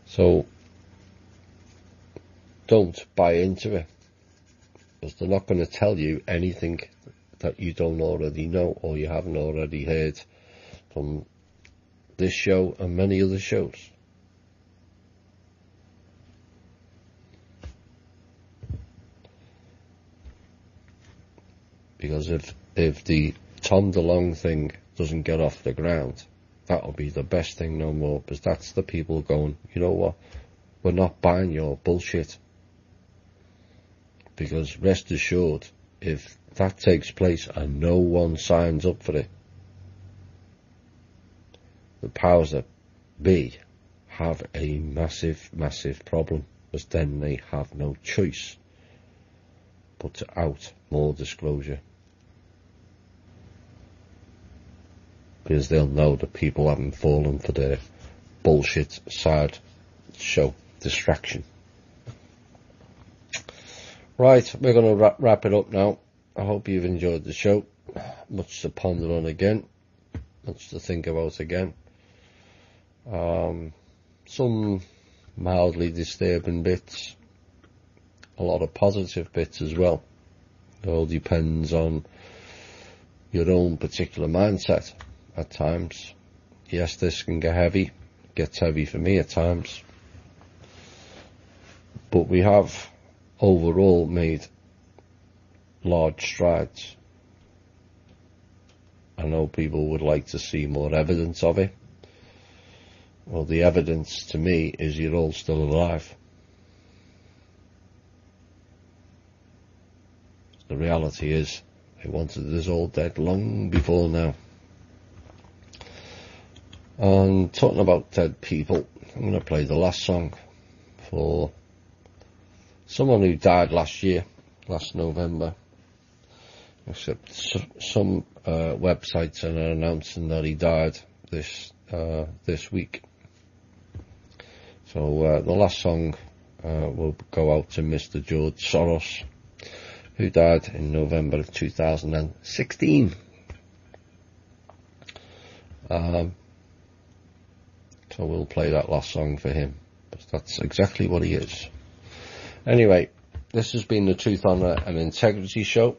So don't buy into it, because they're not going to tell you anything that you don't already know or you haven't already heard from this show and many other shows. Because if the Tom DeLonge thing doesn't get off the ground, that'll be the best thing no more, because that's the people going, you know what, we're not buying your bullshit. Because rest assured, if that takes place and no one signs up for it, the powers that be have a massive, massive problem, because then they have no choice but to out more disclosure. Because they'll know that people haven't fallen for their bullshit side show distraction. Right, we're going to wrap it up now. I hope you've enjoyed the show. Much to ponder on again. Much to think about again. Some mildly disturbing bits. A lot of positive bits as well. It all depends on your own particular mindset at times. Yes, this can get heavy. It gets heavy for me at times. But we have overall made large strides. I know people would like to see more evidence of it. Well, the evidence to me is you're all still alive. The reality is they wanted us all dead long before now. And talking about dead people, I'm going to play the last song for someone who died last year, last November. Except some websites are announcing that he died this week. So the last song will go out to Mr. George Soros, who died in November of 2016. So we'll play that last song for him, because that's exactly what he is. Anyway, this has been the Truth, Honour and Integrity Show.